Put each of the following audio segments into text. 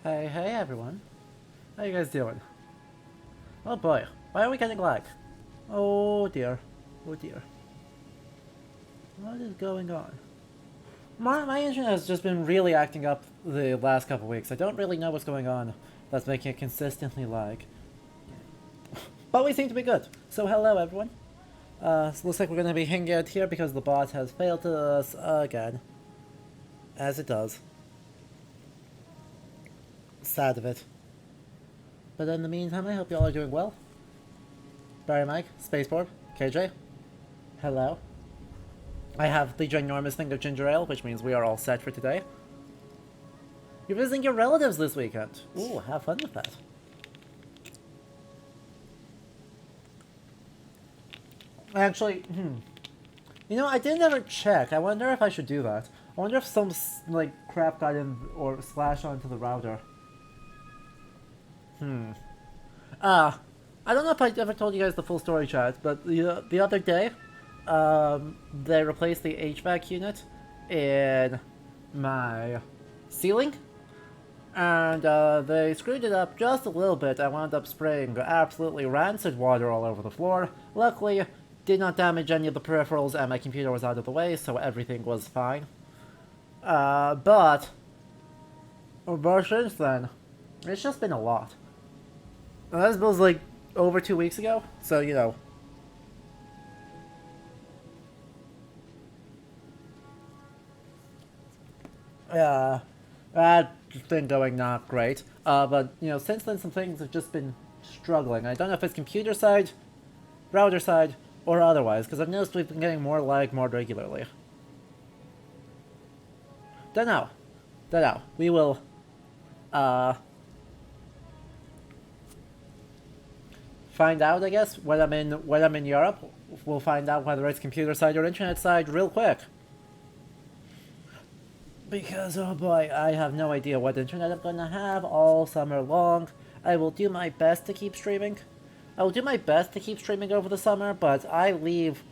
Hey everyone. How you guys doing? Oh boy, why are we getting lag? Oh dear. Oh dear. What is going on? My internet has just been really acting up the last couple weeks. I don't really know what's going on that's making it consistently lag. But we seem to be good. So hello everyone. So looks like we're going to be hanging out here because the bot has failed us again. As it does. Sad of it. But in the meantime, I hope you all are doing well. Barry Mike, Spaceborg, KJ, hello. I have the ginormous thing of ginger ale, which means we are all set for today. You're visiting your relatives this weekend. Ooh, have fun with that. Actually, you know, I didn't ever check. I wonder if I should do that. I wonder if some, like, crap got in or slashed onto the router. I don't know if I ever told you guys the full story, chat, but the other day, they replaced the HVAC unit in my ceiling, and they screwed it up just a little bit. I wound up spraying absolutely rancid water all over the floor. Luckily, did not damage any of the peripherals, and my computer was out of the way, so everything was fine. But since then, it's just been a lot. And that was like over 2 weeks ago, so you know. That's been going not great. But you know, since then some things have just been struggling. I don't know if it's computer side, router side, or otherwise, because I've noticed we've been getting more lag more regularly. Don't know. We will, find out, I guess, when I'm in Europe. We'll find out whether it's computer side or internet side real quick. Because, oh boy, I have no idea what internet I'm gonna have all summer long. I will do my best to keep streaming. Over the summer, but I leave.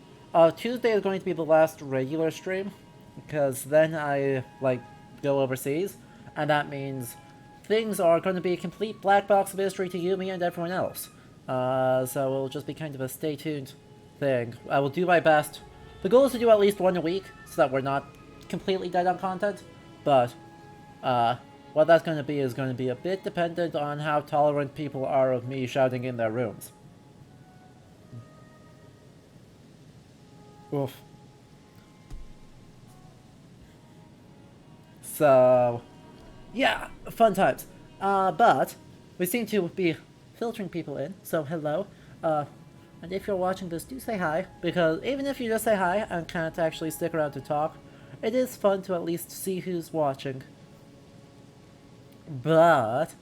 Tuesday is going to be the last regular stream, because then I, like, go overseas, and that means things are going to be a complete black box of history to you, me, and everyone else. So it'll just be kind of a stay tuned thing. I will do my best. The goal is to do at least one a week, so that we're not completely dead on content, but what that's going to be is going to be a bit dependent on how tolerant people are of me shouting in their rooms. Oof. So, yeah, fun times. But we seem to be filtering people in, so hello. And if you're watching this, do say hi, because even if you just say hi and can't actually stick around to talk, it is fun to at least see who's watching. But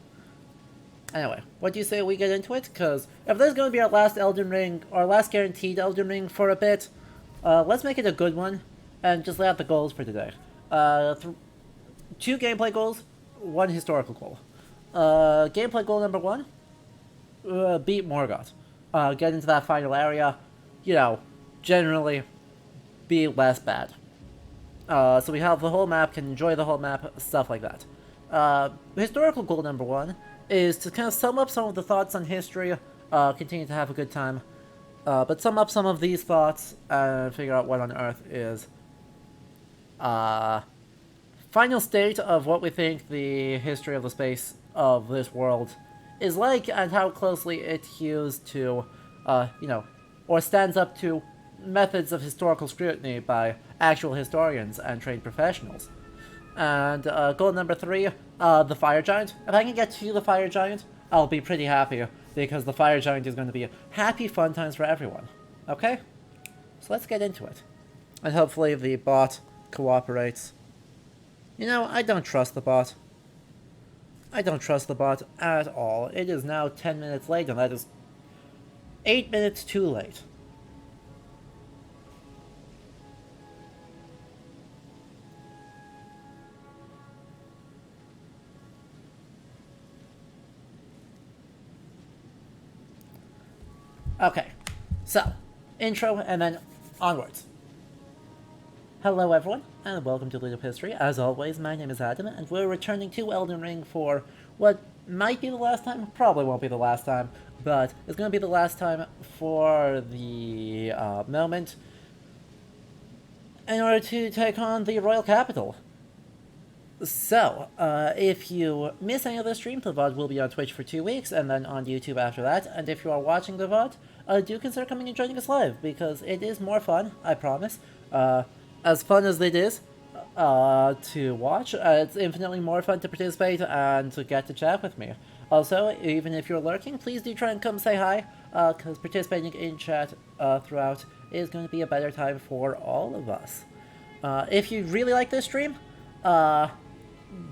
anyway, what do you say we get into it? Because if there's going to be our last Elden Ring, our last guaranteed Elden Ring for a bit, let's make it a good one, and just lay out the goals for today. 2 gameplay goals, 1 historical goal. Gameplay goal number 1, beat Morgoth. Get into that final area, you know, generally be less bad. So we have the whole map, can enjoy the whole map, stuff like that. Historical goal number 1 is to kind of sum up some of the thoughts on history, continue to have a good time, but sum up some of these thoughts and figure out what on earth is final state of what we think the history of the space of this world is like, and how closely it hews to, you know, or stands up to methods of historical scrutiny by actual historians and trained professionals. And goal number 3, the fire giant. If I can get to the fire giant, I'll be pretty happy, because the fire giant is going to be happy fun times for everyone. Okay? So let's get into it. And hopefully the bot cooperates. You know, I don't trust the bot. I don't trust the bot at all. It is now 10 minutes late, and that is 8 minutes too late. Okay, so, intro and then onwards. Hello everyone, and welcome to Loot Up History. As always, my name is Adam, and we're returning to Elden Ring for what might be the last time, probably won't be the last time, but it's going to be the last time for the moment in order to take on the Royal Capital. So, if you miss any of the stream, the VOD will be on Twitch for 2 weeks, and then on YouTube after that, and if you are watching the VOD, do consider coming and joining us live, because it is more fun, I promise. As fun as it is to watch, it's infinitely more fun to participate and to get to chat with me. Also, even if you're lurking, please do try and come say hi, because participating in chat throughout is going to be a better time for all of us. If you really like this stream,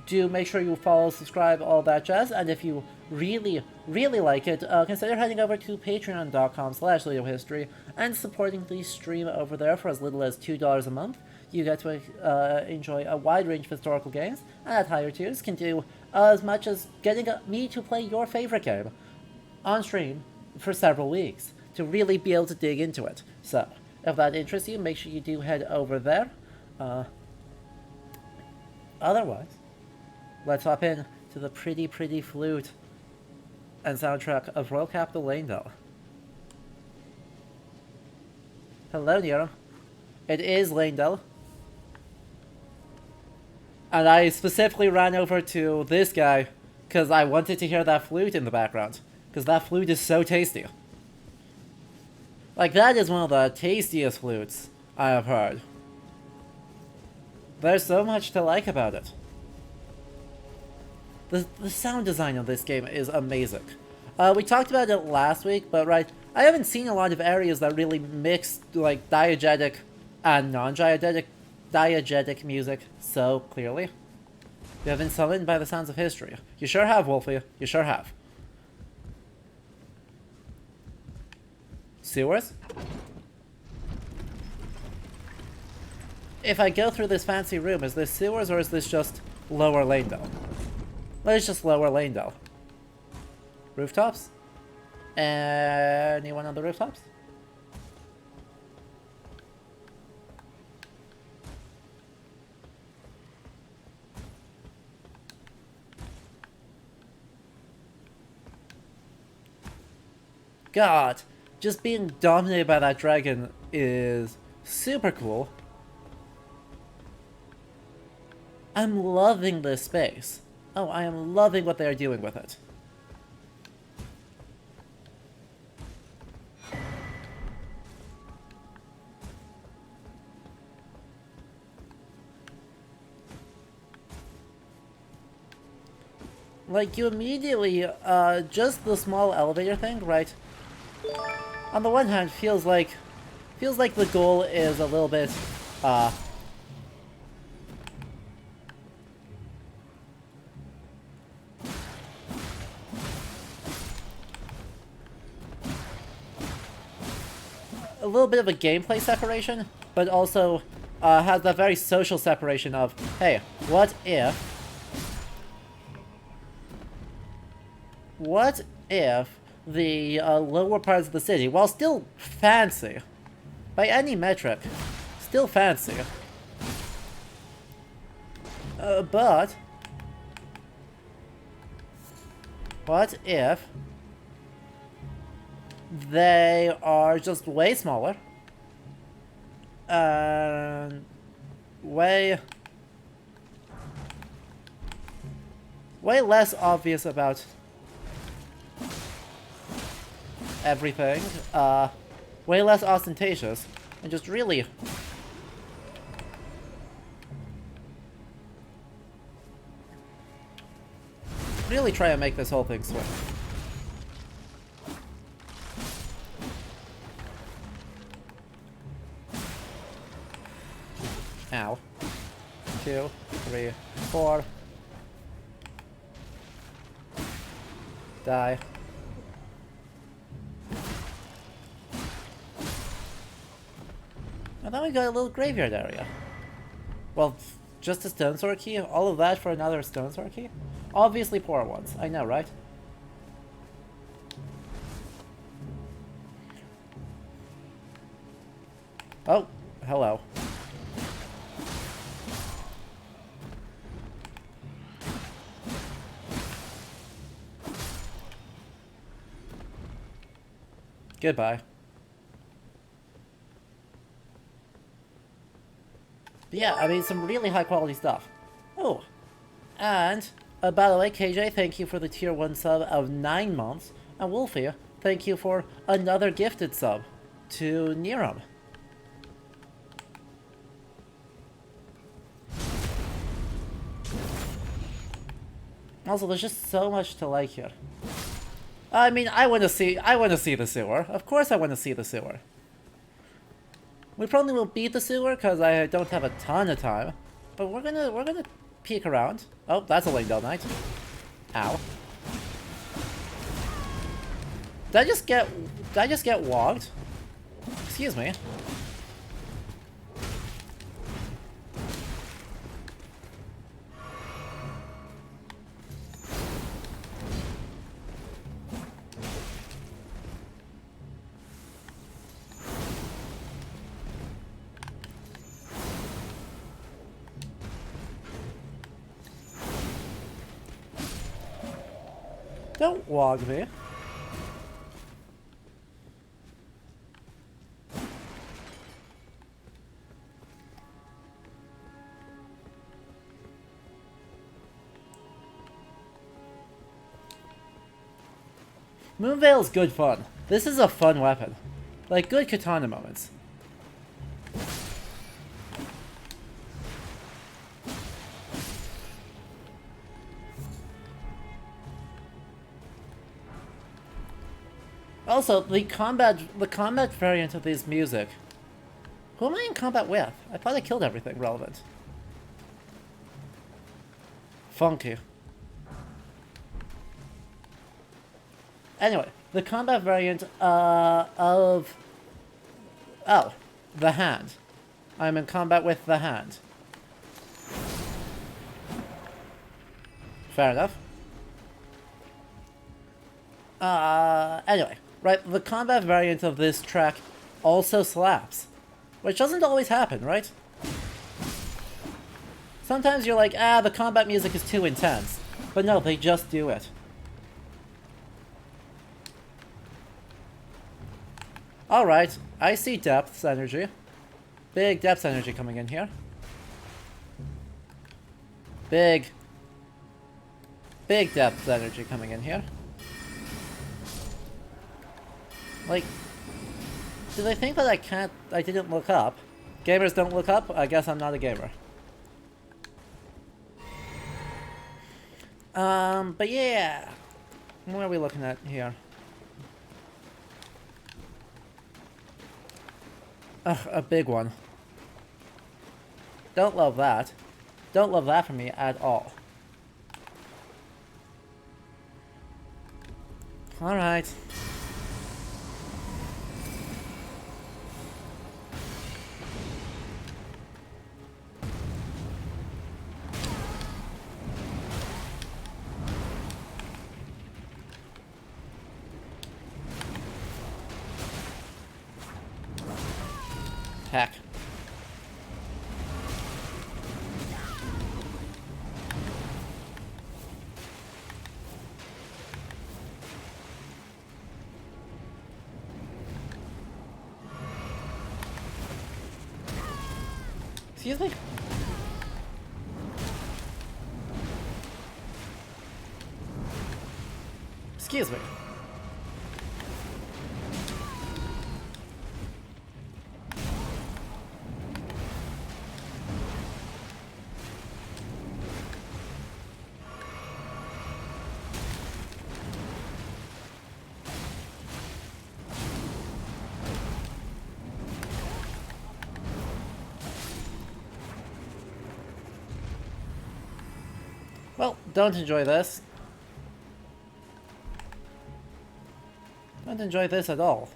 do make sure you follow, subscribe, all that jazz, and if you really like it, consider heading over to patreon.com/LootUpHistory and supporting the stream over there for as little as $2 a month. You get to enjoy a wide range of historical games, and at higher tiers can do as much as getting me to play your favorite game on stream for several weeks to really be able to dig into it. So, if that interests you, make sure you do head over there. Otherwise, let's hop in to the pretty flute and soundtrack of Royal Capital Leyndell. Hello, Nero. It is Leyndell. And I specifically ran over to this guy because I wanted to hear that flute in the background. Because that flute is so tasty. Like, that is one of the tastiest flutes I have heard. There's so much to like about it. The sound design of this game is amazing. We talked about it last week, but right, I haven't seen a lot of areas that really mix like diegetic and non-diegetic music so clearly. You have been summoned by the sounds of history. You sure have, Wolfie. You sure have. Sewers? If I go through this fancy room, is this sewers or is this just lower Leyndell? Well, it's just lower Leyndell. Rooftops? Anyone on the rooftops? God, just being dominated by that dragon is super cool. I'm loving this space. Oh, I am loving what they are doing with it. Like, you immediately, just the small elevator thing, right? On the one hand, feels like the goal is a little bit, a little bit of a gameplay separation, but also has that very social separation of, hey, what if the lower parts of the city, while still fancy, by any metric, still fancy, but what if they are just way smaller and way less obvious about everything, way less ostentatious, and just really try and make this whole thing swing. Ow. 2, 3, 4. Die. And then we got a little graveyard area. Well, just a stone sword key? All of that for another stone sword key? Obviously poor ones. I know, right? Oh, hello. Goodbye. But yeah, I mean, some really high quality stuff. Oh, and by the way, KJ, thank you for the tier 1 sub of 9 months. And Wolfie, thank you for another gifted sub to Niram. Also, there's just so much to like here. I mean, I want to see the sewer. Of course I want to see the sewer. We probably will beat the sewer because I don't have a ton of time. But we're gonna peek around. Oh, that's a Lingdale Knight. Ow. Did I just get wogged? Excuse me. Don't wog me. Moonveil's good fun. This is a fun weapon. Like, good katana moments. Also, the combat variant of this music. Who am I in combat with? I thought I killed everything relevant. Funky. Anyway, the combat variant of... Oh, the hand. I'm in combat with the hand. Fair enough. Anyway, right, the combat variant of this track also slaps. Which doesn't always happen, right? Sometimes you're like, the combat music is too intense. But no, they just do it. Alright, I see depths energy. Big depths energy coming in here. Big depths energy coming in here. Like, do they think that I didn't look up? Gamers don't look up? I guess I'm not a gamer. But yeah. What are we looking at here? Ugh, a big one. Don't love that. Don't love that for me at all. Alright. Heck. Excuse me? Excuse me. Well, don't enjoy this. Don't enjoy this at all.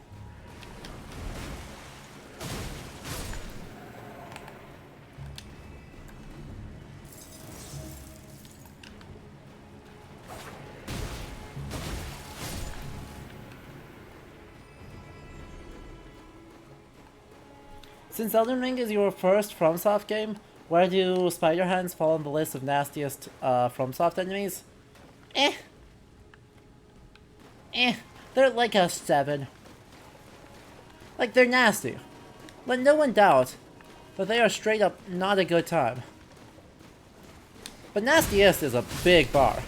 Since Elden Ring is your first FromSoft game, where do spider hands fall on the list of nastiest FromSoft enemies? They're like a 7. Like, they're nasty. Let no one doubt that they are straight up not a good time. But nastiest is a big bar.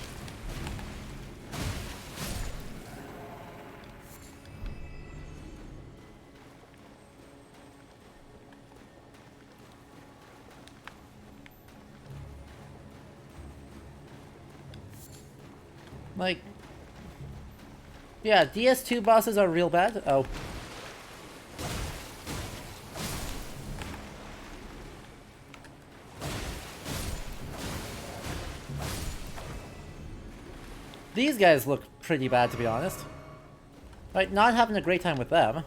Like, yeah, DS2 bosses are real bad. Oh. These guys look pretty bad, to be honest. Like, not having a great time with them.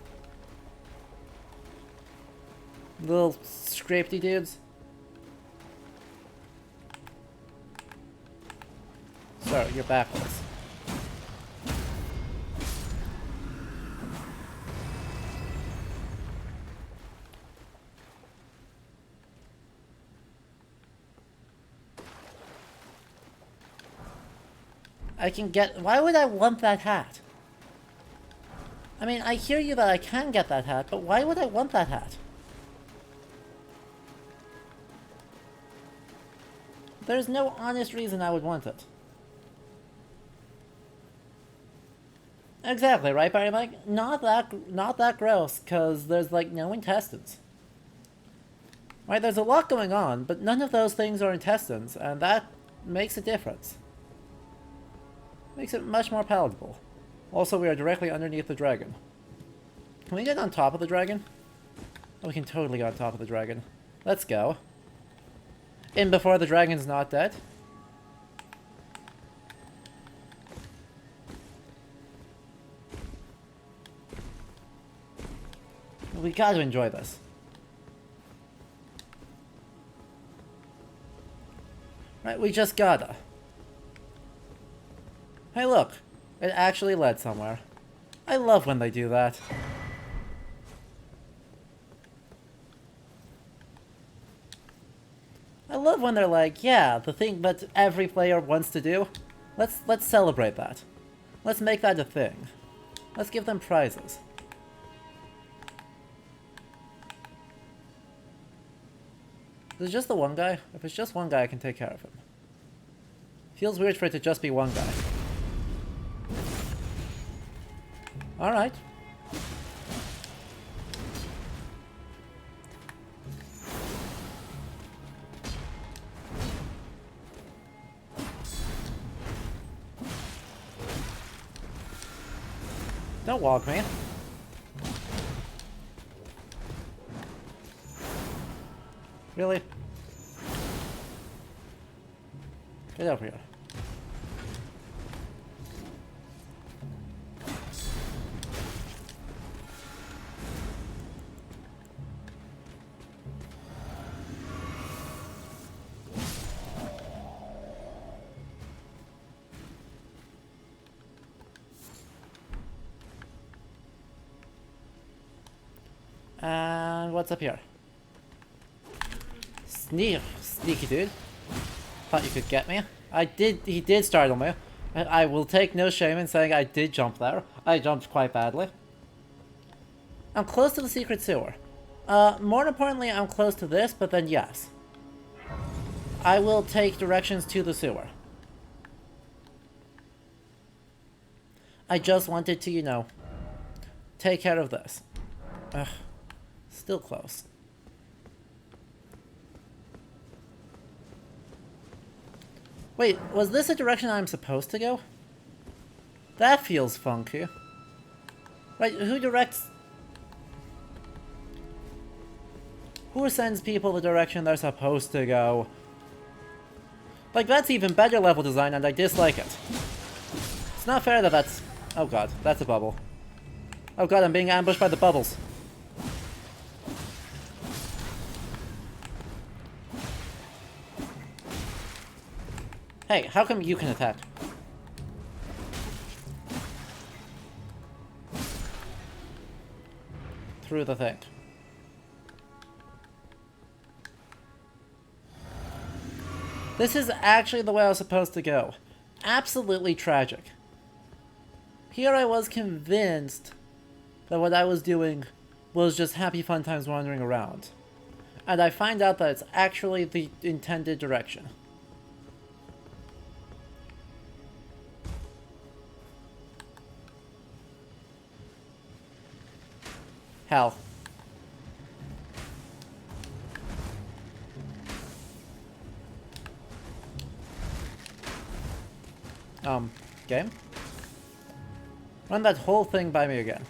Little scrapey dudes. So, you're backwards. I can get... Why would I want that hat? I mean, I hear you that I can get that hat, but why would I want that hat? There's no honest reason I would want it. Exactly, right, Barry Mike? Not that gross, because there's, like, no intestines. Right, there's a lot going on, but none of those things are intestines, and that makes a difference. Makes it much more palatable. Also, we are directly underneath the dragon. Can we get on top of the dragon? Oh, we can totally get on top of the dragon. Let's go. In before the dragon's not dead. We gotta enjoy this. Right, we just gotta. Hey look, it actually led somewhere. I love when they do that. I love when they're like, yeah, the thing that every player wants to do. Let's celebrate that. Let's make that a thing. Let's give them prizes. Is it just the one guy? If it's just one guy, I can take care of him. Feels weird for it to just be one guy. Alright. Don't walk me. Really? Get over here. And what's up here? Sneaky dude. Thought you could get me. He did startle me. And I will take no shame in saying I did jump there. I jumped quite badly. I'm close to the secret sewer. More importantly, I'm close to this, but then yes. I will take directions to the sewer. I just wanted to, you know, take care of this. Ugh. Still close. Wait, was this a direction I'm supposed to go? That feels funky. Right, who directs... Who sends people the direction they're supposed to go? Like, that's even better level design, and I dislike it. It's not fair that that's... Oh god, that's a bubble. Oh god, I'm being ambushed by the bubbles. Hey, how come you can attack? Through the thing. This is actually the way I was supposed to go. Absolutely tragic. Here I was convinced that what I was doing was just happy fun times wandering around. And I find out that it's actually the intended direction. Hell. Game? Run that whole thing by me again.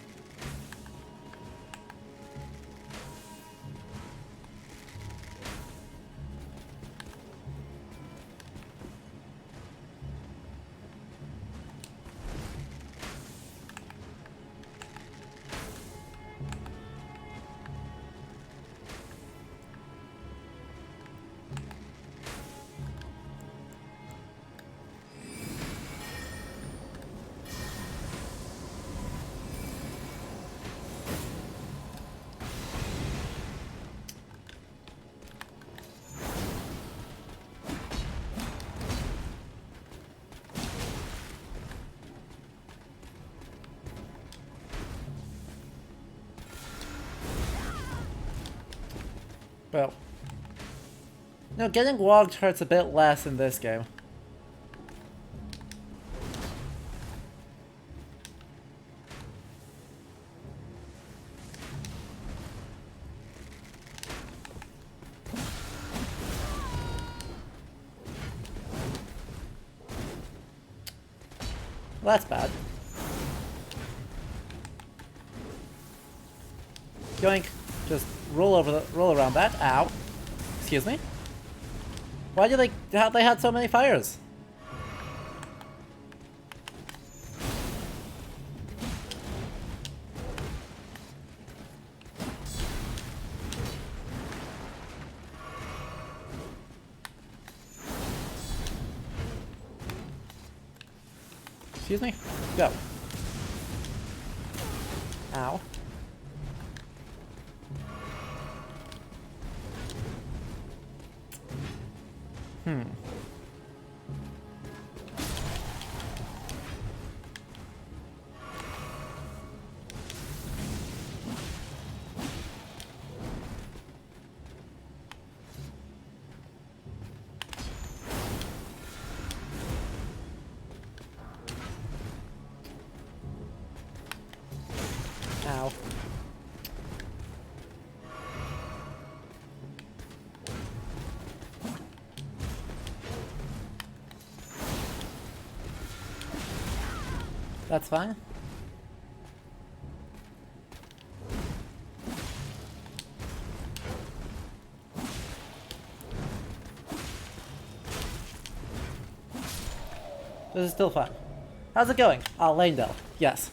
Well, you know, getting wogged hurts a bit less in this game. Well, that's bad. Yoink. Just roll around that. Ow. Excuse me? Why do they had so many fires? Excuse me? Go. Ow. Ow. That's fine. This is still fun. How's it going? Lanedale. Yes.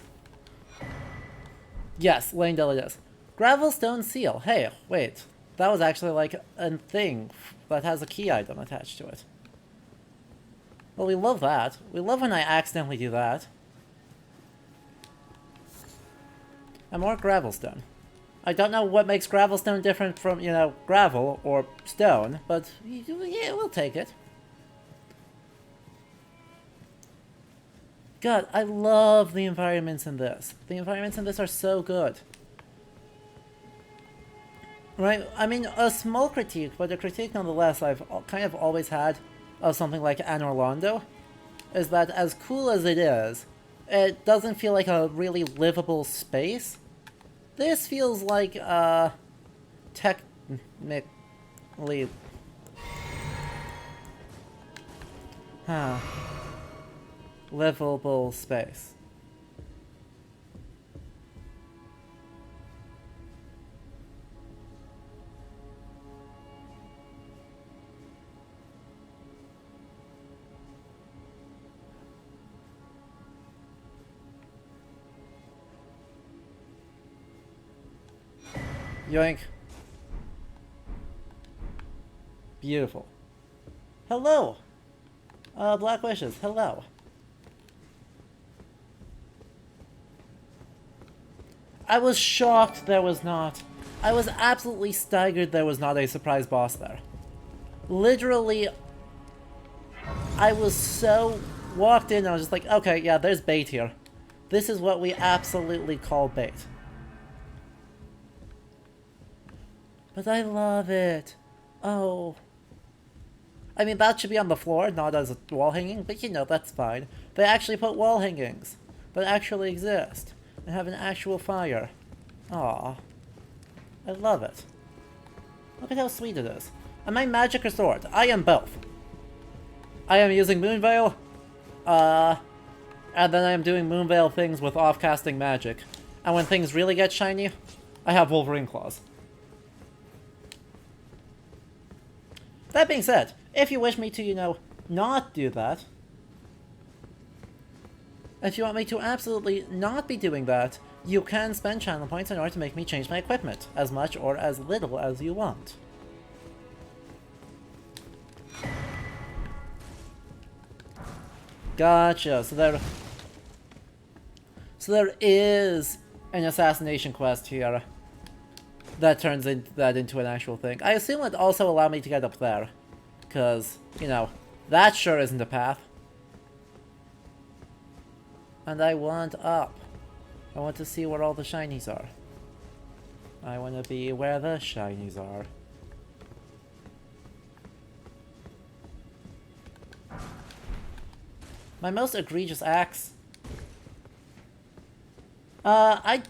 Yes, Lanedale it is. Gravelstone seal. Hey, wait. That was actually like a thing that has a key item attached to it. Well, we love that. We love when I accidentally do that. And more gravelstone. I don't know what makes gravelstone different from, you know, gravel or stone, but yeah, we'll take it. God, I love the environments in this. The environments in this are so good. Right? I mean, a small critique, but a critique nonetheless I've kind of always had of something like Anor Londo, is that as cool as it is, it doesn't feel like a really livable space. This feels like, technically... livable space. Yoink. Beautiful. Hello! Black Wishes, hello. I was shocked there was not. I was absolutely staggered there was not a surprise boss there. Literally, I was so walked in, I was just like, okay, yeah, there's bait here. This is what we absolutely call bait. But I love it. Oh. I mean, that should be on the floor, not as a wall hanging, but you know, that's fine. They actually put wall hangings that actually exist and have an actual fire. Aw. I love it. Look at how sweet it is. Am I magic or sword? I am both. I am using Moonveil, and then I am doing Moonveil things with off-casting magic. And when things really get shiny, I have Wolverine Claws. That being said, if you wish me to, you know, not do that, if you want me to absolutely not be doing that, you can spend channel points in order to make me change my equipment, as much or as little as you want. Gotcha, so there is an assassination quest here that turns that into an actual thing. I assume it also allowed me to get up there, because, you know, that sure isn't a path. And I want up. I want to see where all the shinies are. I want to be where the shinies are. My most egregious acts. I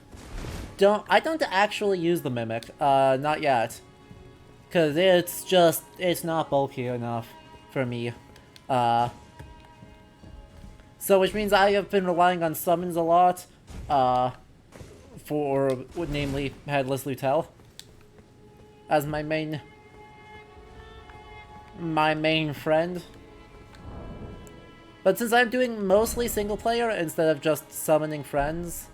don't actually use the Mimic. Not yet. Cause it's not bulky enough for me. So which means I have been relying on summons a lot. For, namely, Headless Lutel. As my main friend. But since I'm doing mostly single player instead of just summoning friends,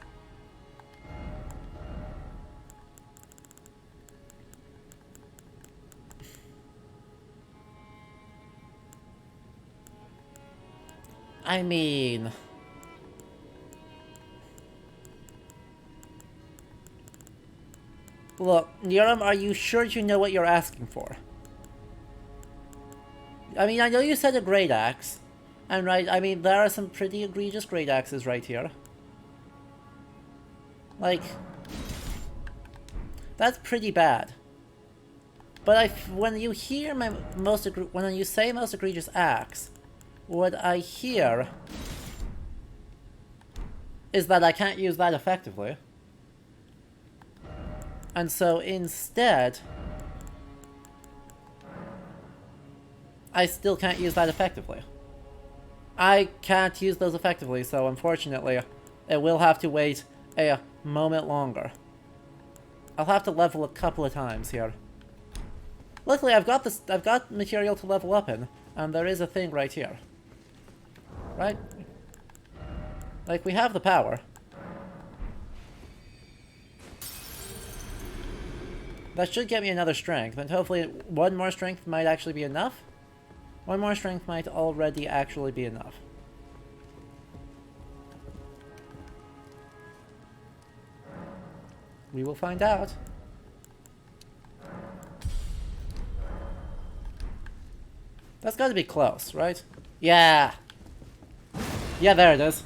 I mean, look, Niram, are you sure you know what you're asking for? I mean, I know you said a great axe. And right, I mean, there are some pretty egregious great axes right here. Like, that's pretty bad. But when you hear when you say most egregious axe, what I hear is that I can't use that effectively. And so instead, I still can't use that effectively. I can't use those effectively, so unfortunately, it will have to wait a moment longer. I'll have to level a couple of times here. Luckily, I've got material to level up in, and there is a thing right here. Right? Like, we have the power. That should get me another strength, and hopefully one more strength might actually be enough. One more strength might already actually be enough. We will find out. That's got to be close, right? Yeah! Yeah, there it is.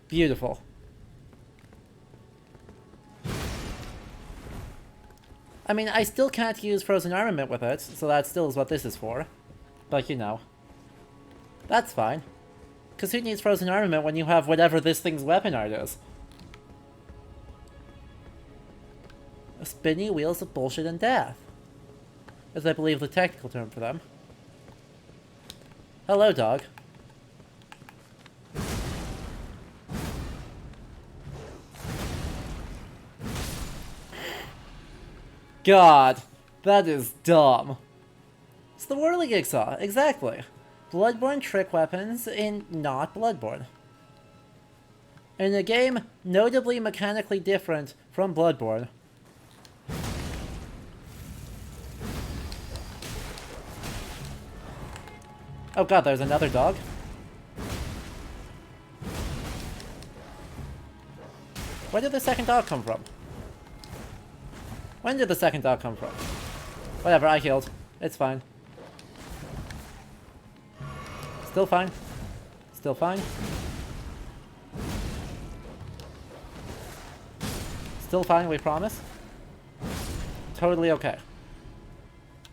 Beautiful. I mean, I still can't use frozen armament with it, so that still is what this is for. But, you know. That's fine. Because who needs frozen armament when you have whatever this thing's weapon art is? Spinny wheels of bullshit and death. Is, I believe, the technical term for them. Hello, dog. God, that is dumb. It's the Whirligig Saw, exactly. Bloodborne trick weapons in not Bloodborne. In a game notably mechanically different from Bloodborne. Oh god, there's another dog. Where did the second dog come from? When did the second dog come from? Whatever, I healed. It's fine. Still fine. Still fine. Still fine, we promise. Totally okay.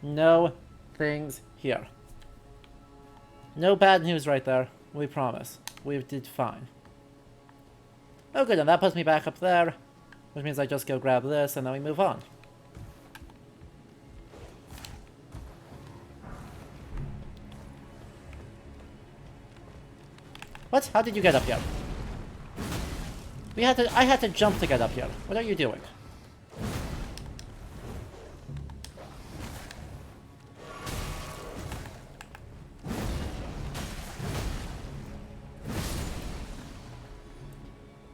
No things here. No bad news right there. We promise. We did fine. Oh good, and that puts me back up there. Which means I just go grab this and then we move on. What? How did you get up here? I had to jump to get up here. What are you doing?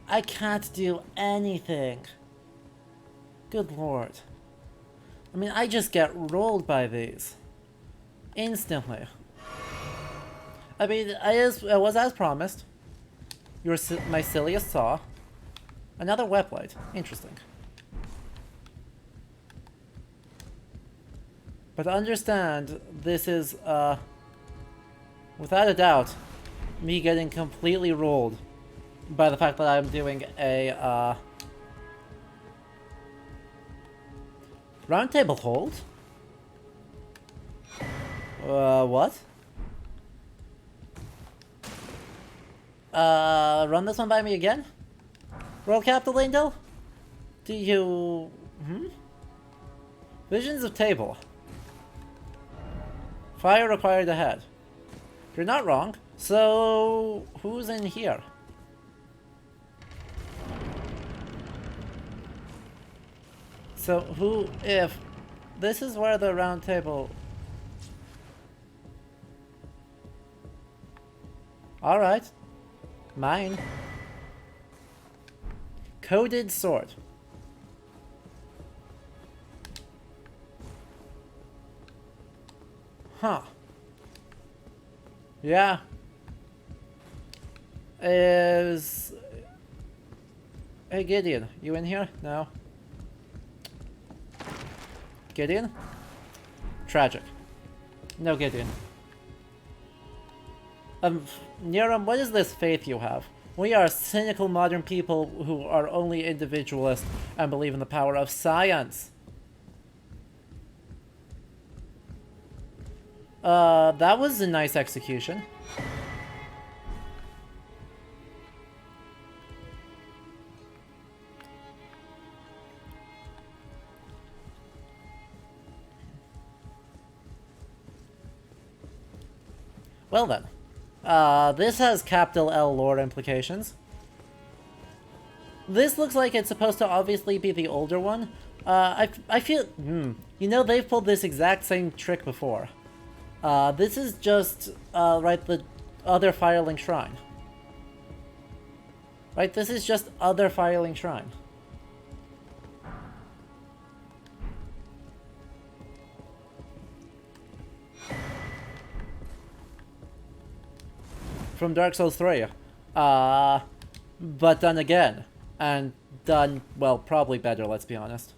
I can't do anything. Good lord. I mean, I just get rolled by these. Instantly. I mean, it was as promised. My silliest saw. Another web light. Interesting. But understand, this is, without a doubt, me getting completely rolled by the fact that I'm doing a, round table hold? What? Run this one by me again? World Capital Angel? Do you... Visions of table. Fire required ahead. You're not wrong. So, who's in here? So, who, if... This is where the round table... Alright. Mine. Coded sword. Huh. Yeah. Is... Hey Gideon, you in here? No. Gideon? Tragic. No Gideon. Niram, what is this faith you have? We are cynical modern people who are only individualists and believe in the power of science. That was a nice execution. Well then. This has capital L lore implications. This looks like it's supposed to obviously be the older one. I feel... You know, they've pulled this exact same trick before. This is just, right, the other Firelink Shrine. Right, this is just other Firelink Shrine. From Dark Souls 3. But done again. And done, well, probably better, let's be honest.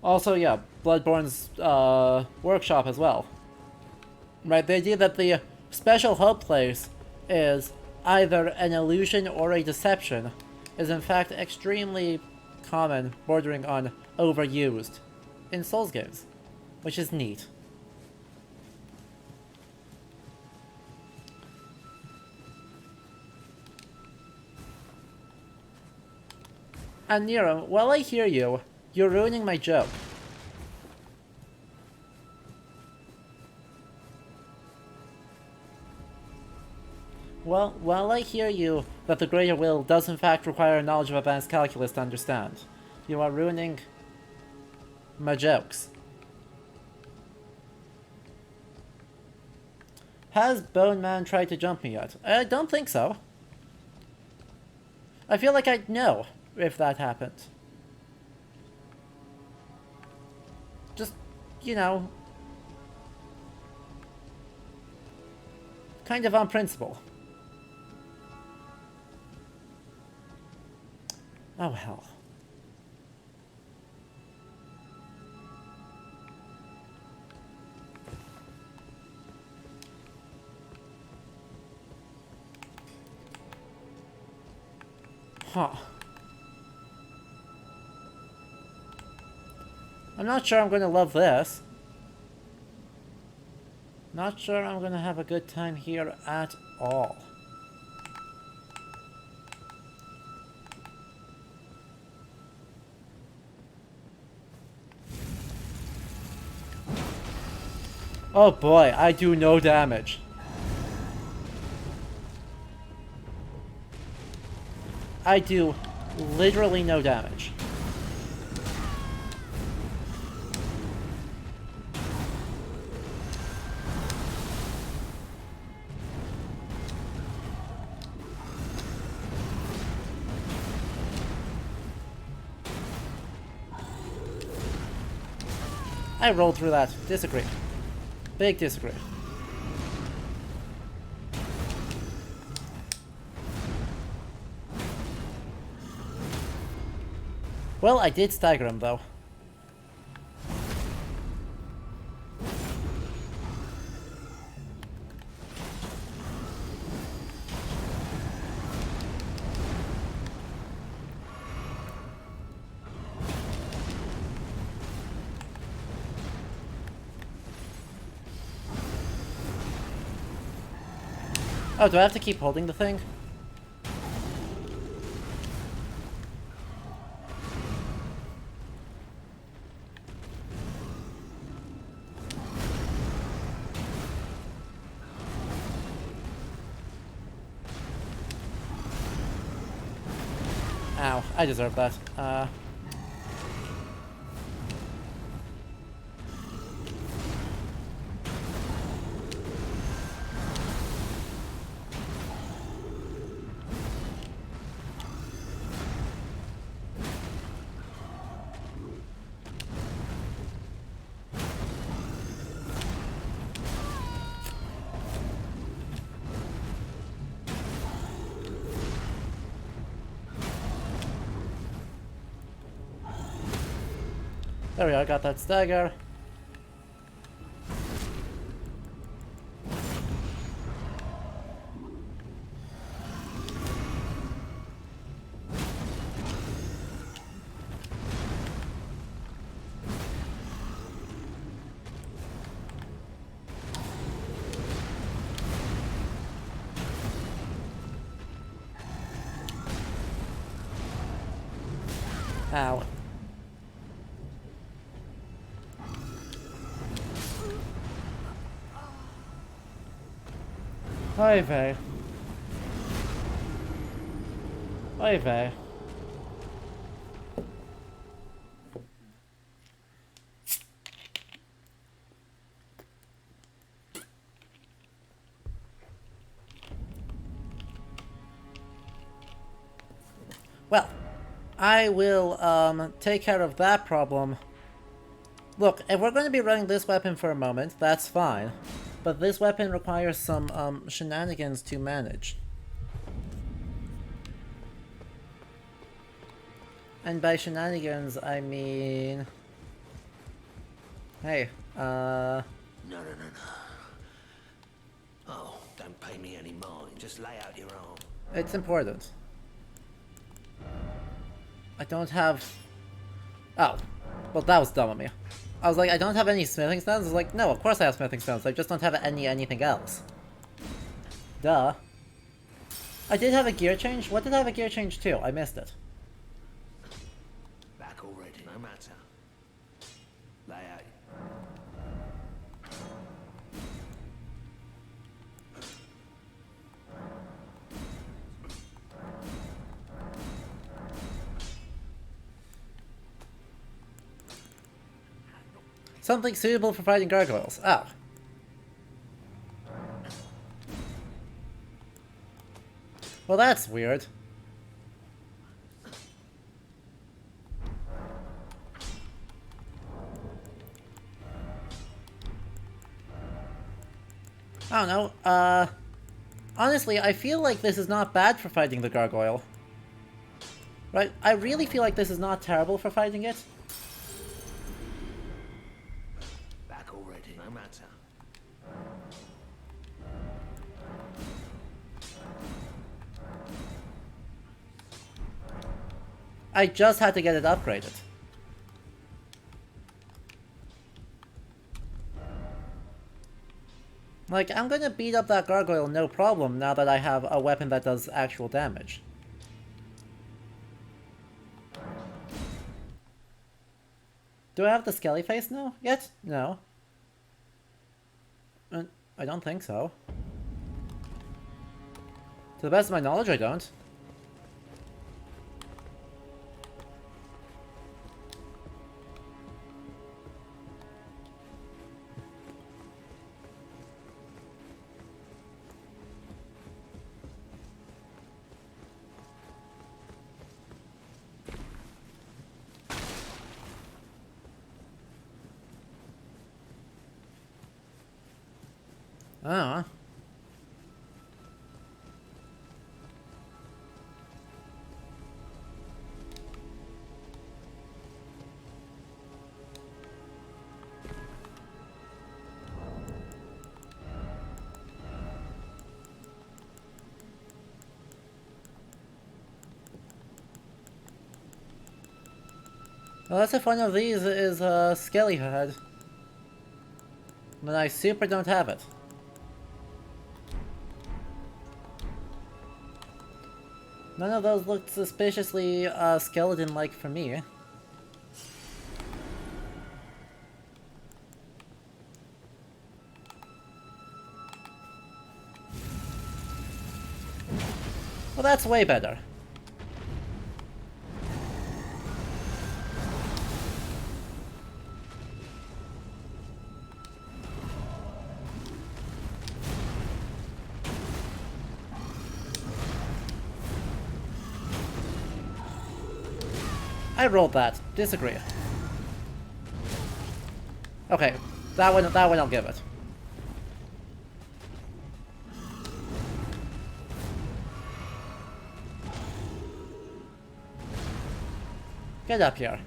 Also, yeah, Bloodborne's workshop as well. Right, the idea that the special hub place is either an illusion or a deception is in fact extremely common, bordering on overused in Souls games, which is neat. And Nero, while I hear you, you're ruining my joke. Well, while I hear you that the greater will does in fact require a knowledge of advanced calculus to understand, you are ruining my jokes. Has Bone Man tried to jump me yet? I don't think so. I feel like I'd know if that happened. Just, you know, kind of on principle. Oh hell. Huh. I'm not sure I'm going to love this. Not sure I'm going to have a good time here at all. Oh boy, I do no damage. I do literally no damage. I rolled through that. Disagree. Big disagree. Well, I did stagger him, though. Oh, do I have to keep holding the thing? Ow, I deserve that. There we go, I got that stagger. Ow. Oy vey. Oy vey. Well, I will take care of that problem. Look, if we're going to be running this weapon for a moment, that's fine. But this weapon requires some shenanigans to manage. And by shenanigans, I mean... Hey, No. Oh, don't pay me any mind. Just lay out your arm. It's important. I don't have... Oh. Well, that was dumb of me. I was like, I don't have any smithing stones? I was like, no, of course I have smithing stones. I just don't have anything else. Duh. I did have a gear change? What did I have a gear change to? I missed it. Back already. No matter. Lay out. Something suitable for fighting gargoyles. Oh. Well, that's weird. I don't know, honestly, I feel like this is not bad for fighting the gargoyle. Right? I really feel like this is not terrible for fighting it. Back already. No matter. I just had to get it upgraded. Like, I'm gonna beat up that gargoyle no problem now that I have a weapon that does actual damage. Do I have the skelly face now yet? No. I don't think so. To the best of my knowledge, I don't. Oh. Well, that's if one of these is a skelly head. But I super don't have it. None of those looked suspiciously skeleton-like for me. Well, that's way better. I rolled that. Disagree. Okay, that one I'll give it. Get up here.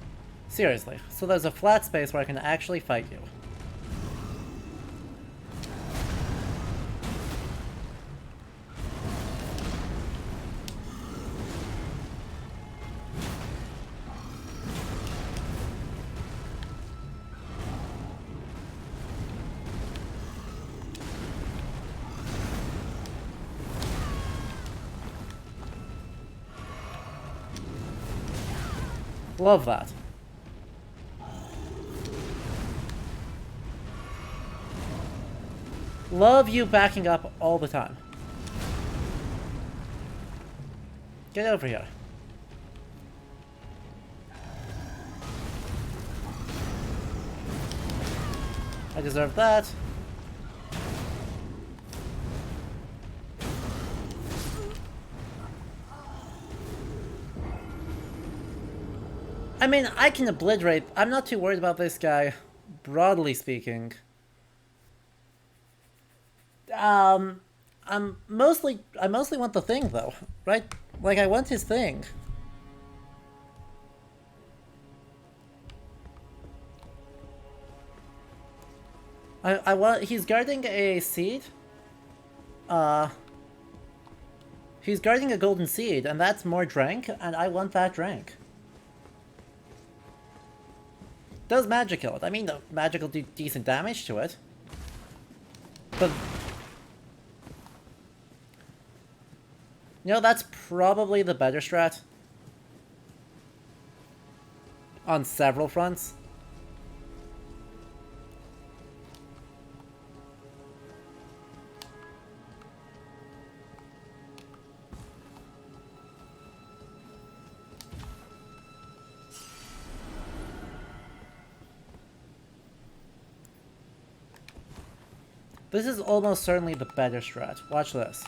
Seriously. So there's a flat space where I can actually fight you. Love that. Love you backing up all the time. Get over here. I deserve that. I mean, I can obliterate. I'm not too worried about this guy, broadly speaking. I mostly want the thing though, right? Like, I want his thing. I want. He's guarding a seed. He's guarding a golden seed, and that's more drank, and I want that drank. Does magic kill it? I mean, the magic will do decent damage to it. But... you know, that's probably the better strat. On several fronts. This is almost certainly the better strat. Watch this.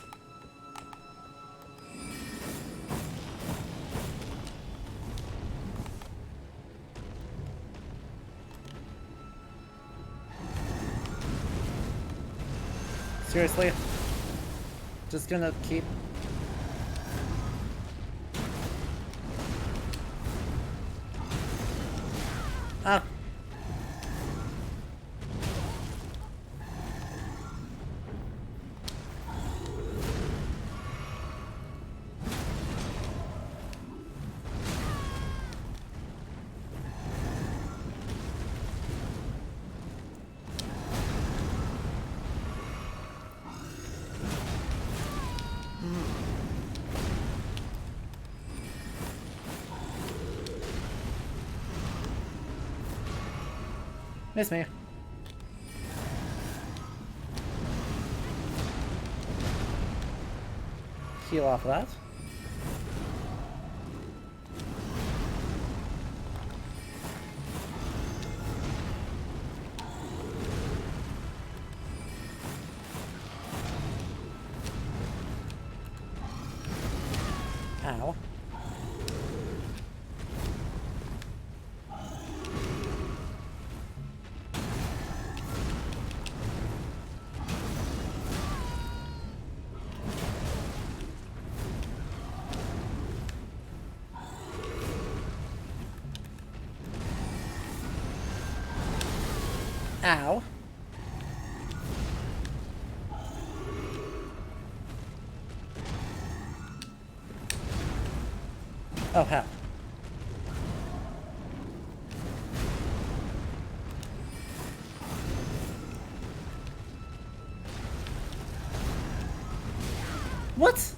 Seriously? Just gonna keep... ah. Miss me. Heal off that. Ow. Ow. Oh, hell. What?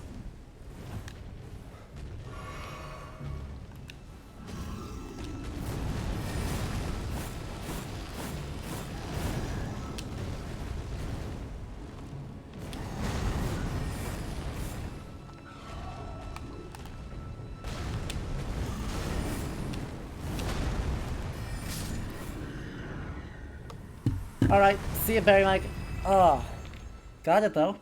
Alright, see you, Barry Mike. Oh, got it though.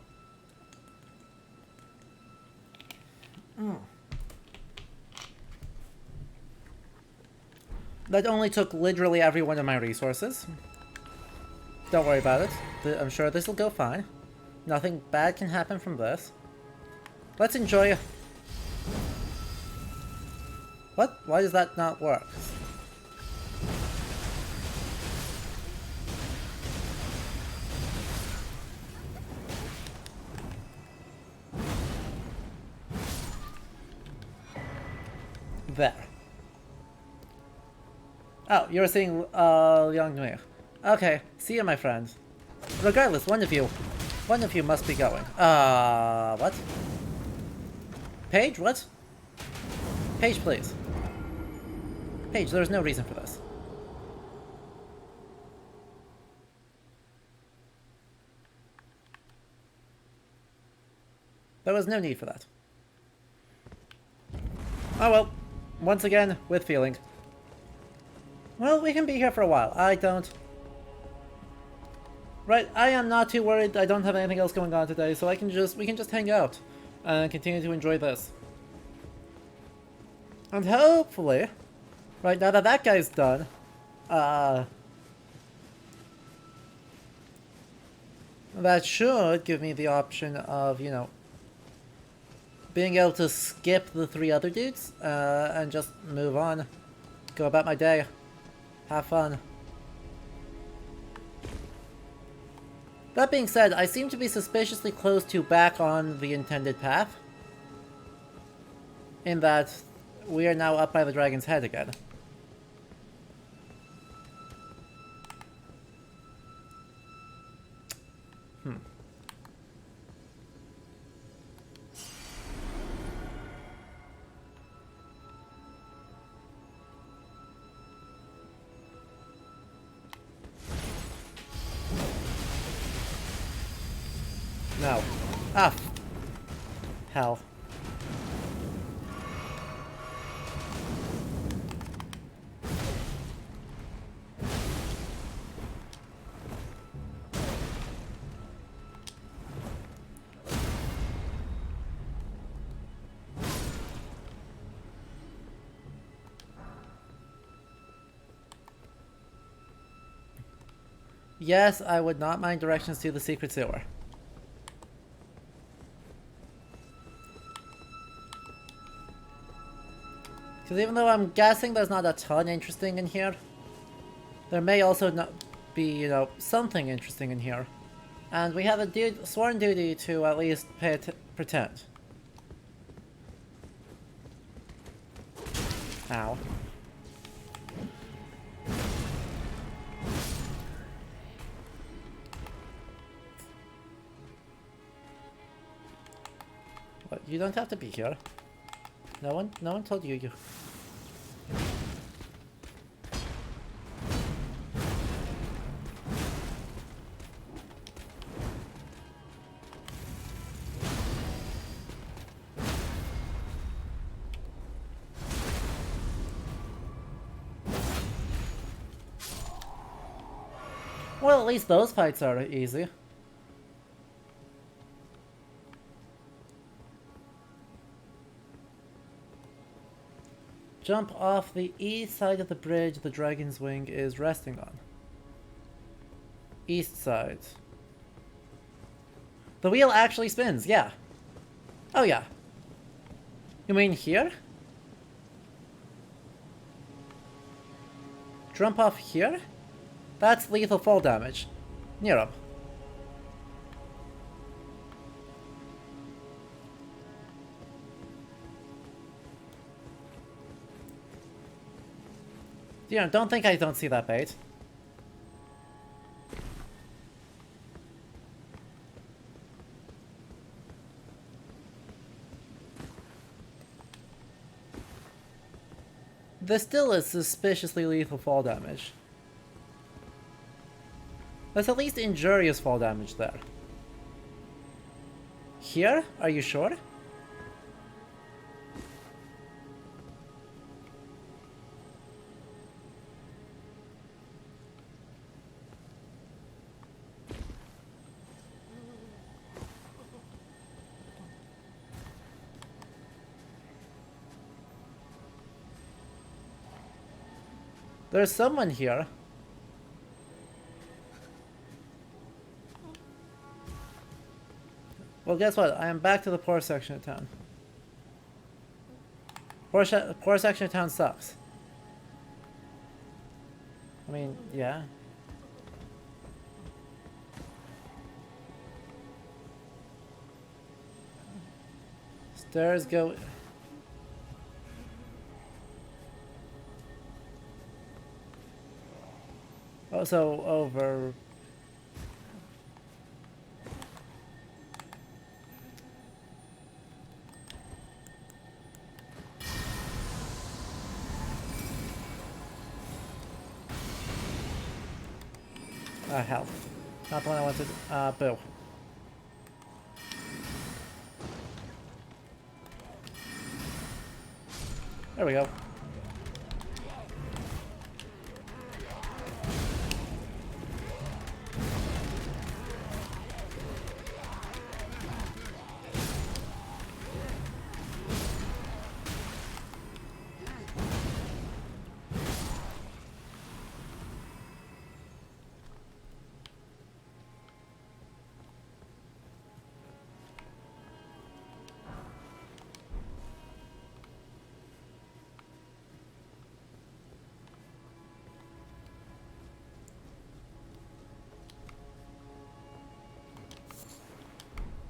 That only took literally every one of my resources. Don't worry about it. I'm sure this will go fine. Nothing bad can happen from this. Let's enjoy... What? Why does that not work? There. Oh, you're seeing Young Me. Okay, see you, my friend. Regardless, one of you must be going. What? Paige, what? Paige, please. Paige, there's no reason for this. There was no need for that. Oh well. Once again, with feeling. Well, we can be here for a while. I don't... Right, I am not too worried. I don't have anything else going on today, so we can just hang out and continue to enjoy this. And hopefully, right, now that that guy's done, that should give me the option of, you know, being able to skip the 3 other dudes, and just move on. Go about my day. Have fun. That being said, I seem to be suspiciously close to back on the intended path. In that, we are now up by the dragon's head again. No. Ah. Hell. Yes, I would not mind directions to the secret sewer. Because even though I'm guessing there's not a ton interesting in here, there may also not be, you know, something interesting in here. And we have a sworn duty to at least pretend. Ow. What, you don't have to be here. No one told you. Well, at least those fights are easy. Jump off the east side of the bridge the dragon's wing is resting on. East side. The wheel actually spins, yeah. Oh yeah. You mean here? Jump off here? That's lethal fall damage. Near him. You know, don't think I don't see that bait. This still is suspiciously lethal fall damage. There's at least injurious fall damage there. Here? Are you sure? There's someone here. Well, guess what? I am back to the poor section of town. Poor section of town sucks. I mean, yeah. Stairs go... Also over... hell. Not the one I wanted. Boo. There we go.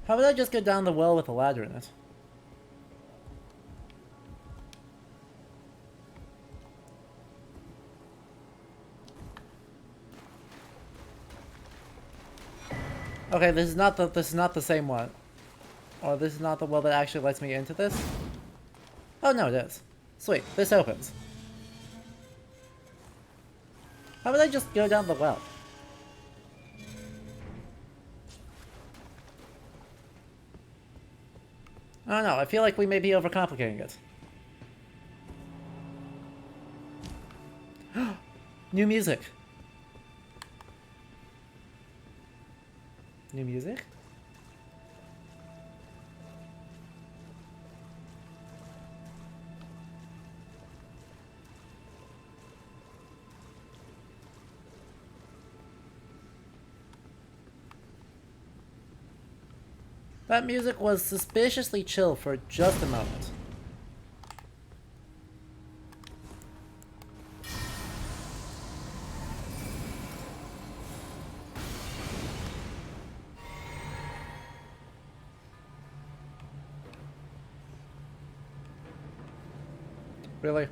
How about I just go down the well with a ladder in it? Okay, this is not the same one. Or this is not the well that actually lets me into this? Oh no, it is. Sweet, this opens. How about I just go down the well? I don't know, I feel like we may be overcomplicating it. New music. New music? That music was suspiciously chill for just a moment. Really?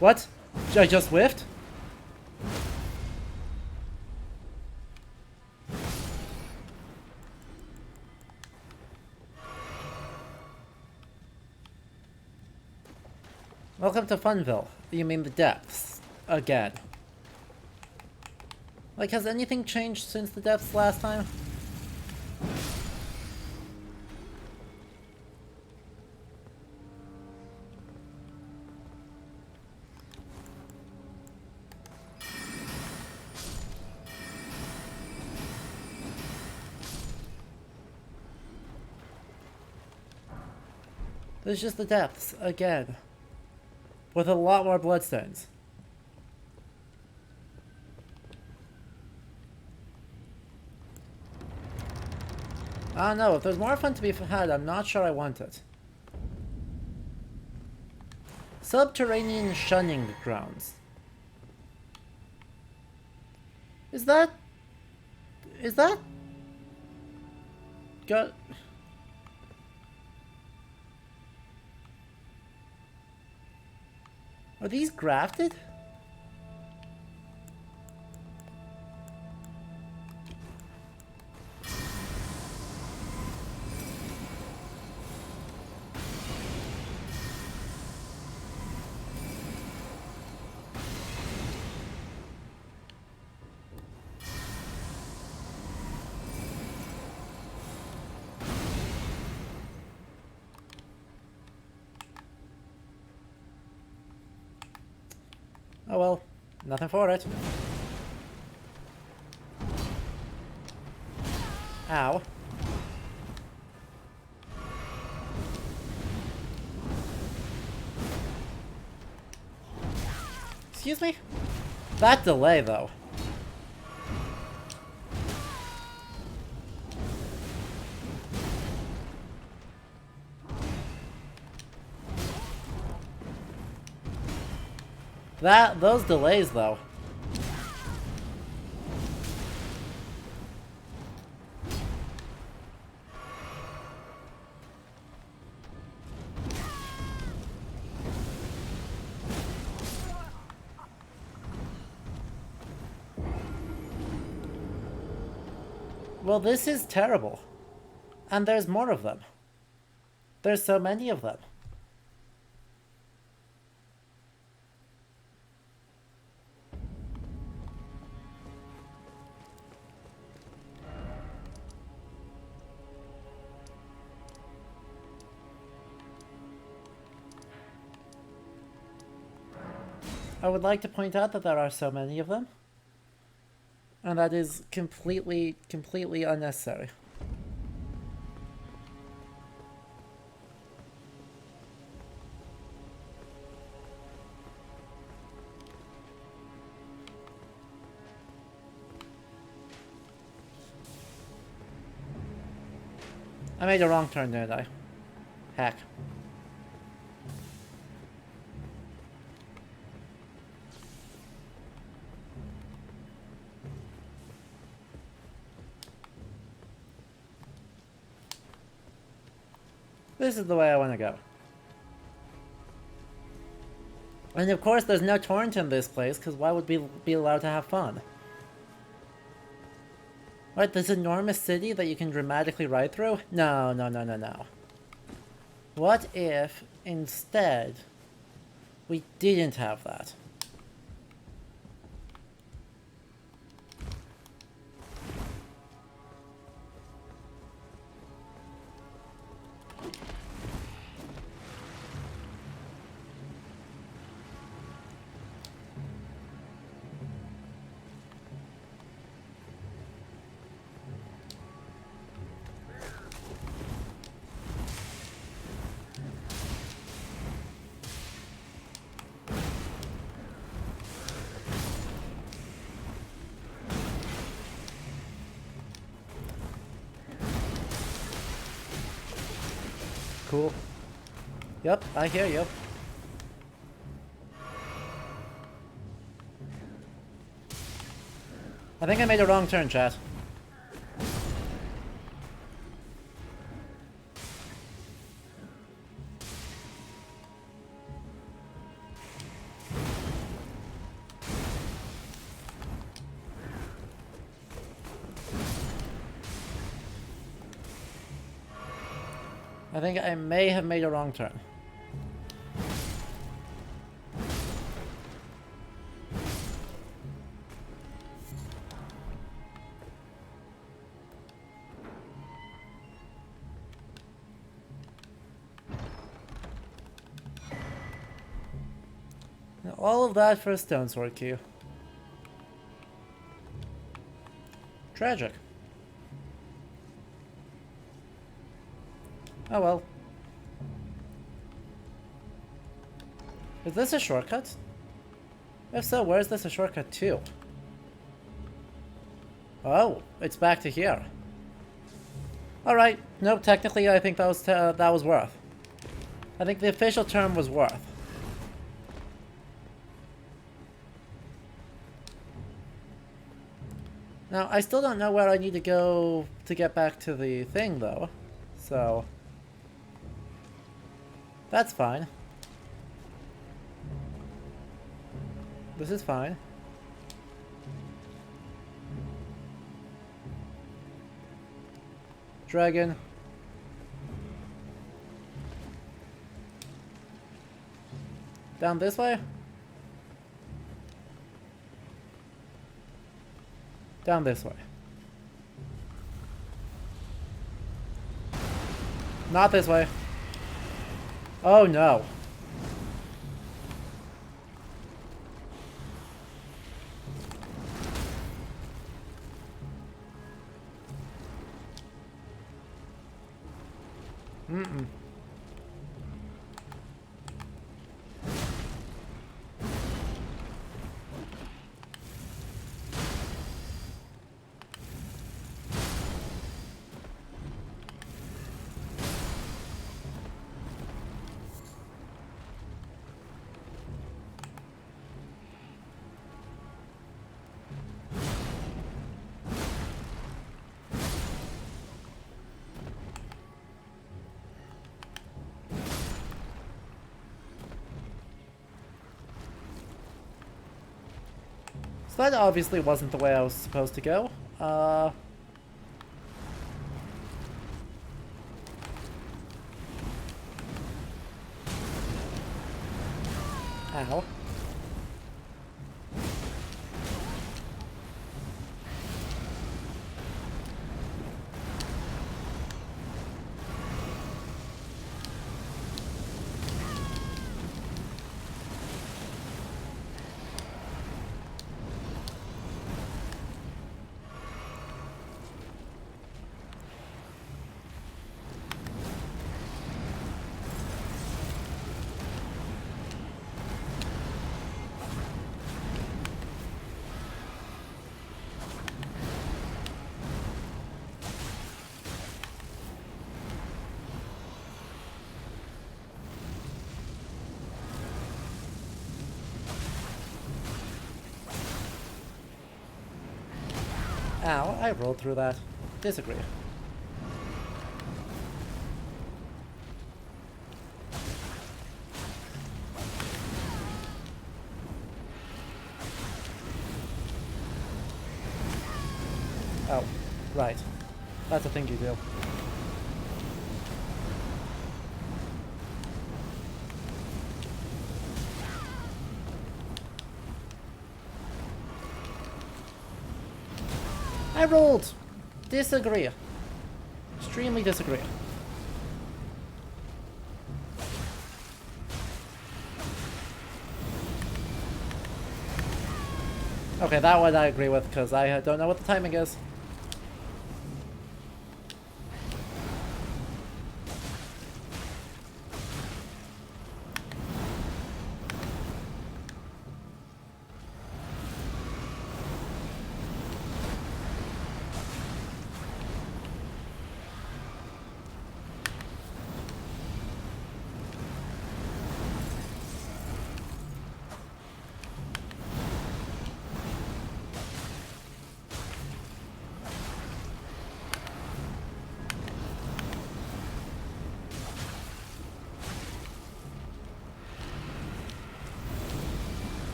What? I just whiffed? Welcome to Funville. You mean the depths. Again. Like, has anything changed since the depths last time? There's just the depths, again. With a lot more bloodstones. I don't know, if there's more fun to be had, I'm not sure I want it. Subterranean shunning grounds. Is that... Got... Are these grafted? Oh well, nothing for it. Ow. Excuse me? That delay, though. Those delays, though. Well, this is terrible. And there's more of them. There's so many of them. I would like to point out that there are so many of them. And that is completely unnecessary. I made a wrong turn, didn't I? Heck. This is the way I want to go. And of course there's no torrent in this place, because why would we be allowed to have fun? Right, this enormous city that you can dramatically ride through? No, no, no, no, no. What if, instead, we didn't have that? Cool. Yep, I hear you. I think I made a wrong turn, chat. I think I may have made a wrong turn. All of that for a stone sword key. Tragic. Oh well. Is this a shortcut? If so, where is this a shortcut to? Oh, it's back to here. Alright, no, technically I think that was worth. I think the official term was worth. Now, I still don't know where I need to go to get back to the thing, though. So... that's fine. This is fine. Dragon. Down this way? Down this way. Not this way. Oh no. Mm-mm. So that obviously wasn't the way I was supposed to go. Ow. Ow, I rolled through that. Disagree. Oh, right. That's a thing you do. I rolled! Disagree. Extremely disagree. Okay, that one I agree with, because I don't know what the timing is.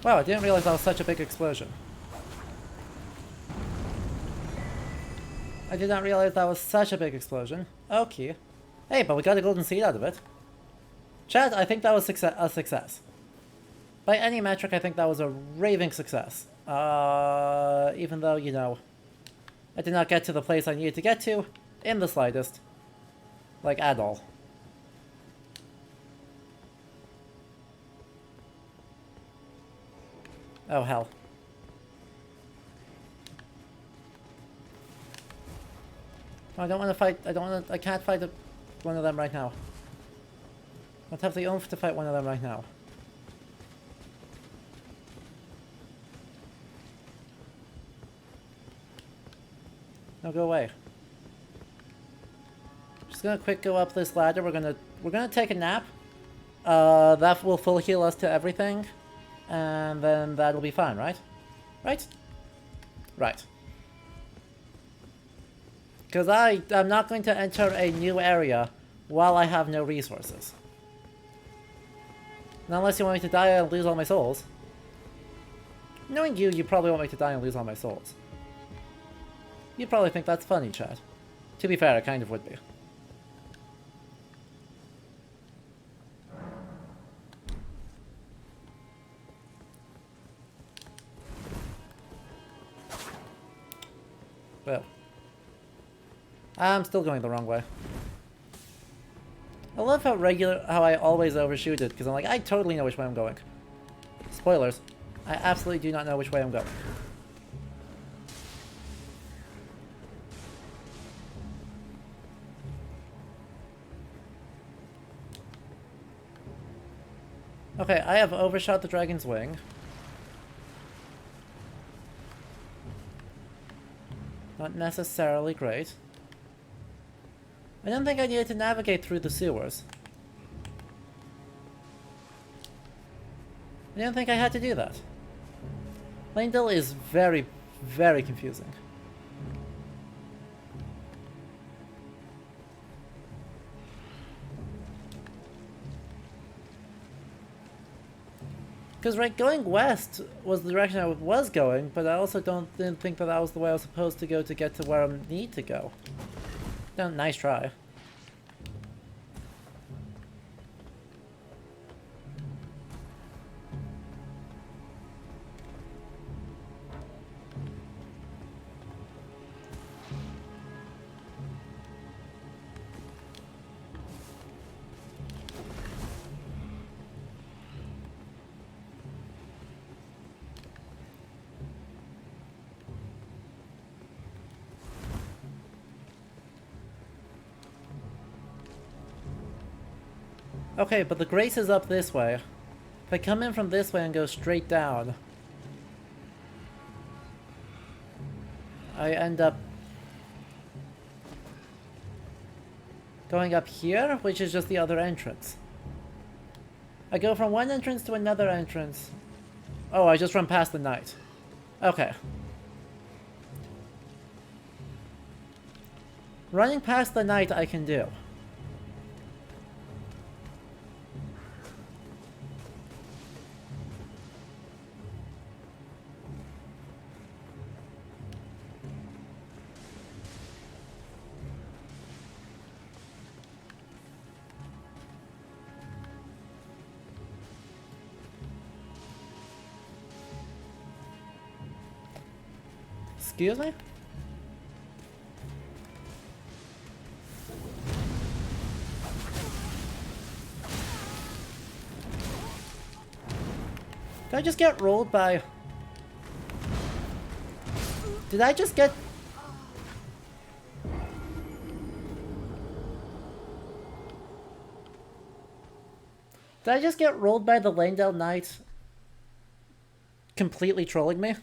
Wow, I didn't realize that was such a big explosion. I did not realize that was such a big explosion. Okay. Hey, but we got a golden seed out of it. Chat, I think that was a success. By any metric, I think that was a raving success. Even though, you know, I did not get to the place I needed to get to in the slightest. Like, at all. Oh, hell. I don't want to fight. I can't fight one of them right now. I don't have the oomph to fight one of them right now. No, go away. Just gonna quick go up this ladder. We're gonna take a nap. That will full heal us to everything, and then that'll be fine, right? Right? Right. Because I'm not going to enter a new area while I have no resources. Not unless you want me to die and lose all my souls. Knowing you, you probably want me to die and lose all my souls. You probably think that's funny, Chad. To be fair, it kind of would be. Well. I'm still going the wrong way. I love how I always overshoot it, because I'm like, I totally know which way I'm going. Spoilers. I absolutely do not know which way I'm going. Okay, I have overshot the dragon's wing. Not necessarily great. I didn't think I needed to navigate through the sewers. I didn't think I had to do that. Langdale is very, very confusing. Because, right, going west was the direction I was going, but I also didn't think that that was the way I was supposed to go to get to where I need to go. Nice try. Okay, but the Grace is up this way. If I come in from this way and go straight down, I end up going up here, which is just the other entrance. I go from one entrance to another entrance. Oh, I just run past the knight. Okay. Running past the knight I can do. Excuse me? Did I just get rolled by... Did I just get... Did I just get rolled by the Langdale Knight completely trolling me?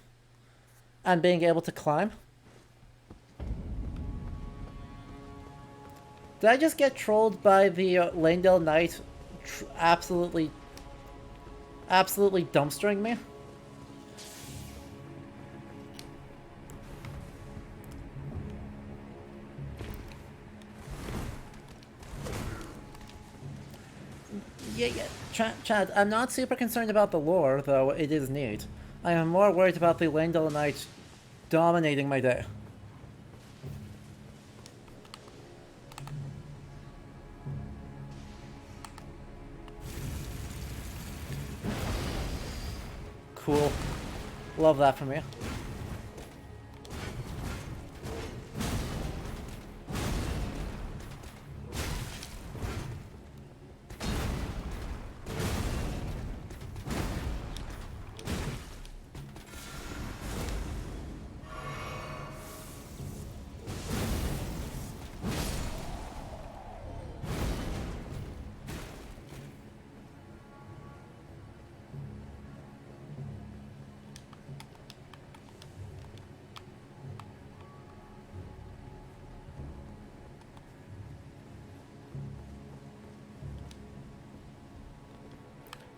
And being able to climb? Did I just get trolled by the Langdale Knight absolutely dumpstering me? Yeah. Chad, I'm not super concerned about the lore, though it is neat. I am more worried about the Langdale Knight dominating my day. Cool. Love that from you.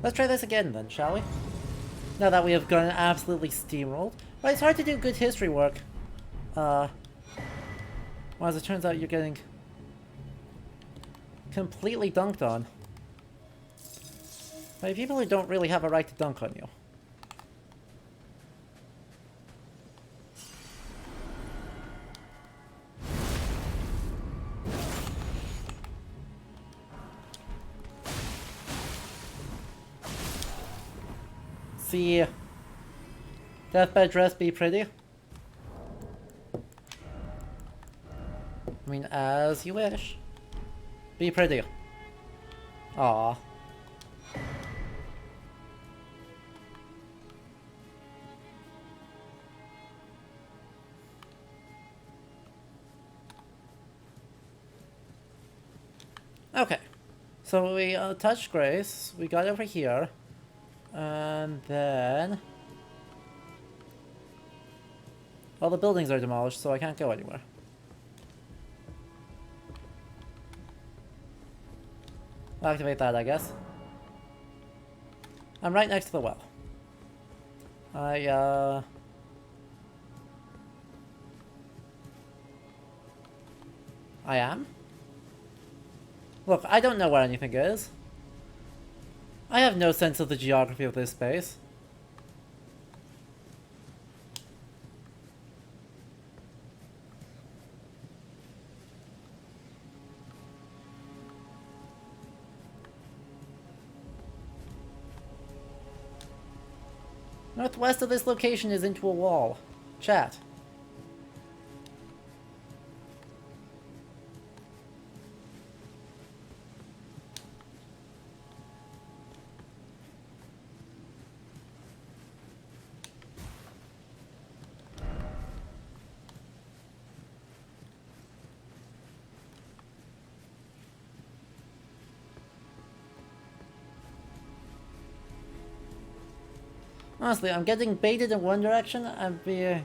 Let's try this again then, shall we? Now that we have gone absolutely steamrolled. But it's hard to do good history work. Well, as it turns out, you're getting completely dunked on by people who don't really have a right to dunk on you. See, deathbed dress be pretty? I mean, as you wish. Be pretty. Aww. Okay. So we touched Grace, we got over here, and then all the buildings are demolished, so I can't go anywhere. I'll activate that, I guess. I'm right next to the well. I am? Look, I don't know where anything is. I have no sense of the geography of this space. Northwest of this location is into a wall. Chat. Honestly, I'm getting baited in one direction and being...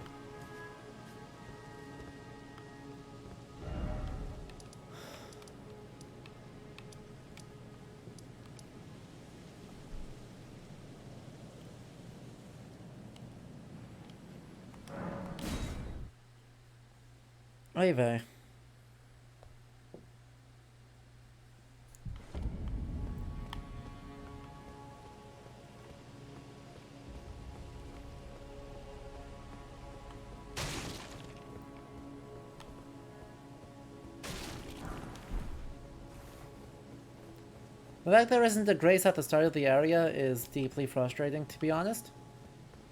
Oy vey. The fact there isn't a Grace at the start of the area is deeply frustrating, to be honest.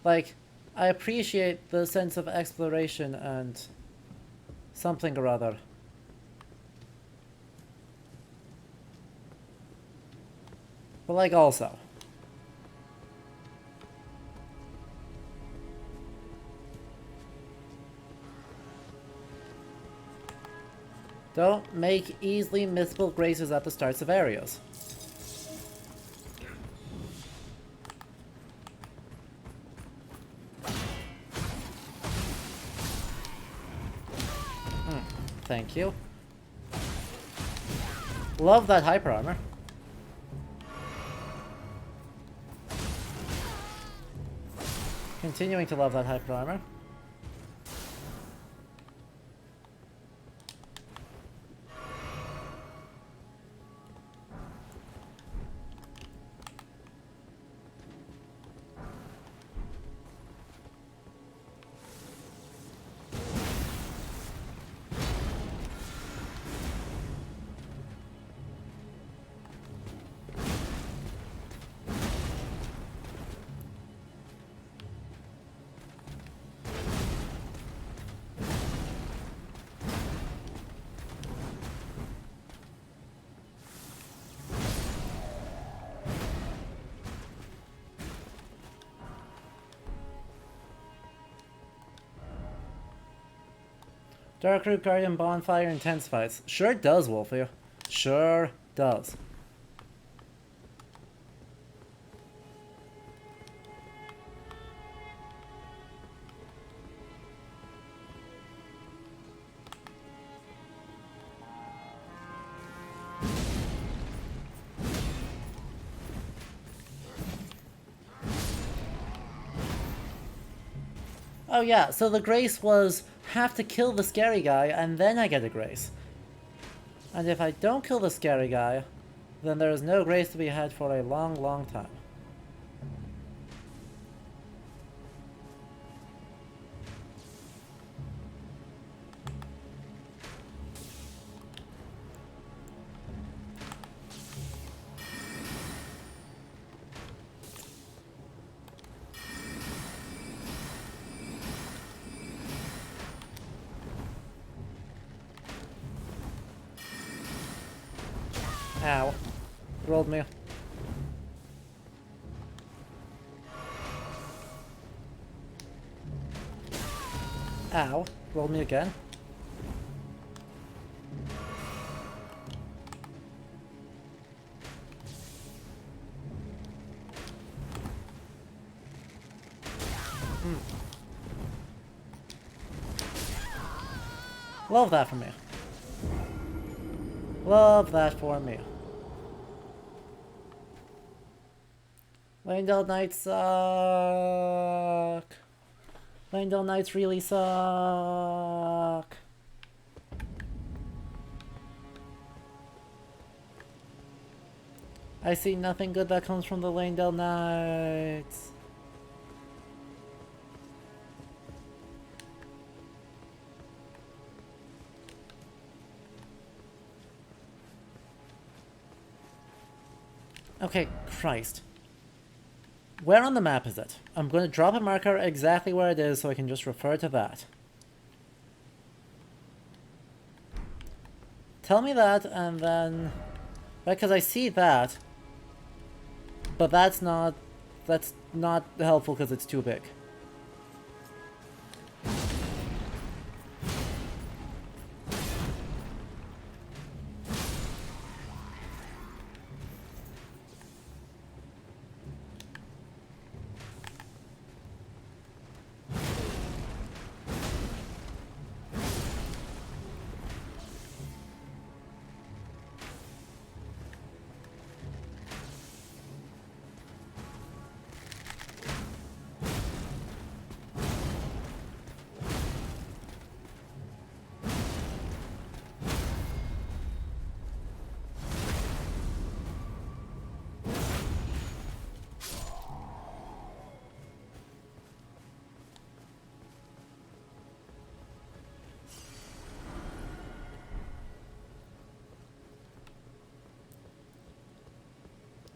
Like, I appreciate the sense of exploration and something or other. But like also. Don't make easily missable Graces at the starts of areas. Thank you. Love that hyper armor. Continuing to love that hyper armor. Dark Root Guardian Bonfire intensifies. Sure does, Wolfie. Sure does. Oh yeah, so the grace was have to kill the scary guy and then I get a grace. And if I don't kill the scary guy, then there is no grace to be had for a long, long time. Ow. Rolled me. Ow. Rolled me again. Love that for me. Love that for me. Langdale Knights suck. Langdale Knights really suck. I see nothing good that comes from the Langdale Knights. Okay, Christ. Where on the map is it? I'm going to drop a marker exactly where it is so I can just refer to that. Tell me that and then... Right, because I see that. But that's not helpful because it's too big.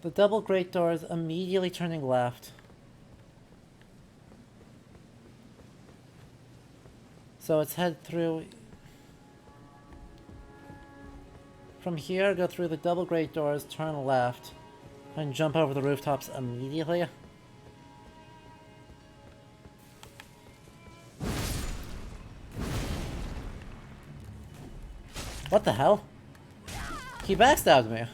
The double great doors immediately turning left. So let's head through. From here, go through the double great doors, turn left, and jump over the rooftops immediately. What the hell? He backstabbed me.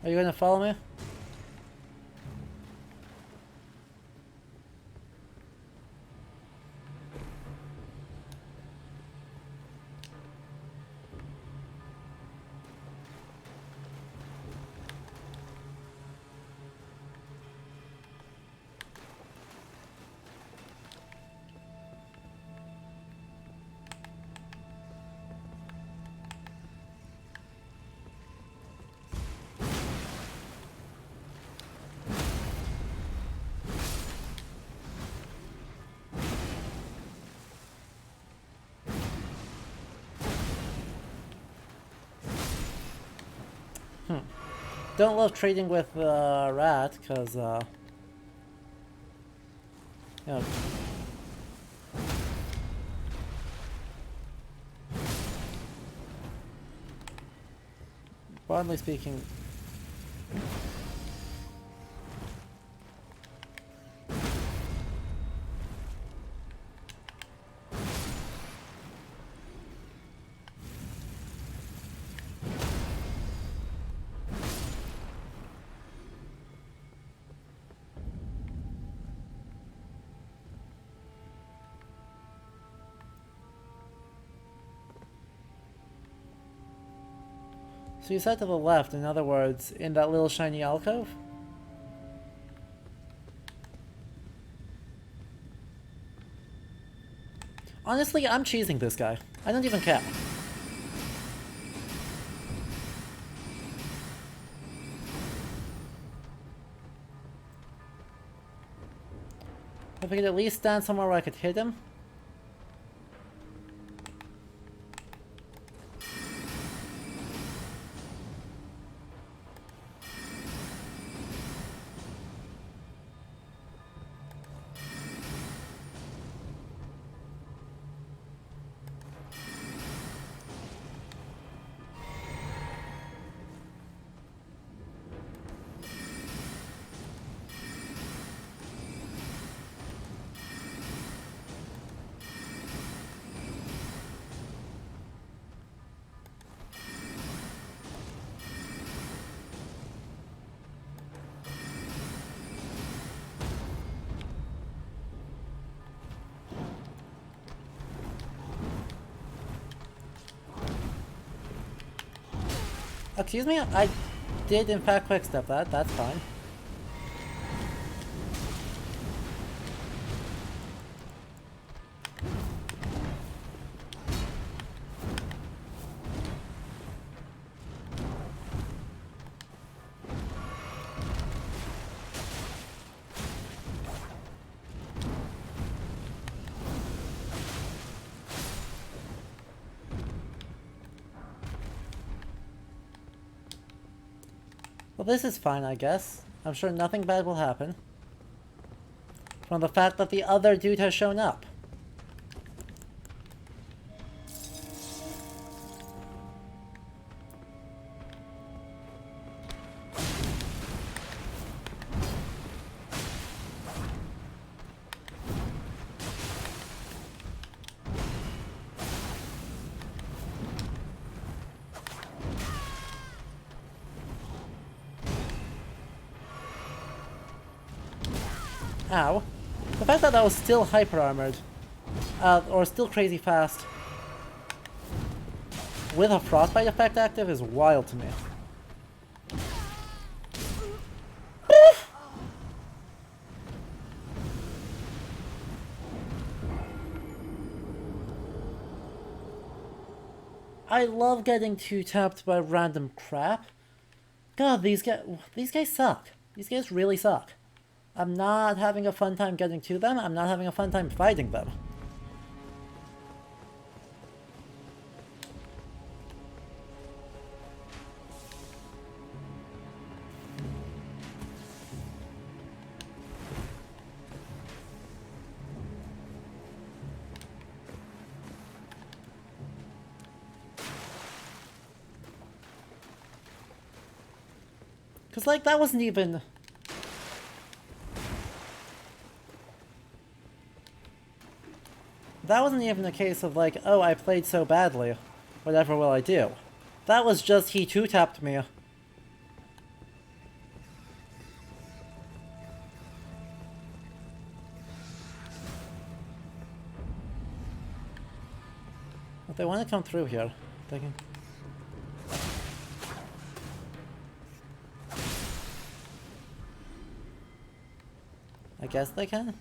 Are you gonna follow me? don't love trading with Rat, because, you know, broadly speaking, so you said to the left, in other words, in that little shiny alcove? Honestly, I'm cheesing this guy. I don't even care. If I could at least stand somewhere where I could hit him. Excuse me? I did in fact quickstep that, that's fine. Well, this is fine, I guess. I'm sure nothing bad will happen from the fact that the other dude has shown up. Ow. The fact that I was still hyper armored, or still crazy fast, with a frostbite effect active is wild to me. I love getting two-tapped by random crap. God, these guys suck. These guys really suck. I'm not having a fun time getting to them. I'm not having a fun time fighting them. Because, like, that wasn't even... That wasn't even a case of like, oh, I played so badly. Whatever will I do? That was just he two-tapped me. If they want to come through here, they can... I guess they can?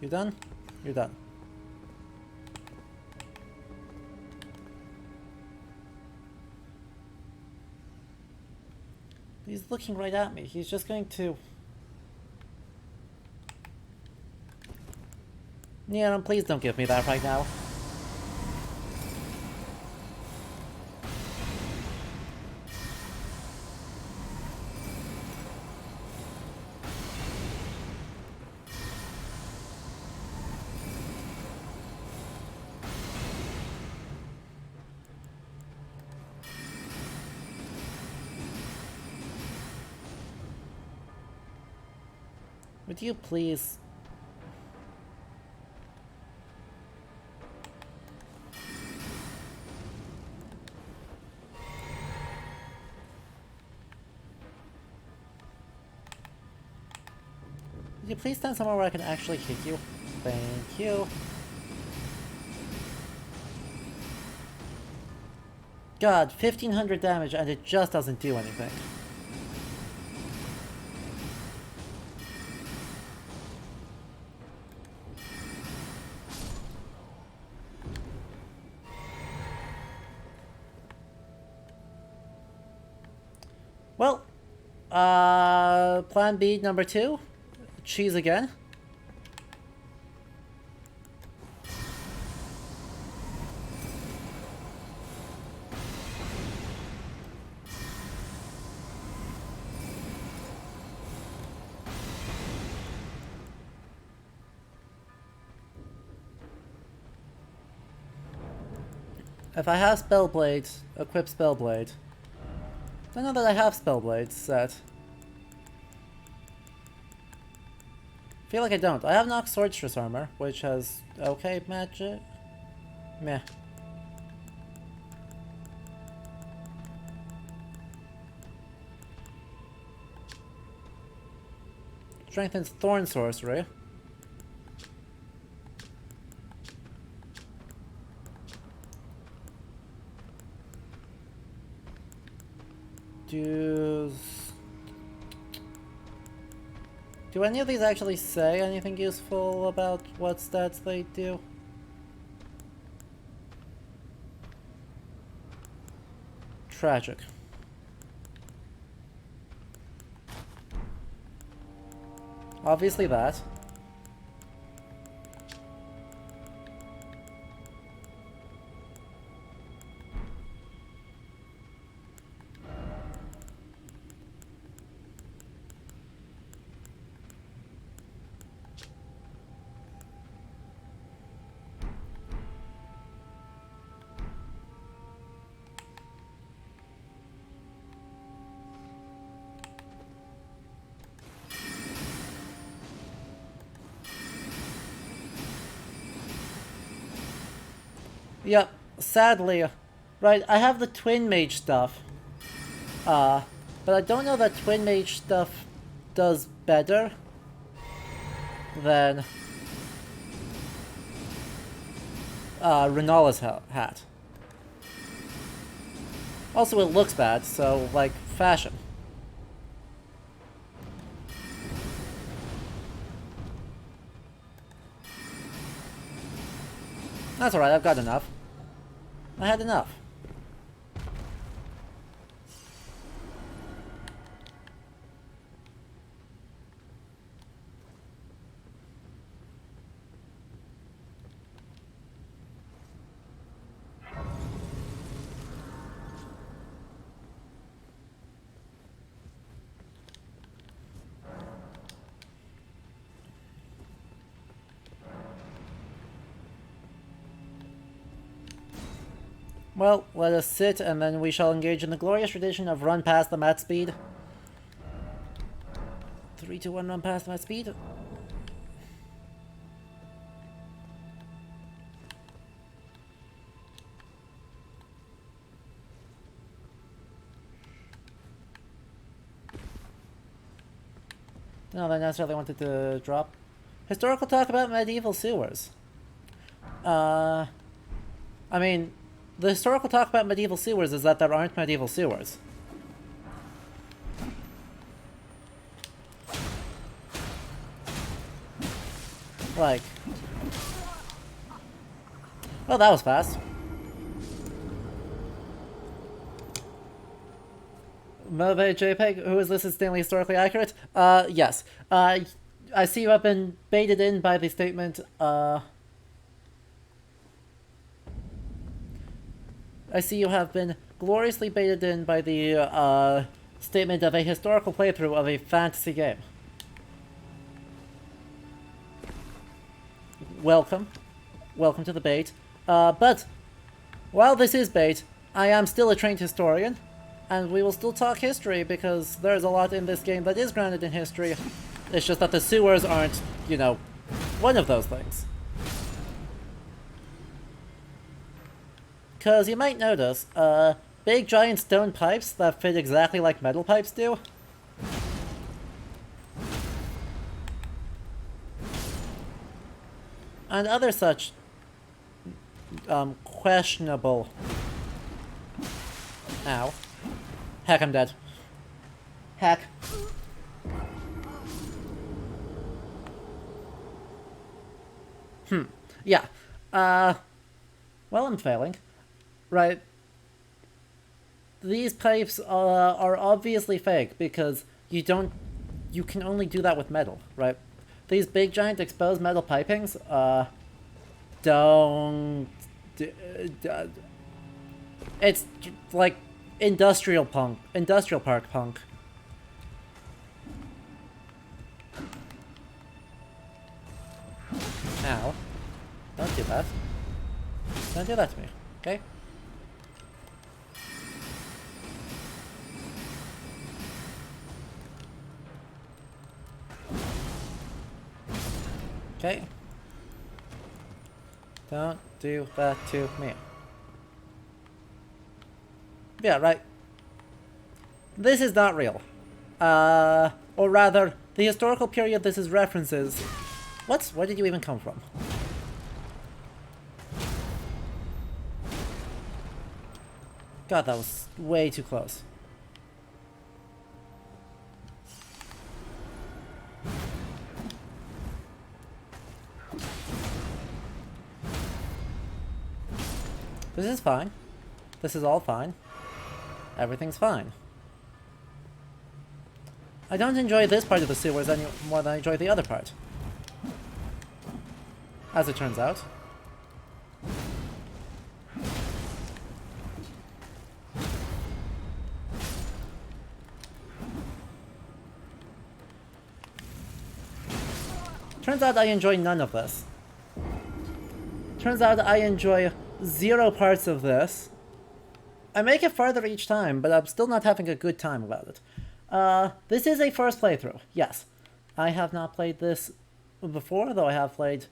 You done? You're done. He's looking right at me. He's just going to... Yeah, please don't give me that right now. Would you please... Would you please stand somewhere where I can actually hit you? Thank you. God, 1500 damage and it just doesn't do anything. Well, plan B number 2. Cheese again. If I have Spellblade, equip Spellblade. I know that I have Spellblade set. Feel like I don't. I have Nox Swordstress armor, which has okay magic. Meh. Strengthens Thorn Sorcery. Do any of these actually say anything useful about what stats they do? Tragic. Obviously that. Yep, sadly. Right, I have the Twin Mage stuff. But I don't know that Twin Mage stuff does better than Renala's hat. Also, it looks bad, so, like, fashion. That's alright, I've got enough. I had enough. Well, let us sit, and then we shall engage in the glorious tradition of run past them at speed. 3, 2, 1, run past them at speed. No, I necessarily wanted to drop. Historical talk about medieval sewers. I mean... The historical talk about medieval sewers is that there aren't medieval sewers. Like... Well, that was fast. Mobe JPEG, who is this instantly historically accurate? Yes. I see you have been baited in by the statement, I see you have been gloriously baited in by the statement of a historical playthrough of a fantasy game. Welcome. Welcome to the bait. But, while this is bait, I am still a trained historian, and we will still talk history because there's a lot in this game that is grounded in history, It's just that the sewers aren't, you know, one of those things. Because you might notice, big giant stone pipes that fit exactly like metal pipes do. And other such, questionable... Ow. Heck, I'm dead. Heck. Yeah. Well, I'm failing. Right. These pipes are obviously fake because you can only do that with metal, right? These big giant exposed metal pipings, don't... It's like industrial park punk. Ow. Don't do that. Don't do that to me, okay? Okay. Don't do that to me. Yeah, right. This is not real. Or rather, the historical period this is references... What? Where did you even come from? God, that was way too close. This is fine. This is all fine. Everything's fine. I don't enjoy this part of the sewers any more than I enjoy the other part. As it turns out. Turns out I enjoy none of this. Turns out I enjoy 0 parts of this. I make it farther each time, but I'm still not having a good time about it. This is a first playthrough, yes. I have not played this before, though I have played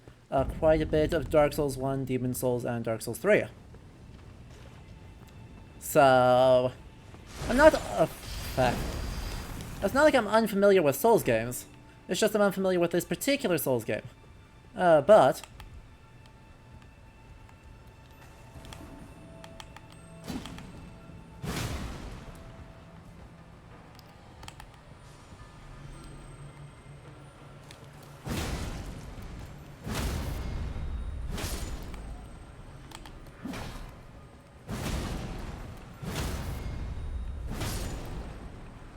quite a bit of Dark Souls 1, Demon Souls, and Dark Souls 3. So... I'm not... It's not like I'm unfamiliar with Souls games. It's just I'm unfamiliar with this particular Souls game. But...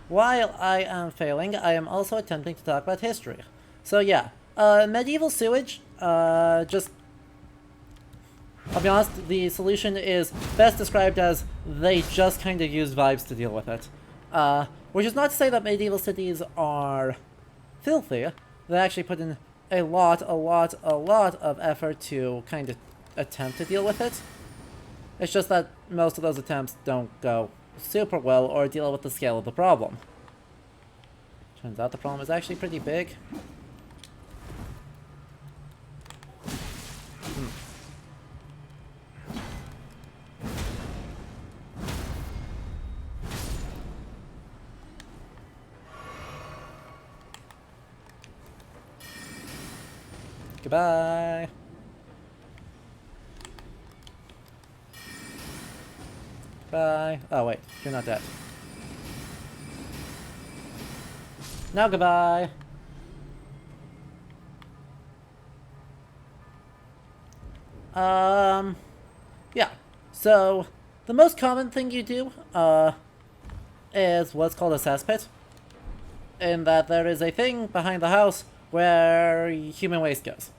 while I am failing, I am also attempting to talk about history. So yeah, medieval sewage, just... I'll be honest, the solution is best described as they just kind of used vibes to deal with it. Which is not to say that medieval cities are filthy. They actually put in a lot of effort to kind of attempt to deal with it. It's just that most of those attempts don't go super well or deal with the scale of the problem. Turns out the problem is actually pretty big. Goodbye. Bye. Oh wait, you're not dead. Now goodbye. Yeah. So, the most common thing you do, is what's called a cesspit. In that there is a thing behind the house where human waste goes.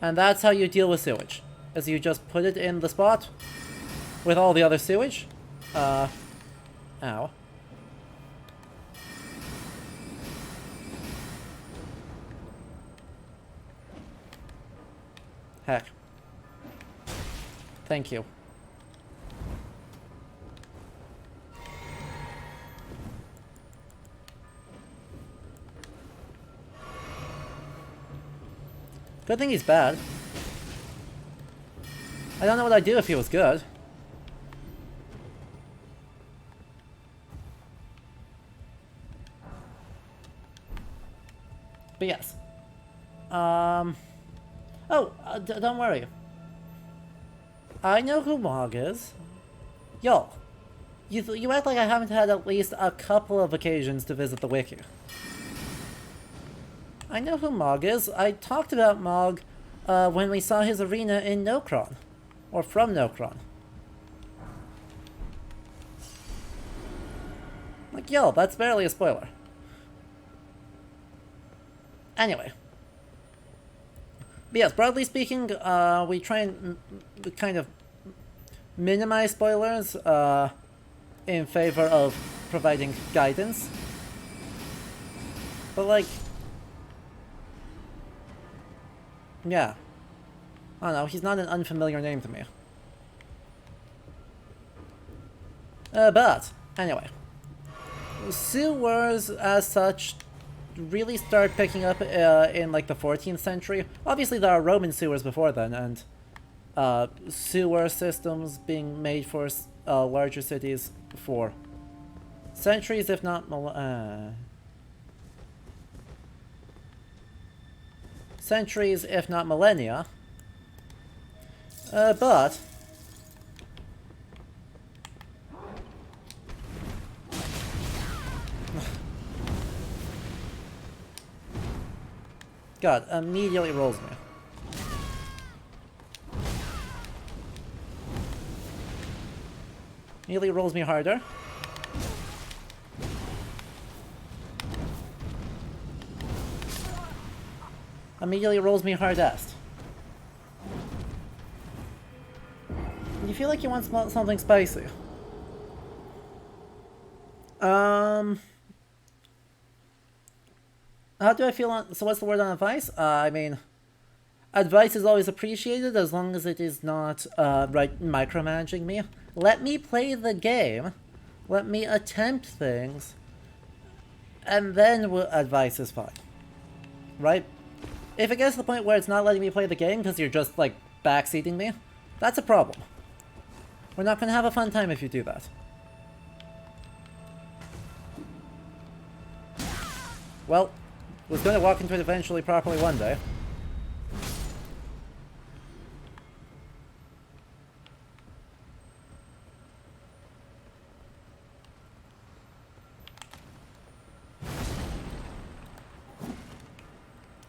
And that's how you deal with sewage. Is you just put it in the spot with all the other sewage. Ow. Heck. Thank you. Good thing he's bad. I don't know what I'd do if he was good. But yes. Oh, don't worry. I know who Mog is. Yo, you act like I haven't had at least a couple of occasions to visit the wiki. I know who Mog is. I talked about Mog when we saw his arena in Nokron. Or from Nokron. Like, yo, that's barely a spoiler. Anyway. But yes, broadly speaking, we try and kind of minimize spoilers in favor of providing guidance. But like... yeah. I don't know, he's not an unfamiliar name to me. But, anyway. Sewers, as such, really start picking up in like the 14th century. Obviously there are Roman sewers before then, and sewer systems being made for larger cities for centuries, if not centuries, if not millennia. But God, immediately rolls me. Immediately rolls me harder. Immediately rolls me hardest. You feel like you want something spicy. How do I feel on... so what's the word on advice? I mean... advice is always appreciated as long as it is not, micromanaging me. Let me play the game. Let me attempt things. And then advice is fine. Right? If it gets to the point where it's not letting me play the game because you're just, like, backseating me, that's a problem. We're not gonna have a fun time if you do that. Well... was going to walk into it eventually properly one day.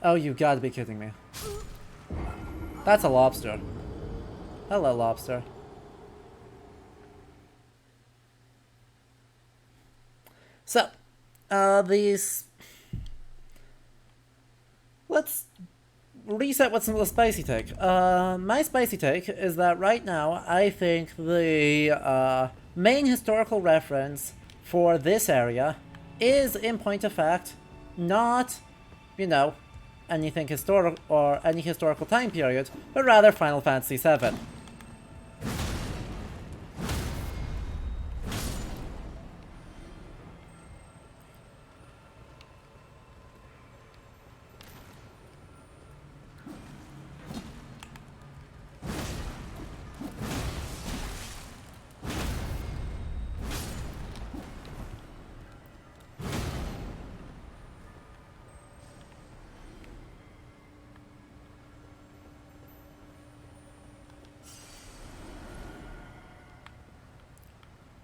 Oh, you gotta be kidding me. That's a lobster. Hello, lobster. So, these... let's reset what's the spicy take. My spicy take is that right now, I think the main historical reference for this area is, in point of fact, not, you know, anything historical or any historical time period, but rather Final Fantasy VII.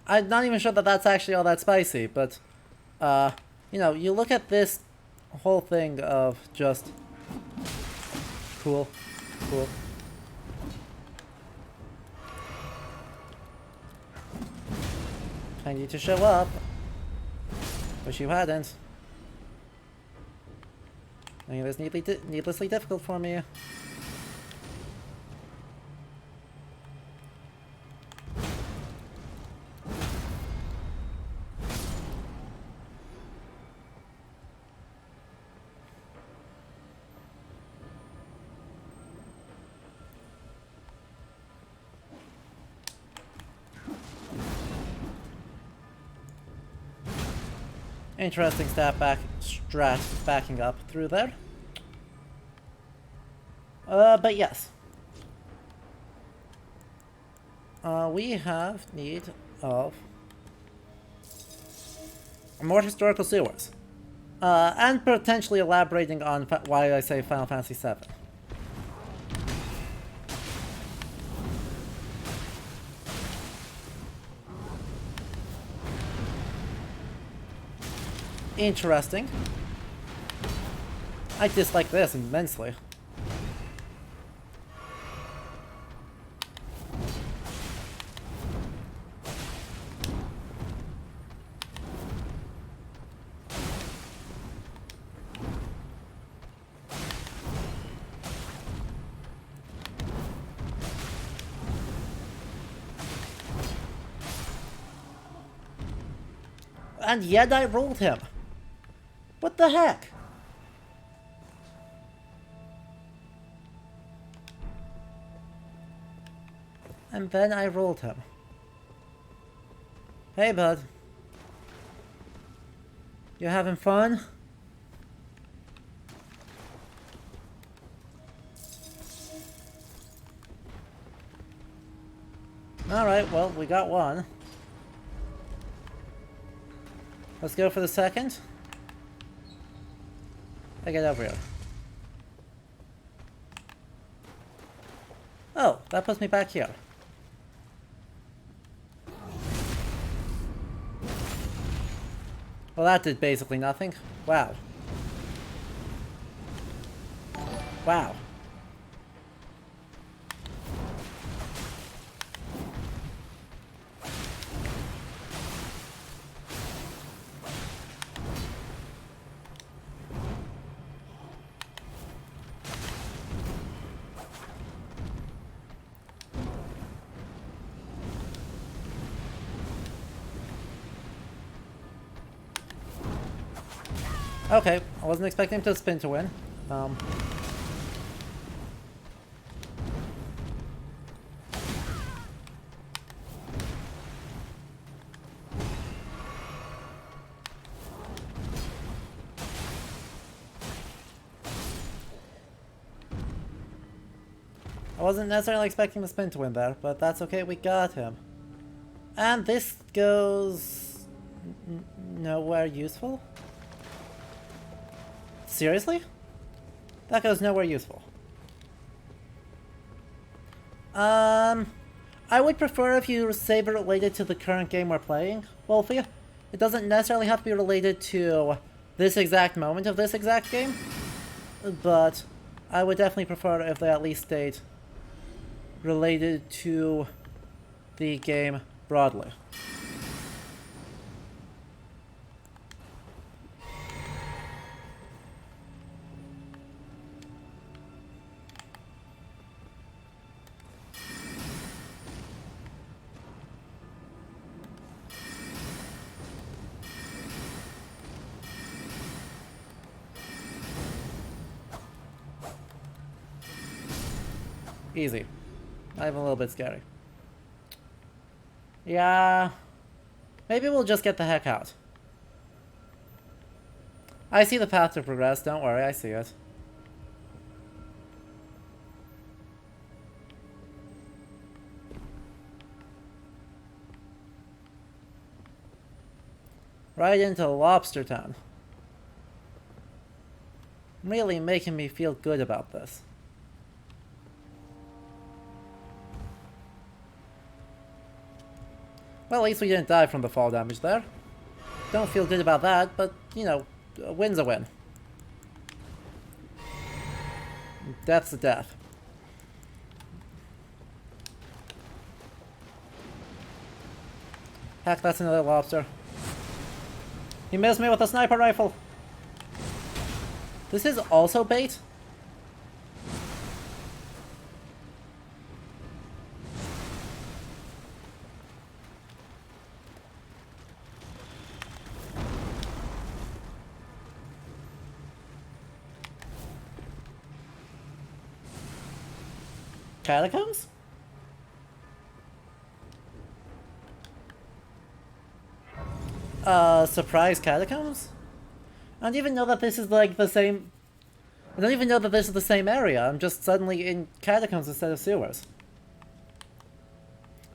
I'm not even sure that that's actually all that spicy, but, you know, you look at this whole thing of just... cool. Cool. I need to show up. Wish you hadn't. I mean, it's needlessly difficult for me. Interesting strat backing up through there. But yes. We have need of more historical sewers. And potentially elaborating on why I say Final Fantasy VII. Interesting. I dislike this immensely. And yet I rolled him. What the heck? And then I rolled him. Hey, bud. You having fun? Alright, well, we got one. Let's go for the second. I get over here. Oh, that puts me back here. Well, that did basically nothing. Wow. Wow. Okay, I wasn't expecting him to spin to win. I wasn't necessarily expecting the spin to win there, but that's okay, we got him. And this goes... nowhere useful? Seriously? That goes nowhere useful. I would prefer if you save it related to the current game we're playing, Wolfie. It doesn't necessarily have to be related to this exact moment of this exact game, but I would definitely prefer if they at least stayed related to the game broadly. Easy. Not even a little bit scary. Yeah. Maybe we'll just get the heck out. I see the path to progress, don't worry, I see it. Right into Lobster Town. Really making me feel good about this. Well, at least we didn't die from the fall damage there. Don't feel good about that, but, you know, a win's a win. Death's a death. Heck, that's another lobster. He missed me with a sniper rifle! This is also bait? Catacombs? Surprise catacombs? I don't even know that this is like the same... I don't even know that this is the same area. I'm just suddenly in catacombs instead of sewers.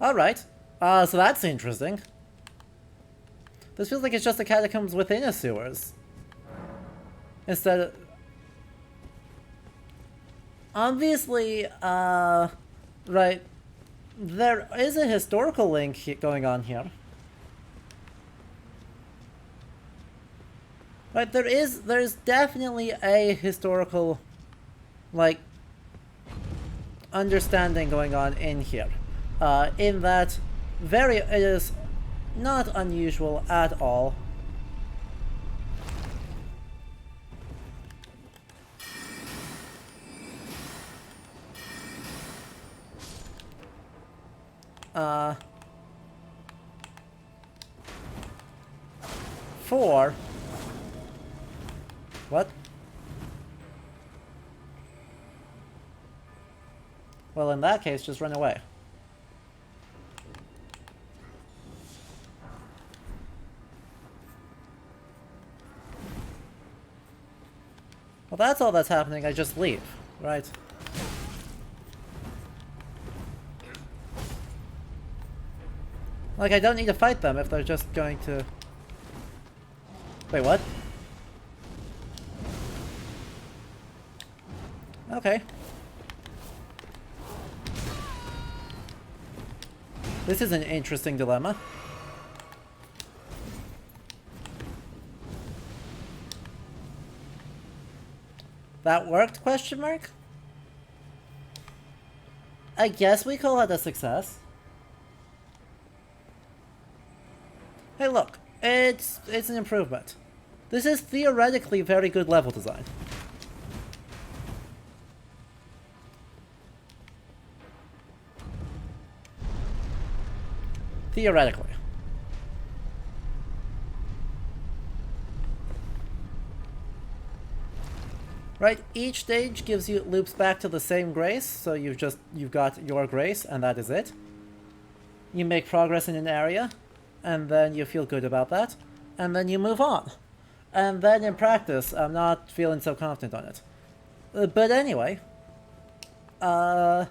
Alright. So that's interesting. This feels like it's just the catacombs within the sewers. Instead of... Obviously, right. There is a historical link going on here. Right, there's definitely a historical, like, understanding going on in here. In that, it is not unusual at all. For... What? Well, in that case, just run away. Well, that's all that's happening. I just leave, right? Like, I don't need to fight them if they're just going to... Wait, what? Okay. This is an interesting dilemma. That worked, question mark? I guess we call it a success. Hey look, it's an improvement. This is theoretically very good level design. Theoretically. Right, each stage gives you loops back to the same grace, so you've got your grace, and that is it. You make progress in an area, and then you feel good about that, and then you move on. And then in practice, I'm not feeling so confident on it. But anyway, right,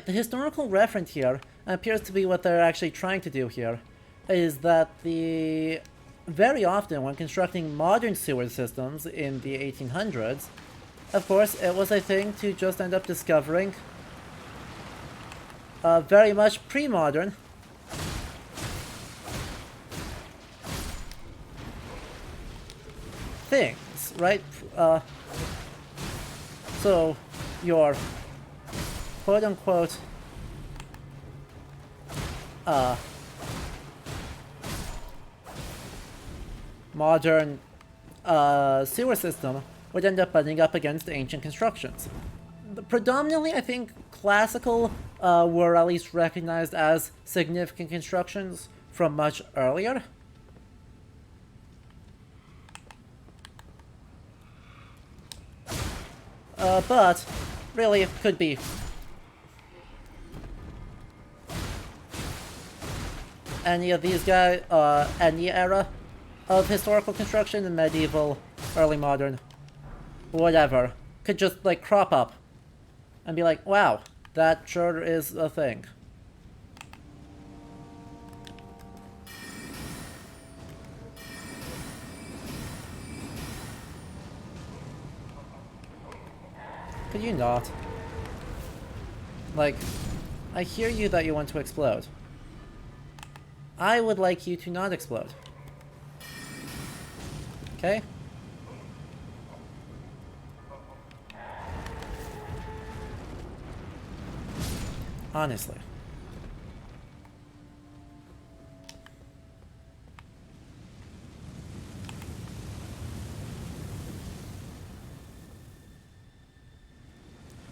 the historical reference here appears to be what they're actually trying to do here, is that very often when constructing modern sewer systems in the 1800s, of course, it was a thing to just end up discovering very much pre-modern things, right? So, your quote-unquote modern sewer system would end up butting up against ancient constructions. Predominantly, I think classical were at least recognized as significant constructions from much earlier. But really, it could be any of these guys, any era of historical construction, in medieval, early modern, whatever, could just, like, crop up and be like, wow, that sure is a thing. Could you not? Like, I hear you that you want to explode. I would like you to not explode. Okay? Honestly.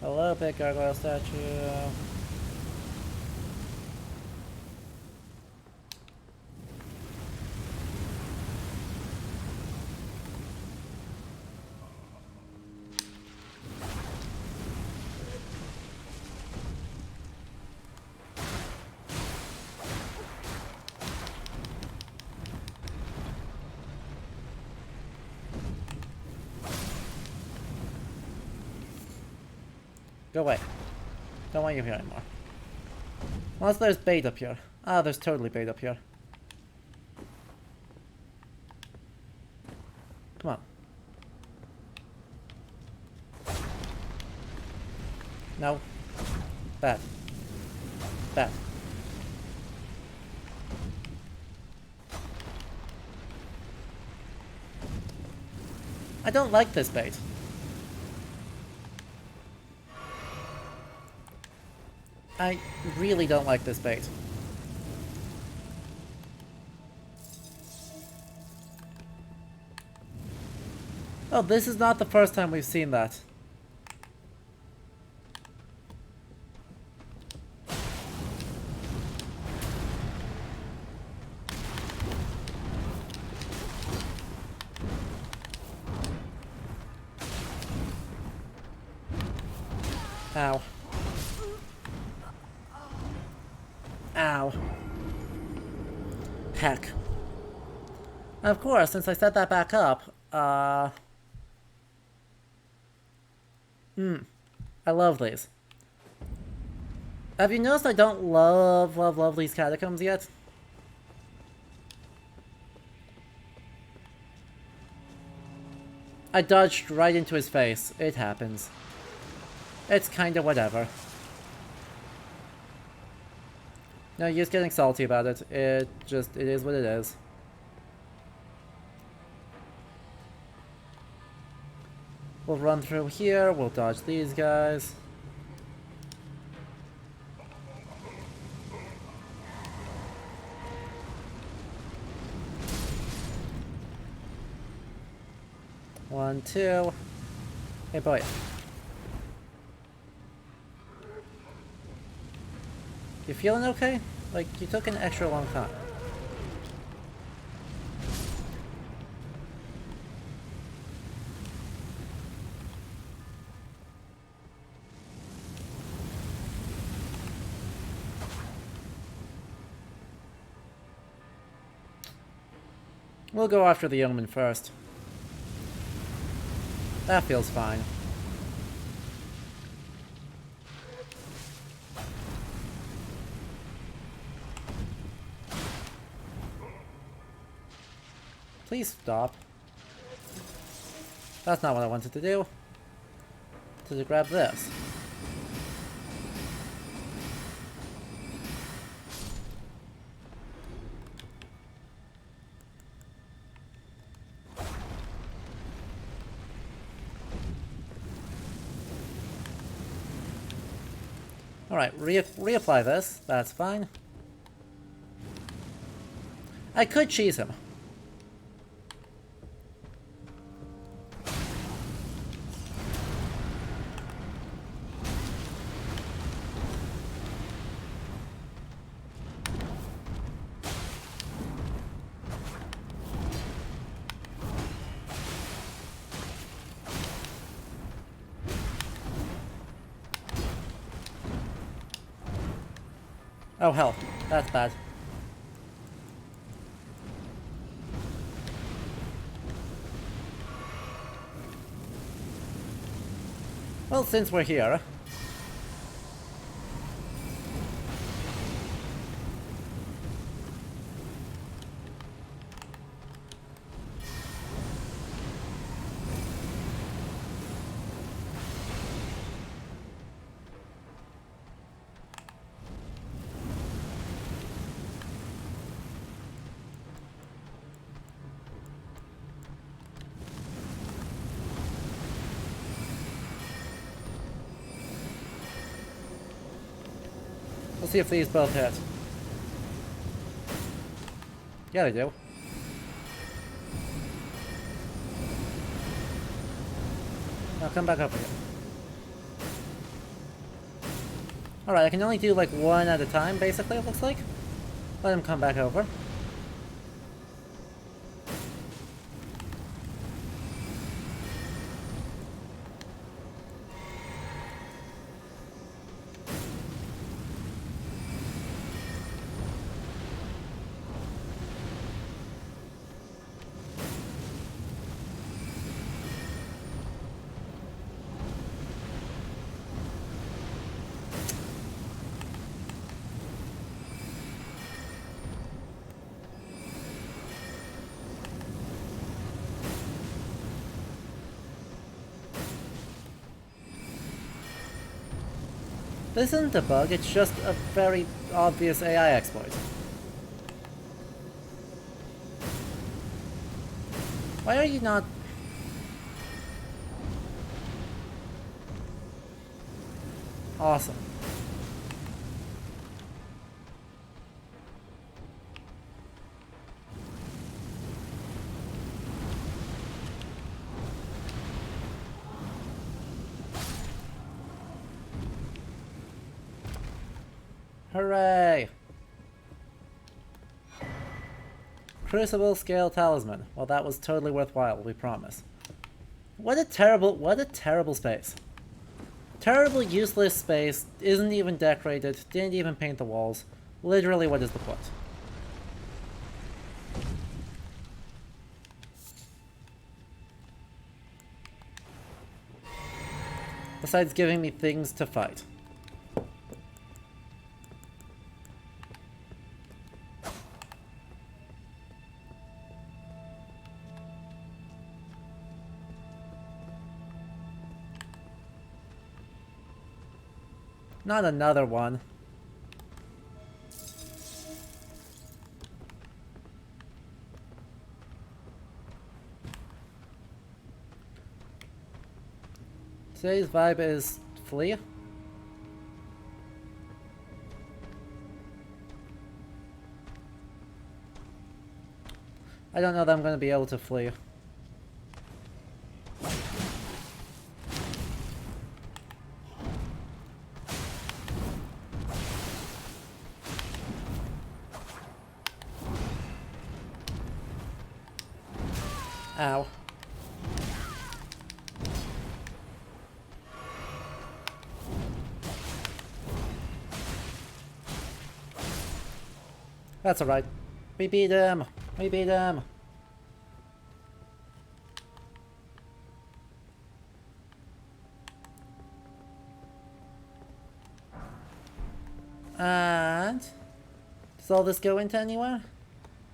Hello, big gargoyle statue. Go away. Don't want you here anymore. Unless there's bait up here. Ah, there's totally bait up here. Come on. No. Bad. Bad. I don't like this bait. I really don't like this bait. Oh, this is not the first time we've seen that. Ow. Ow. Heck. And of course, since I set that back up, I love these. Have you noticed I don't love these catacombs yet? I dodged right into his face. It happens. It's kinda whatever. No use getting salty about it. It is what it is. We'll run through here, we'll dodge these guys. One, two. Hey boy. You feeling okay? Like, you took an extra long time. We'll go after the Omen first. That feels fine. Please stop. That's not what I wanted to do. To grab this. Alright, reapply this. That's fine. I could cheese him. Oh hell, that's bad. Well, since we're here... Let's see if these both hit. Yeah, they do. Now come back over here. Alright, I can only do like one at a time, basically, it looks like. Let him come back over. This isn't a bug, it's just a very obvious AI exploit. Why are you not... Awesome. Hooray! Crucible Scale Talisman. Well, that was totally worthwhile, we promise. What a terrible space. Terrible, useless space, isn't even decorated, didn't even paint the walls. Literally, what is the point? Besides giving me things to fight. Not another one. Today's vibe is flee. I don't know that I'm going to be able to flee. Ow. That's alright. We beat him! We beat him! And... does all this go into anywhere?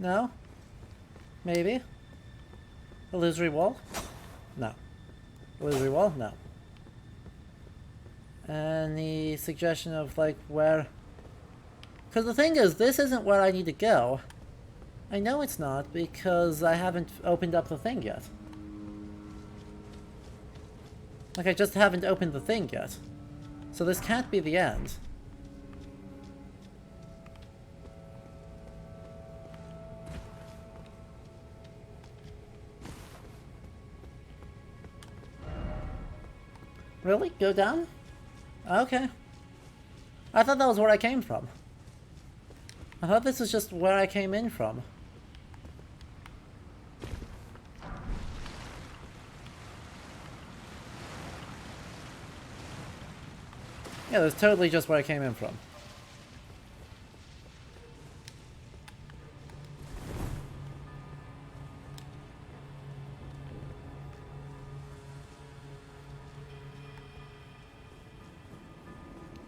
No? Maybe? Illusory wall? No. Illusory wall? No. Any suggestion of, like, where... because the thing is, this isn't where I need to go. I know it's not, because I haven't opened up the thing yet. Like, I just haven't opened the thing yet. So this can't be the end. Really? Go down? Okay. I thought that was where I came from. I thought this was just where I came in from. Yeah, that's totally just where I came in from.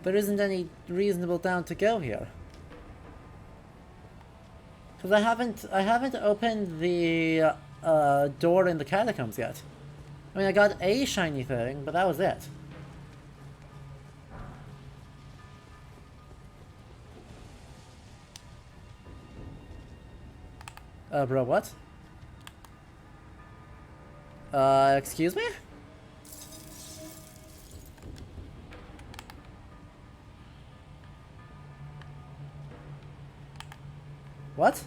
There isn't any reasonable down to go here. Because I haven't opened the door in the catacombs yet. I mean, I got a shiny thing, but that was it. Bro, what? Excuse me? What?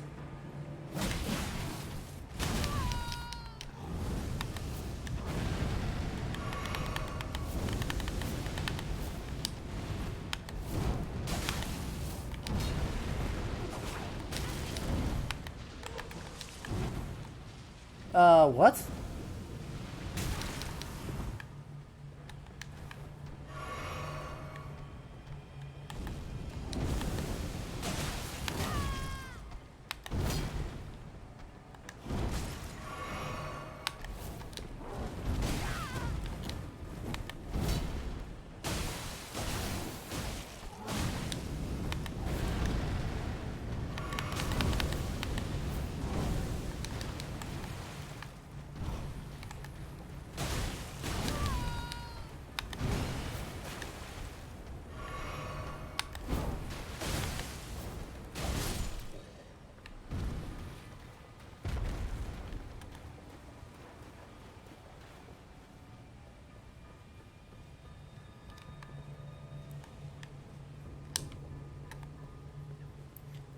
What?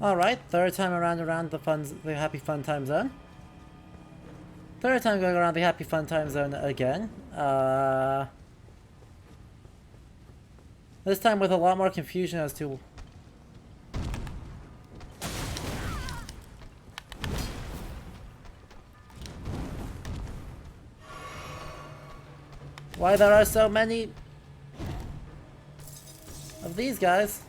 Alright, third time around the happy fun time zone. Third time going around the happy fun time zone again. This time with a lot more confusion as to why there are so many of these guys.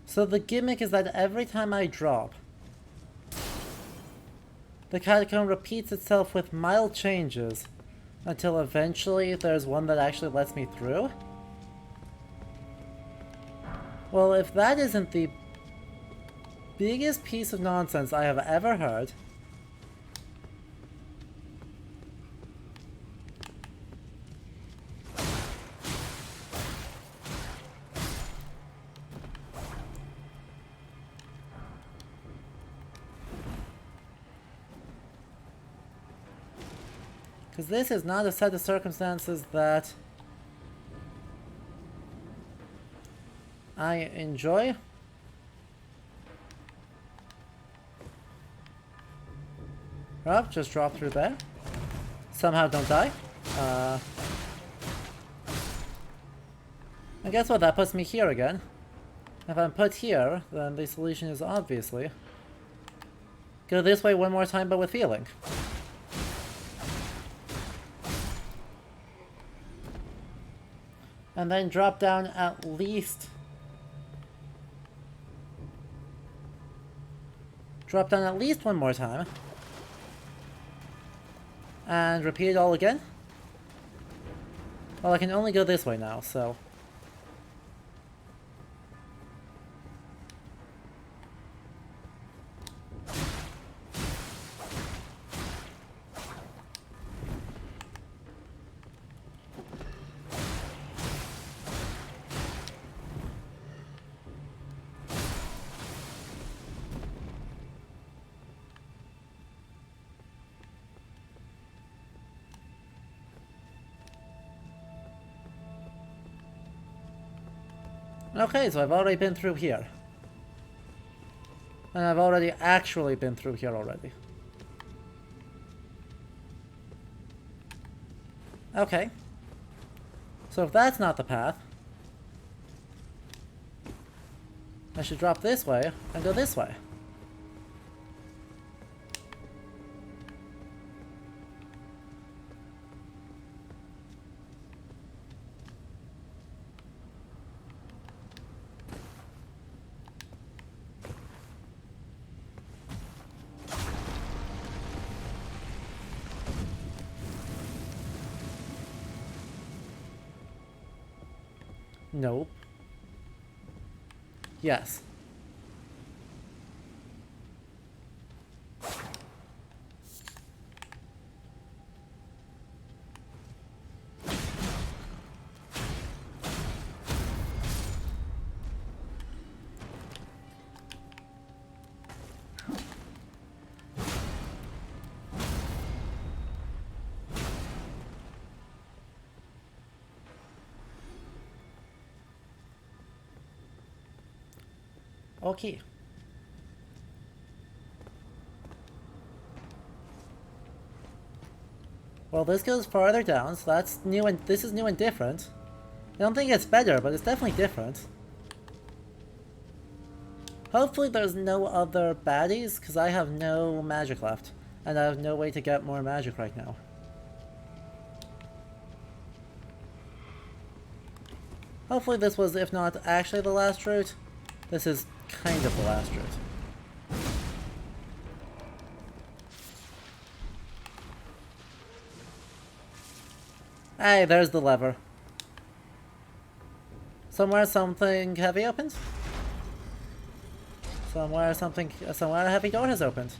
So the gimmick is that every time I drop, the catacomb repeats itself with mild changes until eventually there's one that actually lets me through? Well, if that isn't the biggest piece of nonsense I have ever heard, because this is not a set of circumstances that I enjoy. Well, just drop through there. Somehow don't die. And guess what? That puts me here again. If I'm put here, then the solution is obviously go this way one more time, but with feeling. And then drop down at least... drop down at least one more time. And repeat it all again? Well, I can only go this way now, so... Okay, so I've already been through here. And I've already actually been through here already. Okay. So if that's not the path, I should drop this way and go this way. Nope. Yes. Okay. Well, this goes farther down, so that's new, and this is new and different. I don't think it's better, but it's definitely different. Hopefully there's no other baddies, because I have no magic left. And I have no way to get more magic right now. Hopefully this was, if not actually the last route, this is kind of the last route. Hey, there's the lever. Somewhere something heavy opened? Somewhere a heavy door has opened.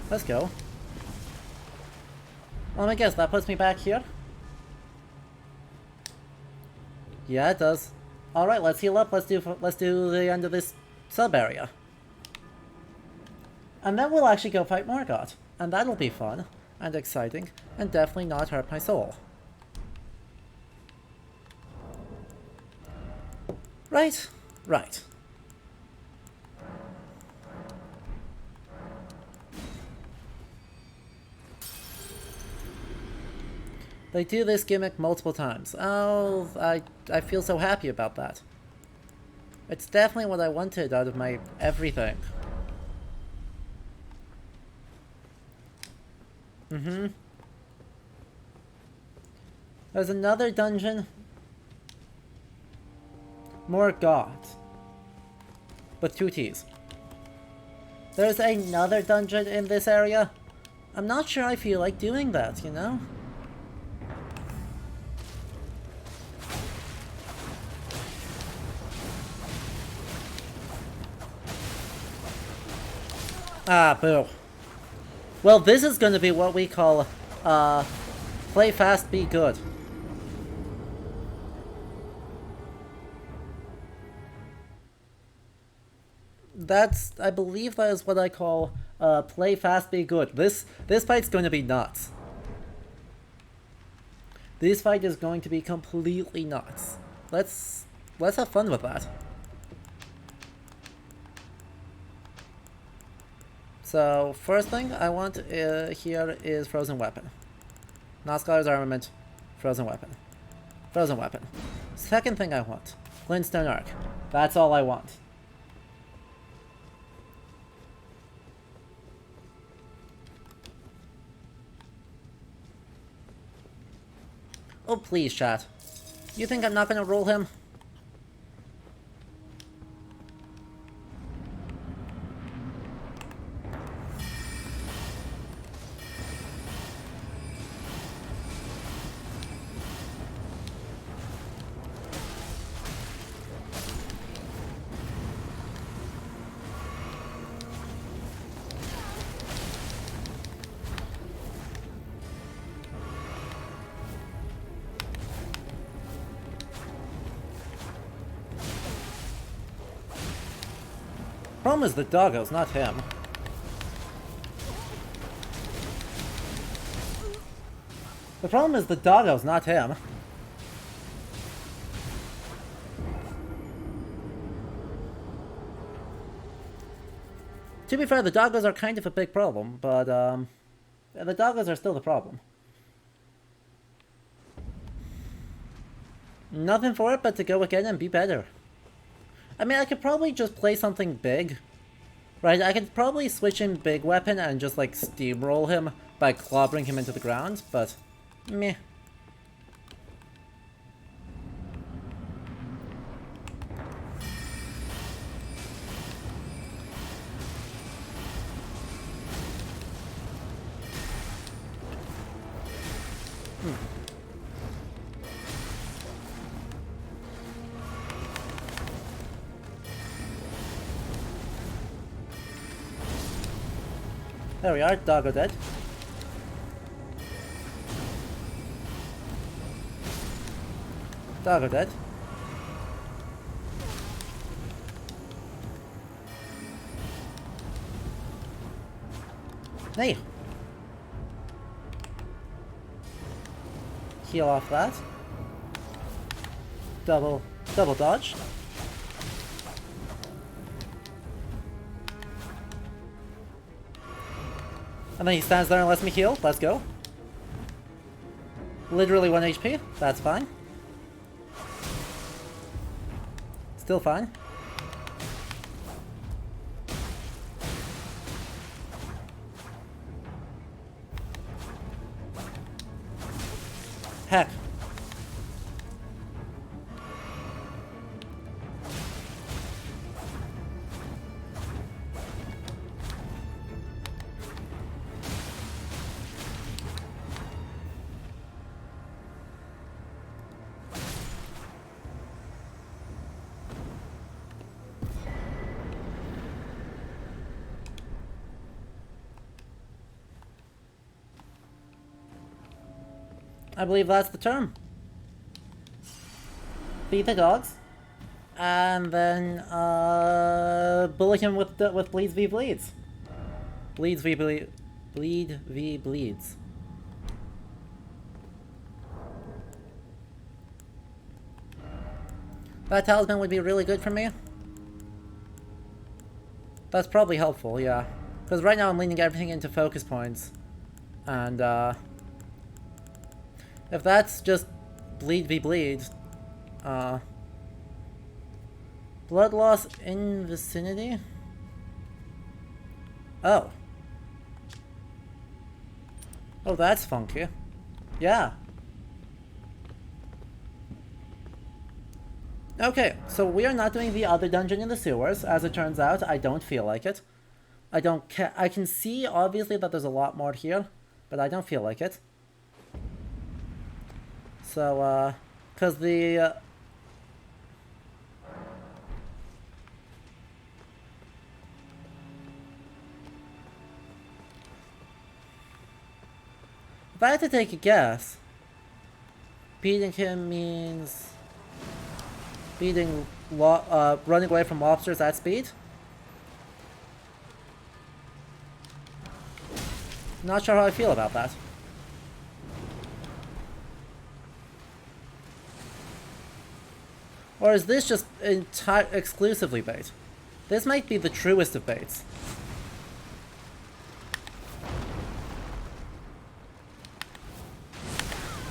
Let's go. Well, I guess that puts me back here. Yeah, it does. Alright, let's heal up. Let's do the end of this sub area. And then we'll actually go fight Morgoth. And that'll be fun, and exciting, and definitely not hurt my soul. Right? Right. They do this gimmick multiple times. Oh, I feel so happy about that. It's definitely what I wanted out of my everything. There's another dungeon. More gods. With 2 T's. There's another dungeon in this area. I'm not sure I feel like doing that, you know? Ah, boo. Well, this is going to be what we call, play fast, be good. I believe that is what I call, play fast, be good. This fight's going to be nuts. This fight is going to be completely nuts. Let's have fun with that. So, first thing I want here is Frozen Weapon. Not Scholar's Armament, Frozen Weapon. Frozen Weapon. Second thing I want, Glintstone Arc. That's all I want. Oh please, chat. You think I'm not gonna roll him? Problem is the doggos, not him. The problem is the doggos, not him. To be fair, the doggos are kind of a big problem, but the doggos are still the problem. Nothing for it but to go again and be better. I mean, I could probably just play something big. Right, I could probably switch in Big Weapon and just, like, steamroll him by clobbering him into the ground, but meh. There we are, doggo dead. Doggo dead. Hey! Heal off that. Double dodge. And then he stands there and lets me heal. Let's go. Literally 1 HP. That's fine. Still fine. Heck. I believe that's the term. Beat the dogs. And then, bully him with Bleeds v Bleeds. Bleeds v Bleed. Bleed v Bleeds. That talisman would be really good for me. That's probably helpful, yeah. Because right now I'm leaning everything into focus points. And, if that's just Bleed v Bleed, blood loss in vicinity? Oh. Oh, that's funky. Yeah. Okay, so we are not doing the other dungeon in the sewers. As it turns out, I don't feel like it. I can see, obviously, that there's a lot more here, but I don't feel like it. So, because the, if I had to take a guess, beating him means running away from lobsters at speed? Not sure how I feel about that. Or is this just exclusively bait? This might be the truest of baits.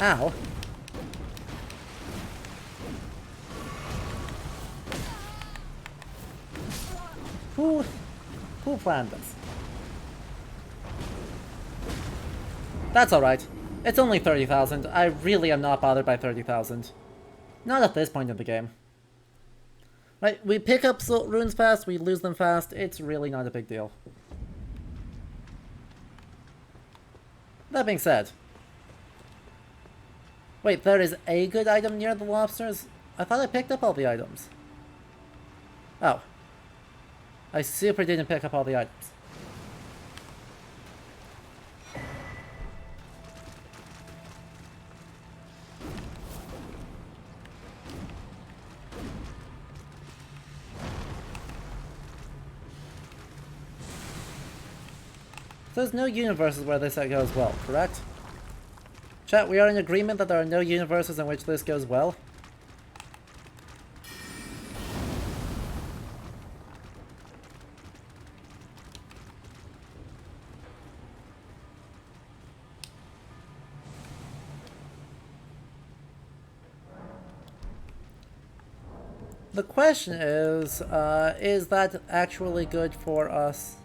Ow. Who planned this? That's alright. It's only 30,000. I really am not bothered by 30,000. Not at this point in the game. Right, we pick up runes fast, we lose them fast. It's really not a big deal. That being said... Wait, there is a good item near the lobsters? I thought I picked up all the items. Oh. I super didn't pick up all the items. There's no universes where this goes well, correct? Chat, we are in agreement that there are no universes in which this goes well. The question is that actually good for us?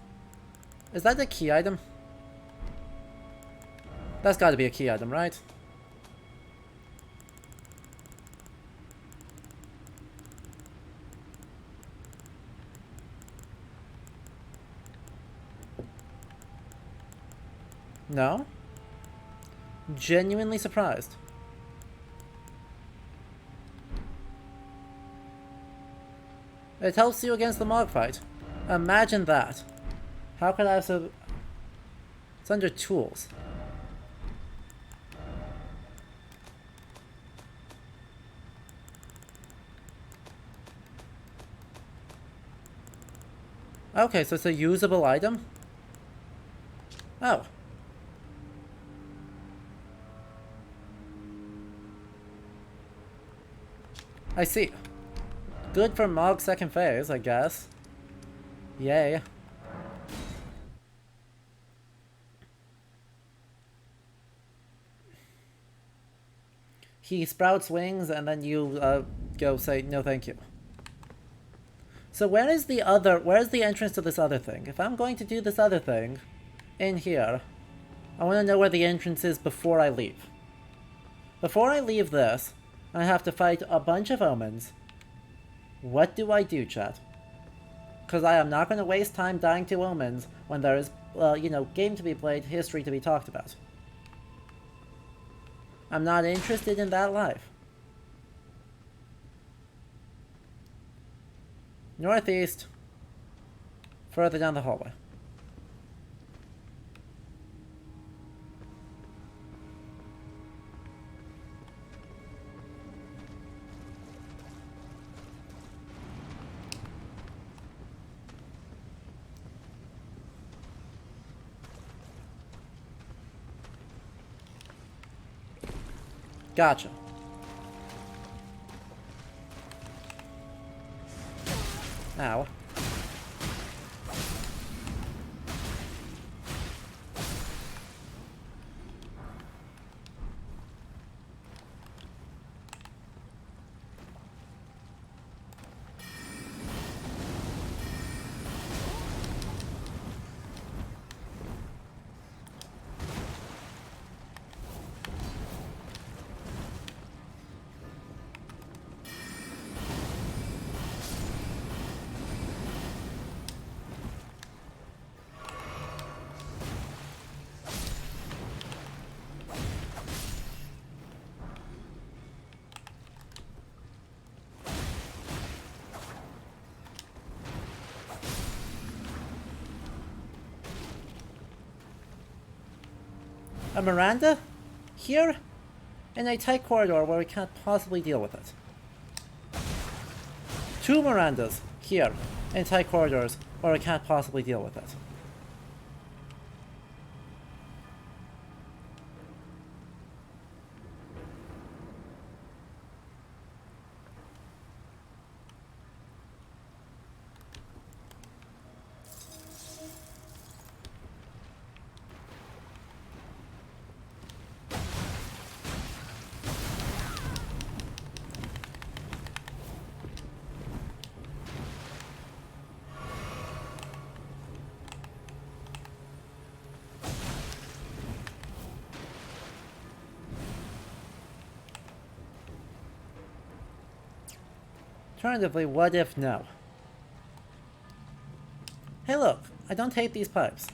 Is that a key item? That's gotta be a key item, right? No? Genuinely surprised. It helps you against the Mog fight. Imagine that. How could I have so... It's under tools. Okay, so it's a usable item? Oh. I see. Good for Mog's second phase, I guess. Yay. He sprouts wings and then you go say no thank you. So where's the entrance to this other thing? If I'm going to do this other thing in here, I want to know where the entrance is before I leave. Before I leave this, I have to fight a bunch of omens. What do I do, chat? Because I am not going to waste time dying to omens when there is, you know, game to be played, history to be talked about. I'm not interested in that life. Northeast. Further down the hallway. Gotcha. Ow. A Miranda? Here? In a tight corridor where we can't possibly deal with it. 2 Mirandas. Here. In tight corridors where we can't possibly deal with it. Alternatively, what if no? Hey look, I don't hate these pipes.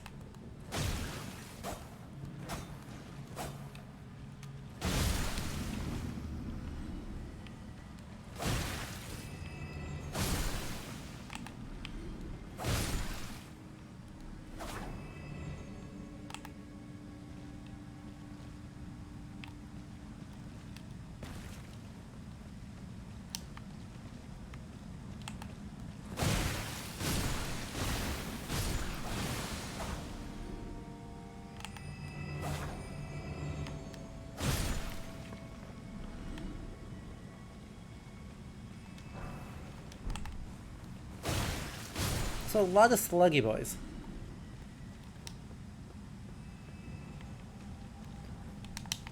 So a lot of sluggy boys.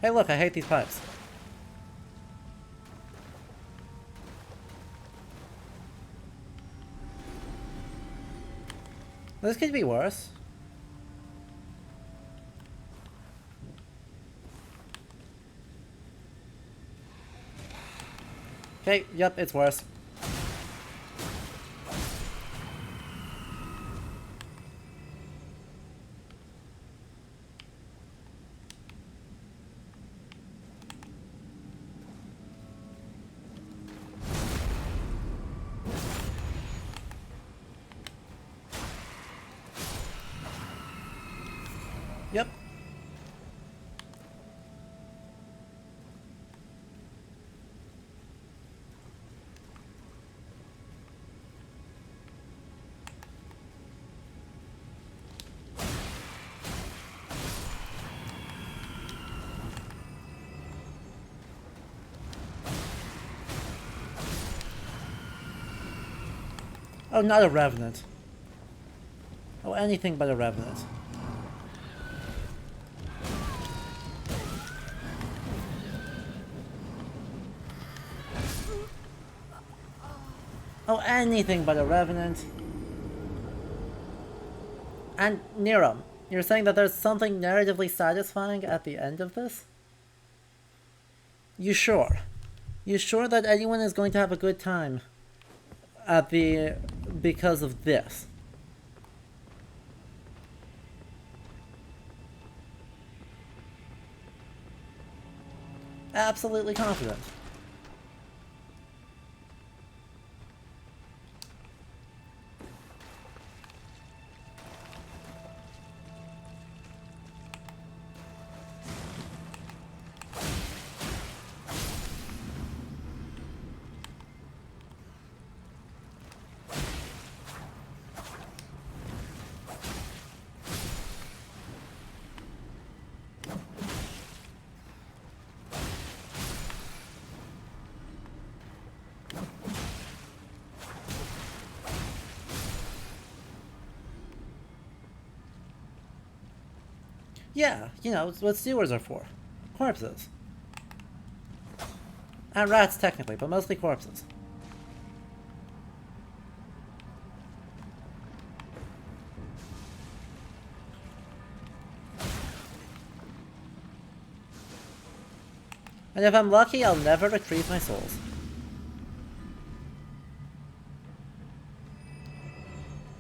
Hey look, I hate these pipes. This could be worse. Okay, yep, it's worse. Yep. Oh, not a revenant. Oh, anything but a revenant. Oh, anything but a revenant. And Nero, you're saying that there's something narratively satisfying at the end of this? You sure? You sure that anyone is going to have a good time at the because of this? Absolutely confident. Yeah, you know, it's what sewers are for. Corpses. And rats, technically, but mostly corpses. And if I'm lucky, I'll never retrieve my souls.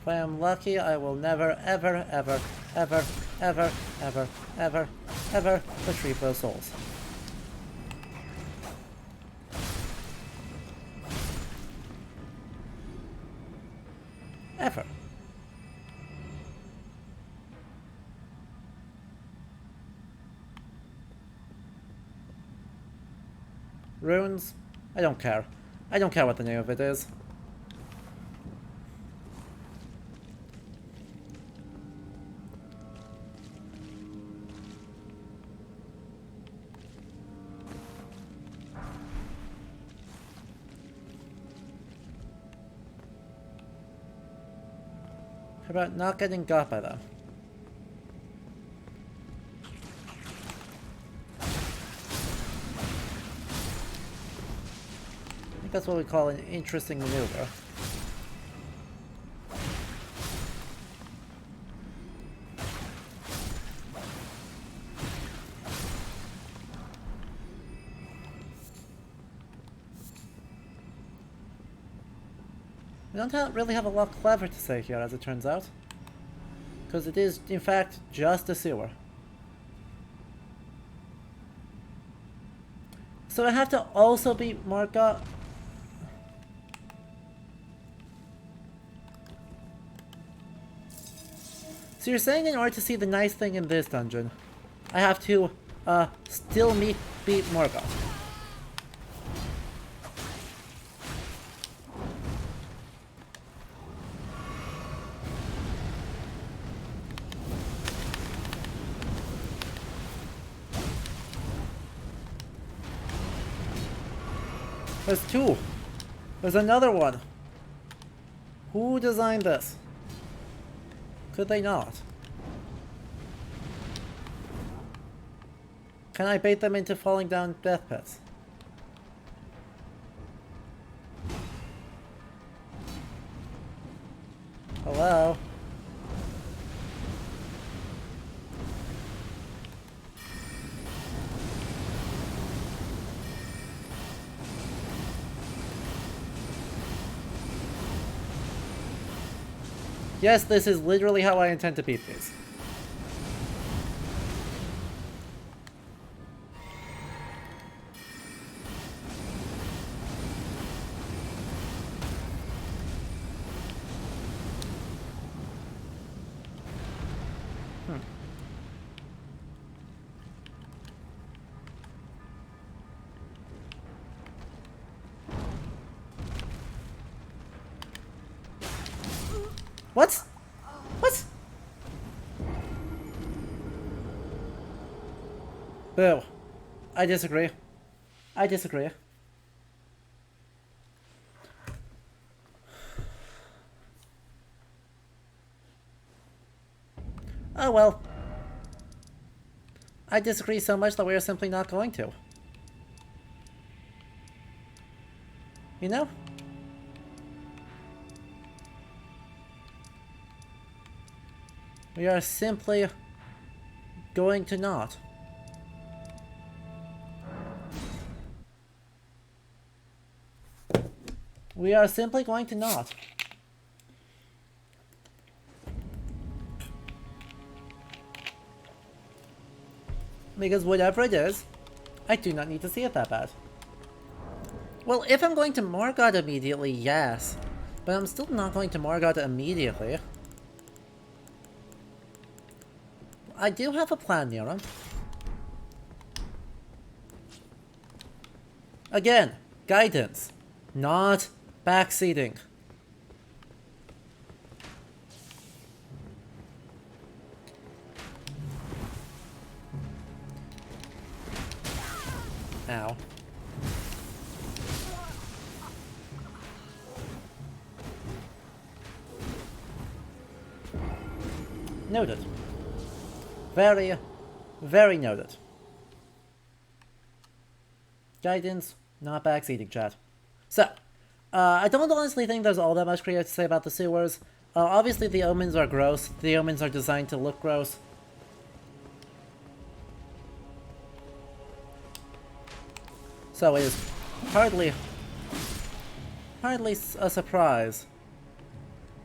If I am lucky, I will never, ever, ever, ever, ever, ever, ever, ever retrieve those souls. Ever. Runes? I don't care. I don't care what the name of it is. How about not getting got by them? I think that's what we call an interesting maneuver. We don't really have a lot clever to say here, as it turns out. Because it is, in fact, just a sewer. So I have to also beat Morgoth. So you're saying in order to see the nice thing in this dungeon, I have to, still beat Morgoth. There's two. There's another one. Who designed this? Could they not? Can I bait them into falling down death pits? Hello? Yes, this is literally how I intend to beat these. What? What? Boo. I disagree. I disagree. Oh well. I disagree so much that we are simply not going to. You know? We are simply going to not. We are simply going to not. Because whatever it is, I do not need to see it that bad. Well, if I'm going to Morgoth immediately, yes. But I'm still not going to Morgoth immediately. I do have a plan, Nero. Again, guidance, not backseating. Ow. Noted. Very, Very noted. Guidance, not backseating, chat. So, I don't honestly think there's all that much creative to say about the sewers. Obviously the omens are gross. The omens are designed to look gross. So it is hardly a surprise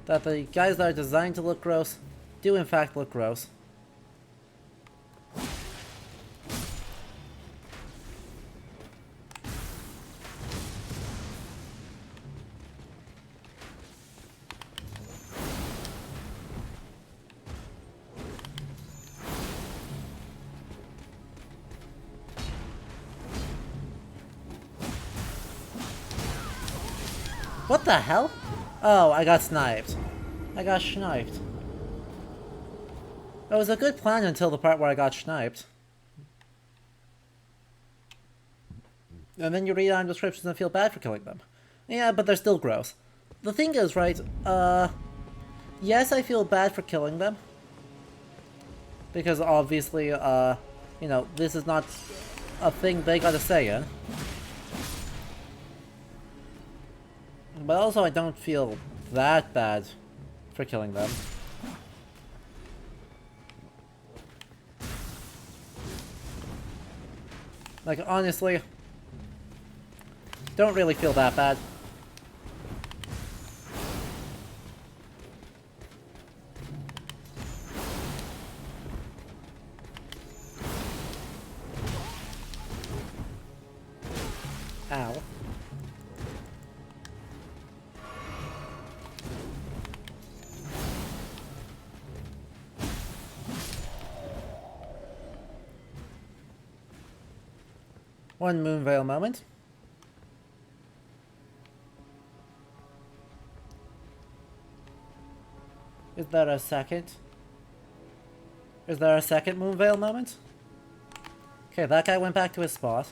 that the guys that are designed to look gross do in fact look gross. What the hell? Oh, I got sniped. I got sniped. It was a good plan until the part where I got sniped. And then you read on descriptions and feel bad for killing them. Yeah, but they're still gross. The thing is, right, yes, I feel bad for killing them. Because obviously, you know, this is not a thing they gotta say in. But also I don't feel that bad for killing them. Like, honestly, don't really feel that bad. Ow. One Moonveil moment. Is there a second? Is there a second Moonveil moment? Okay, that guy went back to his spot.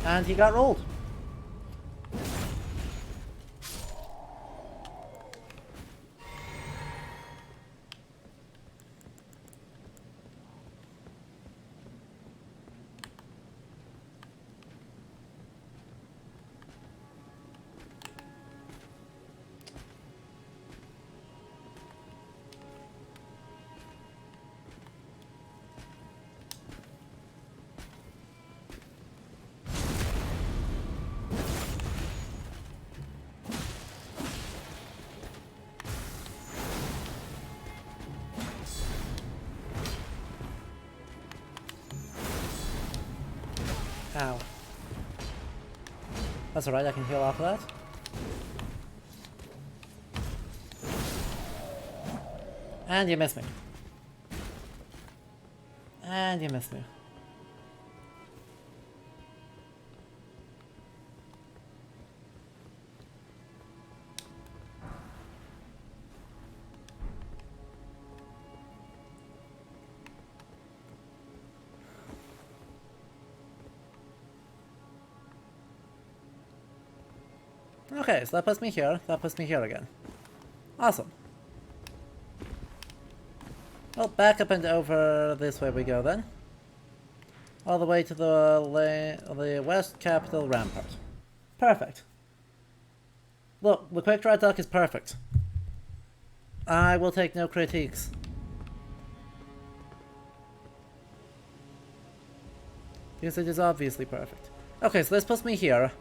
And he got rolled. Ow. That's alright, I can heal off of that. And you missed me. And you missed me. Okay, so that puts me here. That puts me here again. Awesome. Well, back up and over this way we go then. All the way to the West Capital Rampart. Perfect. Look, the quick draw duck is perfect. I will take no critiques. Because it is obviously perfect. Okay, so this puts me here.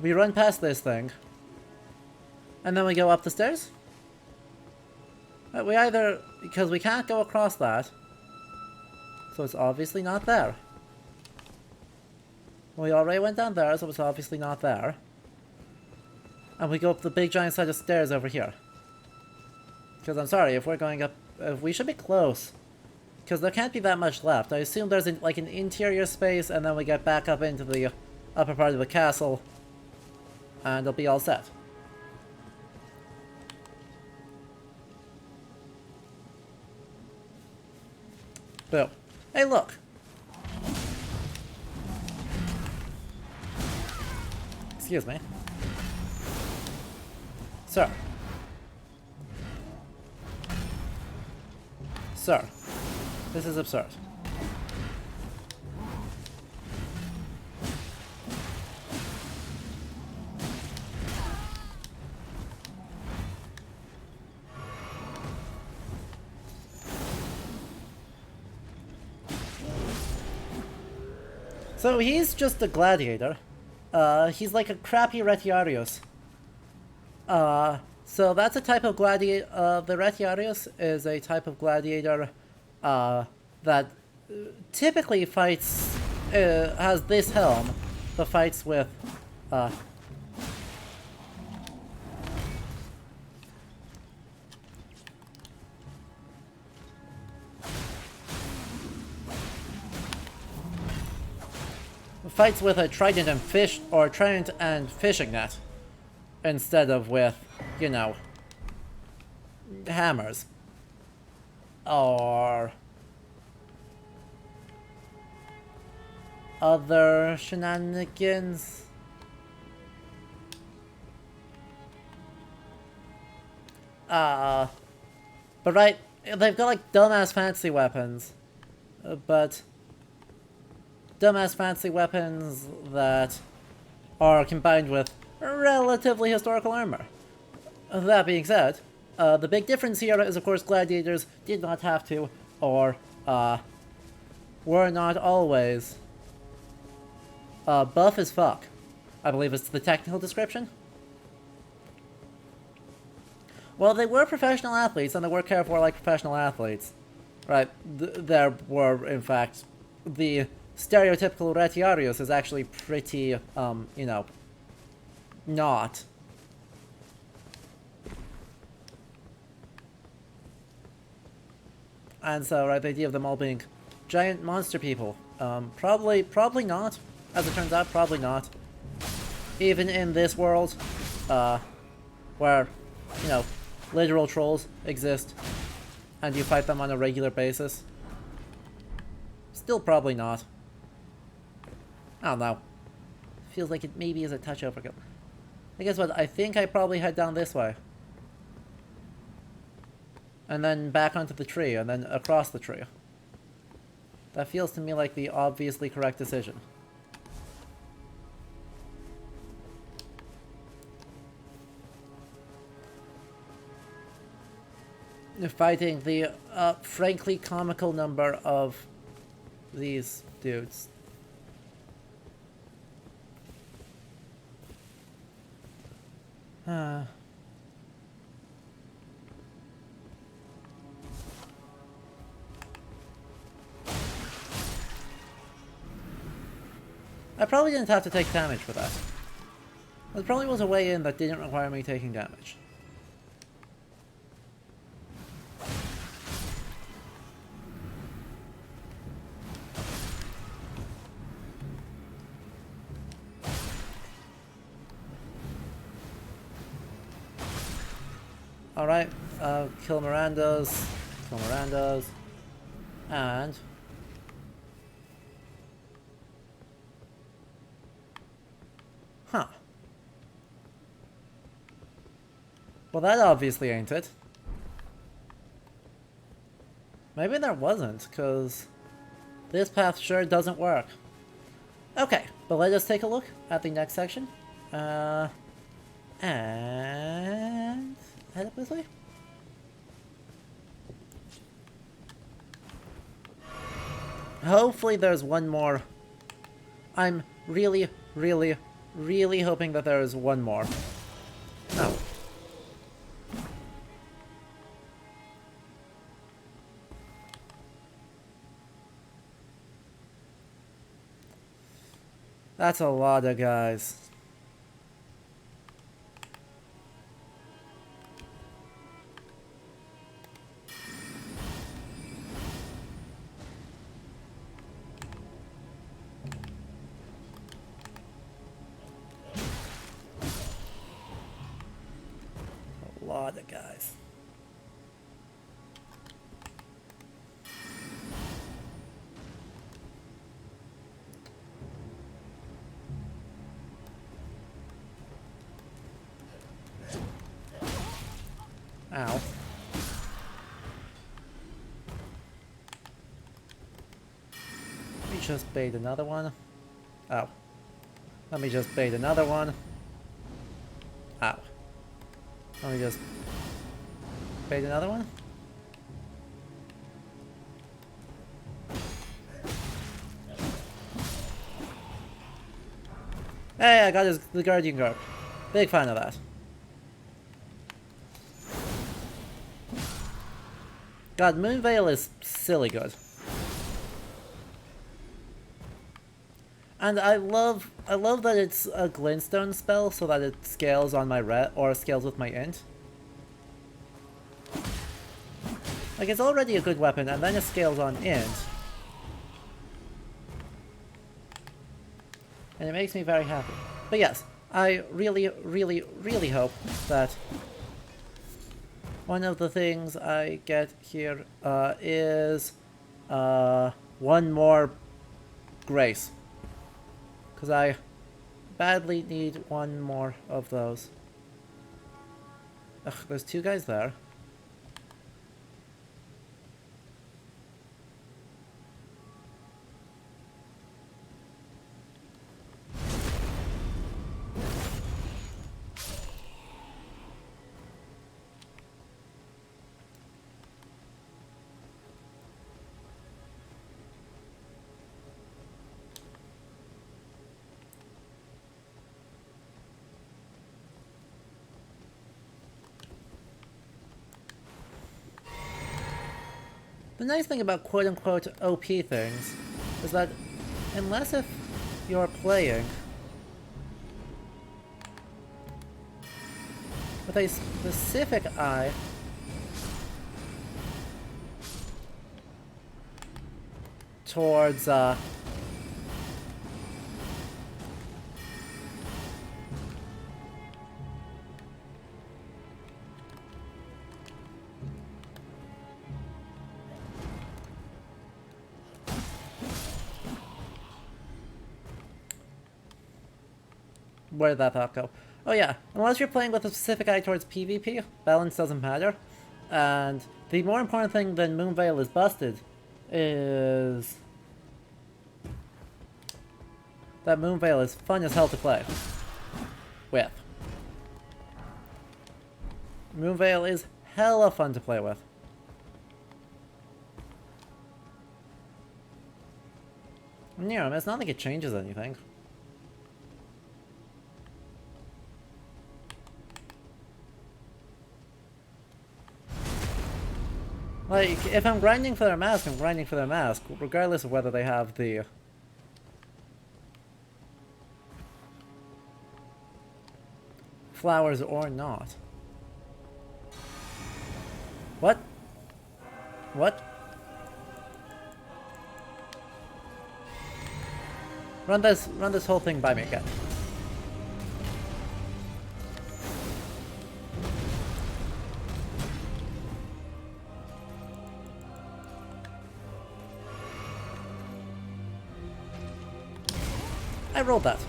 We run past this thing. And then we go up the stairs? We either... because we can't go across that. So it's obviously not there. We already went down there, so it's obviously not there. And we go up the big giant set of stairs over here. Because I'm sorry, if we're going up... we should be close. Because there can't be that much left. I assume there's like an interior space, and then we get back up into the upper part of the castle. And it'll be all set. Boo. Hey, look. Excuse me. Sir. Sir. This is absurd. So he's just a gladiator. He's like a crappy Retiarius. So that's a type of gladiator. The Retiarius is a type of gladiator that typically fights, has this helm, but fights with fights with a trident and fish, or trident and fishing net, instead of with, you know, hammers. Or other shenanigans. But right, they've got like dumbass fancy weapons, but dumbass fancy weapons that are combined with relatively historical armor. That being said, the big difference here is, of course, gladiators did not have to, or were not always buff as fuck. I believe it's the technical description. Well, they were professional athletes, and they were cared for like professional athletes. Right, there were, in fact, the stereotypical Retiarius is actually pretty, you know, not. And so, right, the idea of them all being giant monster people, probably not. As it turns out, probably not. Even in this world, where, you know, literal trolls exist, and you fight them on a regular basis. Still probably not. I don't know. Feels like it maybe is a touch overkill. I guess what, I think I probably head down this way. And then back onto the tree, and then across the tree. That feels to me like the obviously correct decision. Fighting the, frankly comical number of these dudes. I probably didn't have to take damage for that. There probably was a way in that didn't require me taking damage. Alright, kill Mirandas, and... Huh. Well, that obviously ain't it. Maybe there wasn't, because this path sure doesn't work. Okay, but let us take a look at the next section. And... head up this way? Hopefully there's one more. I'm really hoping that there is one more. No. That's a lot of guys. A lot of guys. Ow. Let me just bait another one. Oh. Let me just bait another one. Ow. Let me just bait another one. Hey, I got the Guardian Garb. Big fan of that. God, Moonveil is silly good. And I love that it's a glintstone spell so that it scales on my or scales with my int. Like, it's already a good weapon, and then it scales on int. And it makes me very happy. But yes, I really, really, really hope that one of the things I get here is one more grace. Because I badly need one more of those. Ugh, there's two guys there. The nice thing about quote-unquote OP things is that unless if you're playing with a specific eye towards where did that thought go? Oh yeah, unless you're playing with a specific eye towards PvP, balance doesn't matter. And the more important thing than Moonveil is busted is that Moonveil is fun as hell to play with. Moonveil is hella fun to play with. Yeah, it's not like it changes anything. Like, if I'm grinding for their mask, I'm grinding for their mask, regardless of whether they have the flowers or not. What? What? Run this whole thing by me again. I rolled that.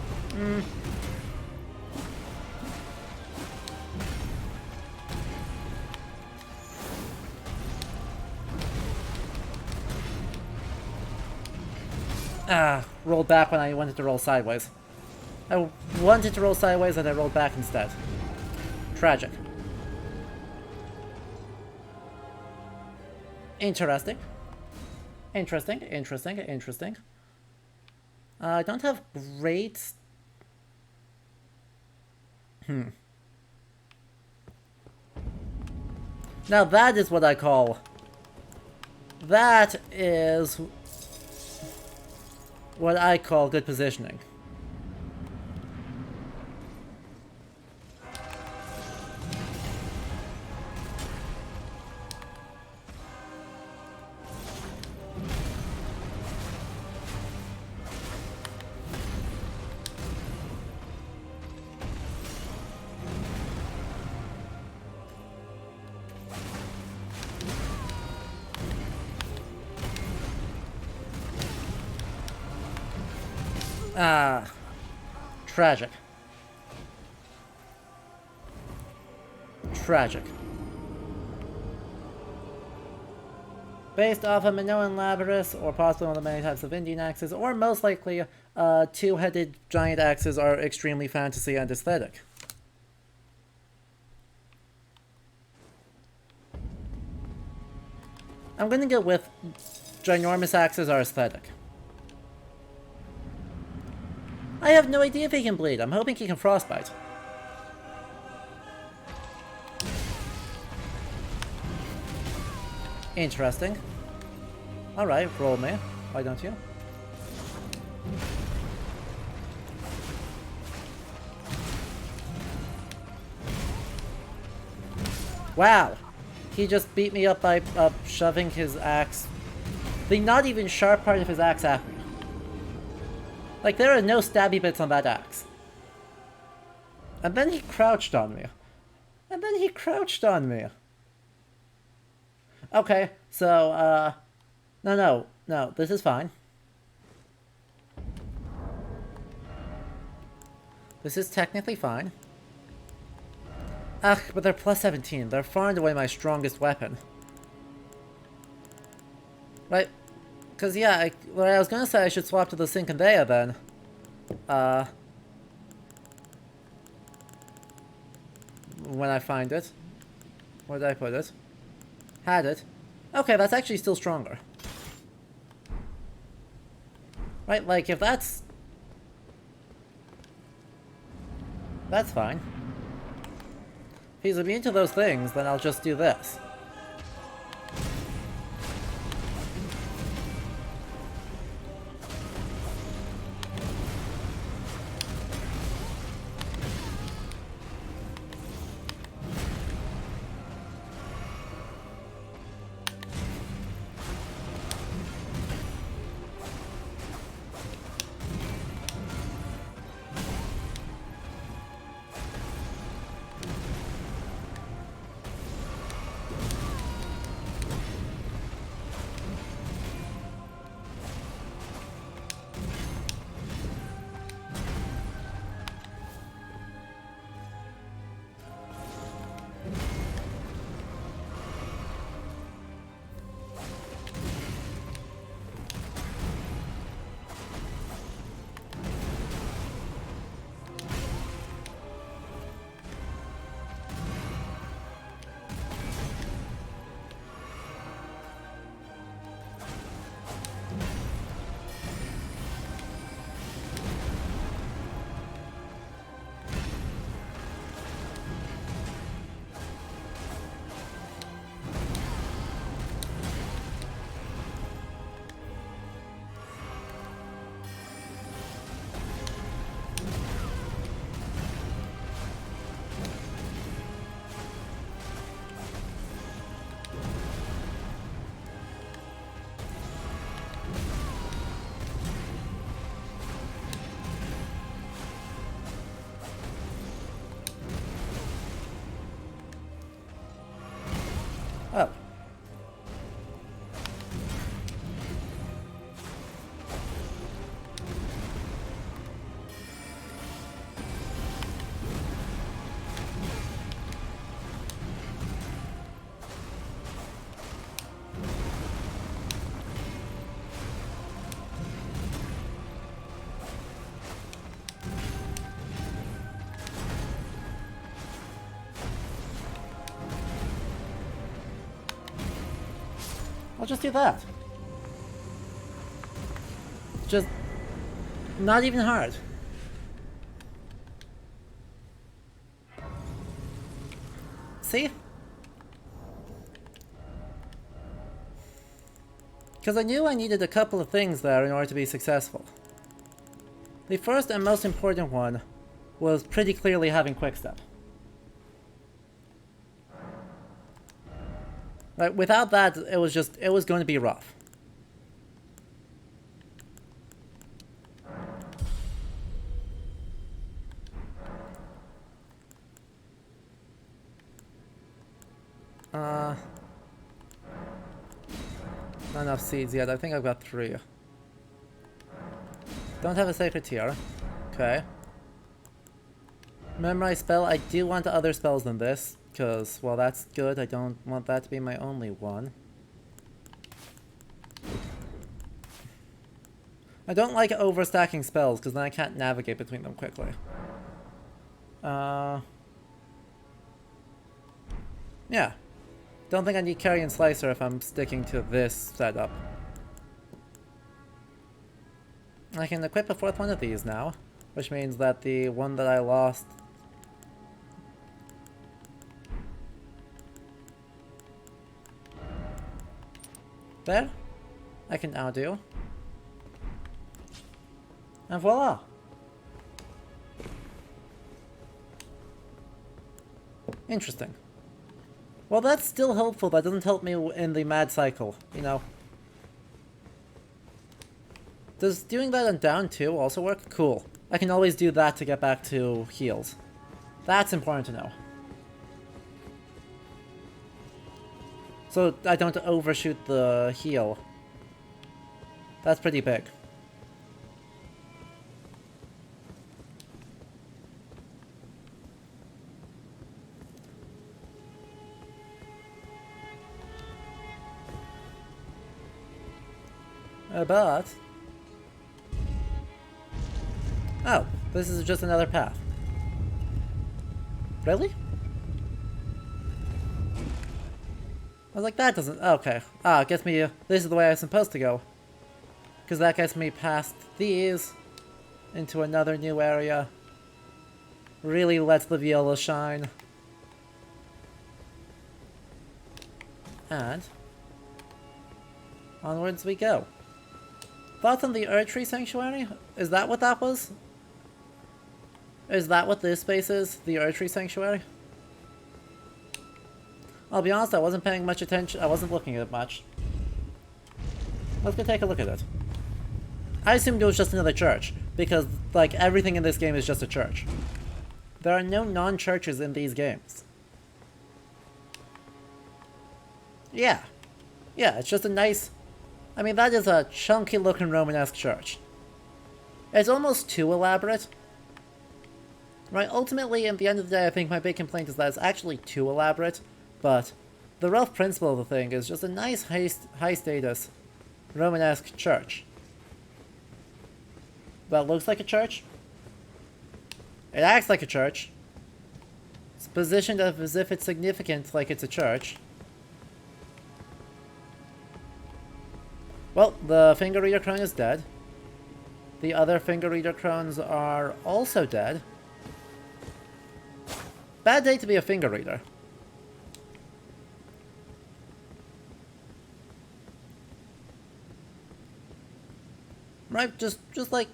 Ah, rolled back when I wanted to roll sideways. I wanted to roll sideways and I rolled back instead. Tragic. Interesting. Interesting, interesting, interesting. I don't have great... Now that is what I call... That is... what I call good positioning. Ah, tragic. Tragic. Based off of Minoan Labrys, or possibly one of the many types of Indian axes, or most likely, two-headed giant axes are extremely fantasy and aesthetic. I'm gonna go with ginormous axes are aesthetic. I have no idea if he can bleed. I'm hoping he can frostbite. Interesting. Alright, roll me. Why don't you? Wow! He just beat me up by shoving his axe, the not even sharp part of his axe at me. Like, there are no stabby bits on that axe. And then he crouched on me. And then he crouched on me. Okay, so, no, this is fine. This is technically fine. Ugh, but they're plus 17. They're far and away my strongest weapon. Right? Because, yeah, I was gonna say I should swap to the Sinkandea then. When I find it. Where did I put it? Had it. Okay, that's actually still stronger. Right, like, if that's... That's fine. If he's immune to those things, then I'll just do this. Oh. I'll just do that. Just not even hard. See? Because I knew I needed a couple of things there in order to be successful. The first and most important one was pretty clearly having quickstep. Right, without that, it was going to be rough. Not enough seeds yet. I think I've got 3. Don't have a sacred tear. Okay. Memorize spell. I do want other spells than this. Because, well, that's good. I don't want that to be my only one. I don't like overstacking spells, because then I can't navigate between them quickly. Yeah. Don't think I need Carrion Slicer if I'm sticking to this setup. I can equip a fourth one of these now, which means that the one that I lost... there, I can now do. And voila! Interesting. Well, that's still helpful. That doesn't help me in the mad cycle, you know. Does doing that on down 2 also work? Cool. I can always do that to get back to heals. That's important to know. So I don't overshoot the heal. That's pretty big. But... oh, this is just another path. Really? I was like, that doesn't... okay. Ah, it gets me... this is the way I'm supposed to go. Because that gets me past these, into another new area. Really lets the viola shine. And... onwards we go. Thoughts on the Erdtree Sanctuary? Is that what that was? Is that what this space is? The Erdtree Sanctuary? I'll be honest, I wasn't paying much attention. I wasn't looking at it much. Let's go take a look at it. I assumed it was just another church, because, like, everything in this game is just a church. There are no non-churches in these games. Yeah. Yeah, it's just a nice... I mean, that is a chunky-looking Romanesque church. It's almost too elaborate. Right, ultimately, at the end of the day, I think my big complaint is that it's actually too elaborate, but the rough principle of the thing is just a nice, high-status Romanesque church. That looks like a church. It acts like a church. It's positioned as if it's significant, like it's a church. Well, the finger reader crone is dead. The other finger reader crones are also dead. Bad day to be a finger reader. Right, just like,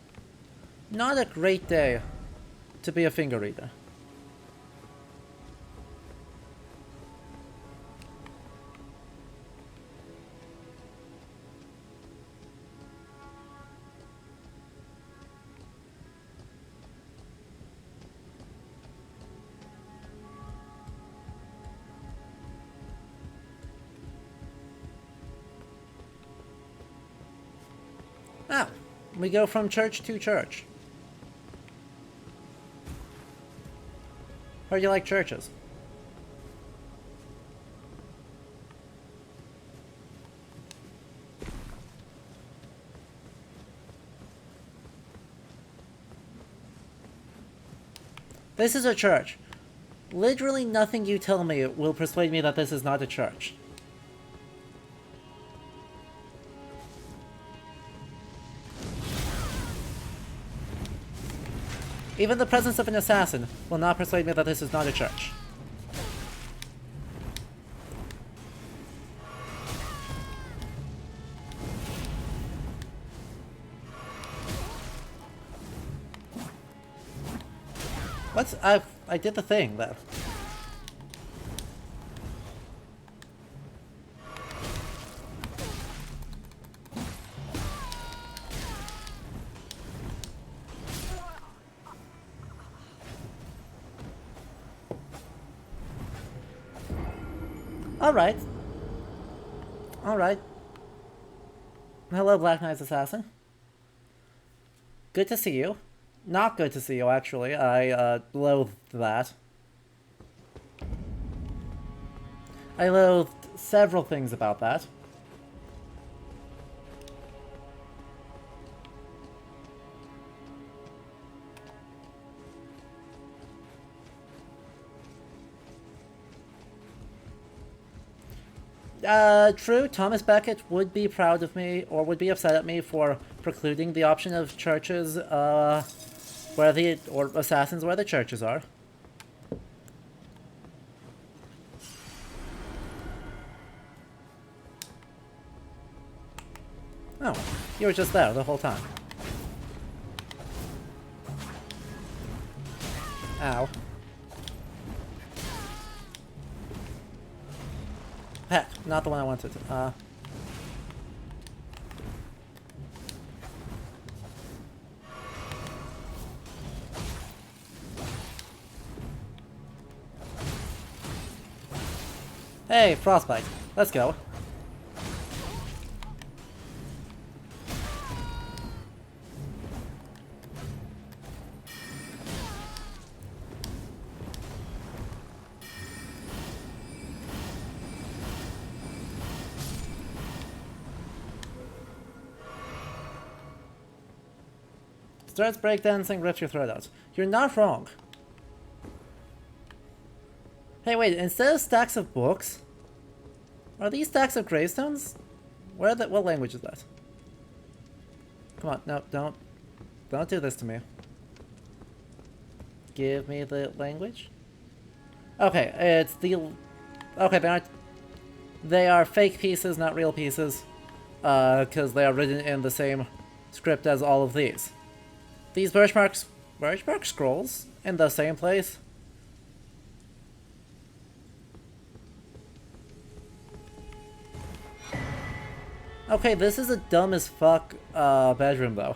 not a great day to be a finger reader. Oh, we go from church to church. How do you like churches? This is a church. Literally nothing you tell me will persuade me that this is not a church. Even the presence of an assassin will not persuade me that this is not a church. What? I did the thing, though. Alright. Alright. Hello, Black Knight's Assassin. Good to see you. Not good to see you, actually. I, loathed that. I loathed several things about that. True, Thomas Becket would be proud of me, or would be upset at me for precluding the option of churches, or assassins where the churches are. Oh, you were just there the whole time. Ow. Heck, not the one I wanted. Hey, Frostbite. Let's go. Starts breakdancing, rips your throat out. You're not wrong. Hey, wait, instead of stacks of books, are these stacks of gravestones? What language is that? Come on, no, don't do this to me. Give me the language. Okay, it's the... Okay, they are fake pieces, not real pieces. Because they are written in the same script as all of these. These birchbark scrolls in the same place? Okay, this is a dumb as fuck bedroom though.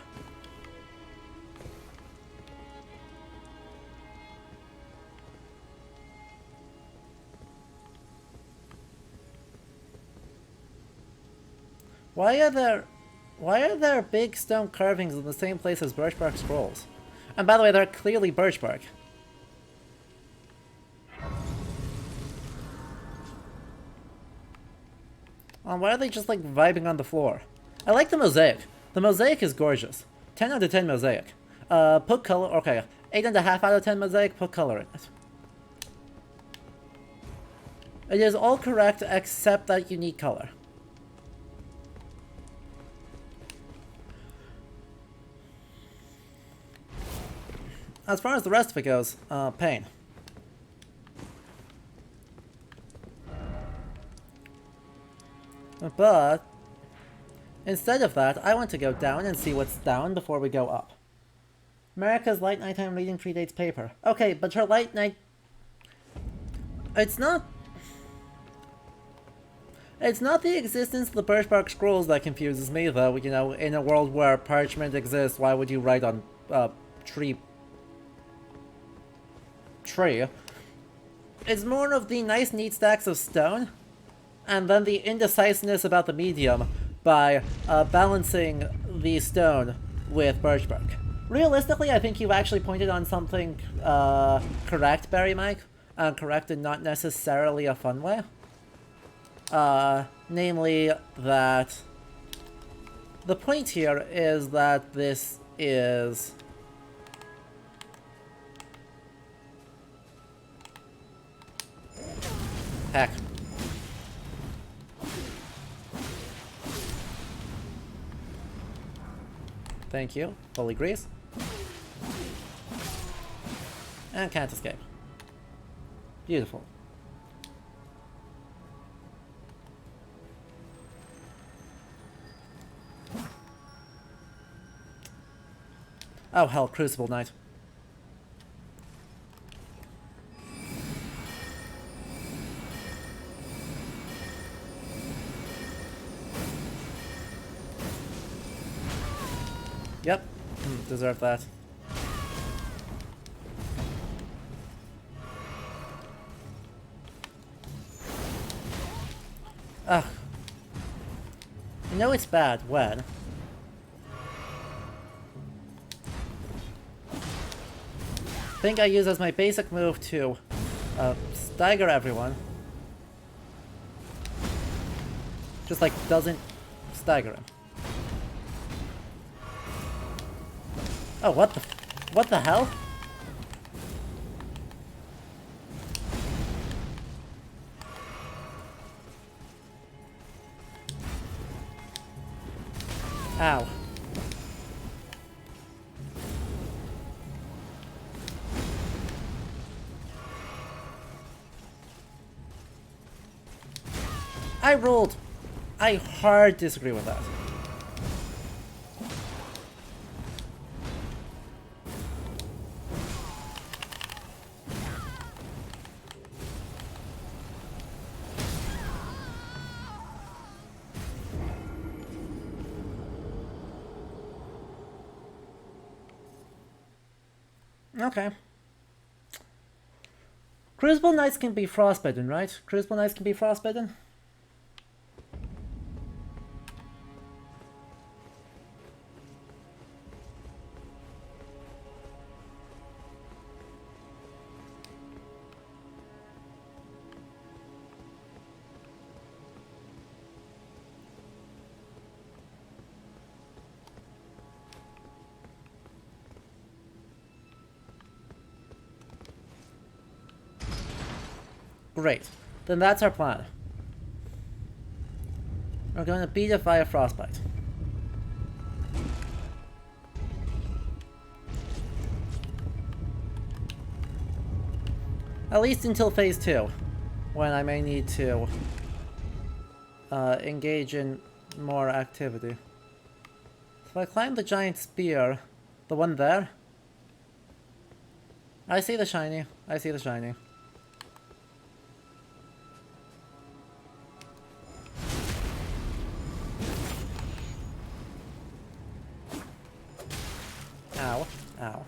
Why are there big stone carvings in the same place as birchbark scrolls? And by the way, they're clearly birchbark. Why are they just like vibing on the floor? I like the mosaic. The mosaic is gorgeous. 10 out of 10 mosaic. Put color, okay. 8.5 out of 10 mosaic, put color in it. It is all correct except that you need color. As far as the rest of it goes, pain. But instead of that, I want to go down and see what's down before we go up. America's light nighttime reading predates paper. Okay, but her light night... It's not the existence of the birchbark scrolls that confuses me, though. You know, in a world where parchment exists, why would you write on tree? It's more of the nice, neat stacks of stone, and then the indecisiveness about the medium by balancing the stone with birchbark. Realistically, I think you've actually pointed on something correct, Barry Mike, and correct in not necessarily a fun way. Namely that the point here is that this is... Heck. Thank you. Holy grease. And can't escape. Beautiful. Oh hell, Crucible Knight. Yep, deserve that. Ugh. You know it's bad when... thing I use as my basic move to stagger everyone. Just like doesn't stagger him. Oh, what the hell? Ow. I rolled. I hard disagree with that. Okay. Crucible Knights can be frostbitten, right? Crucible Knights can be frostbitten? Great. Then that's our plan. We're going to beat it via frostbite. At least until phase 2, when I may need to engage in more activity. So I climb the giant spear, the one there. I see the shiny. I see the shiny. Ow. Ow.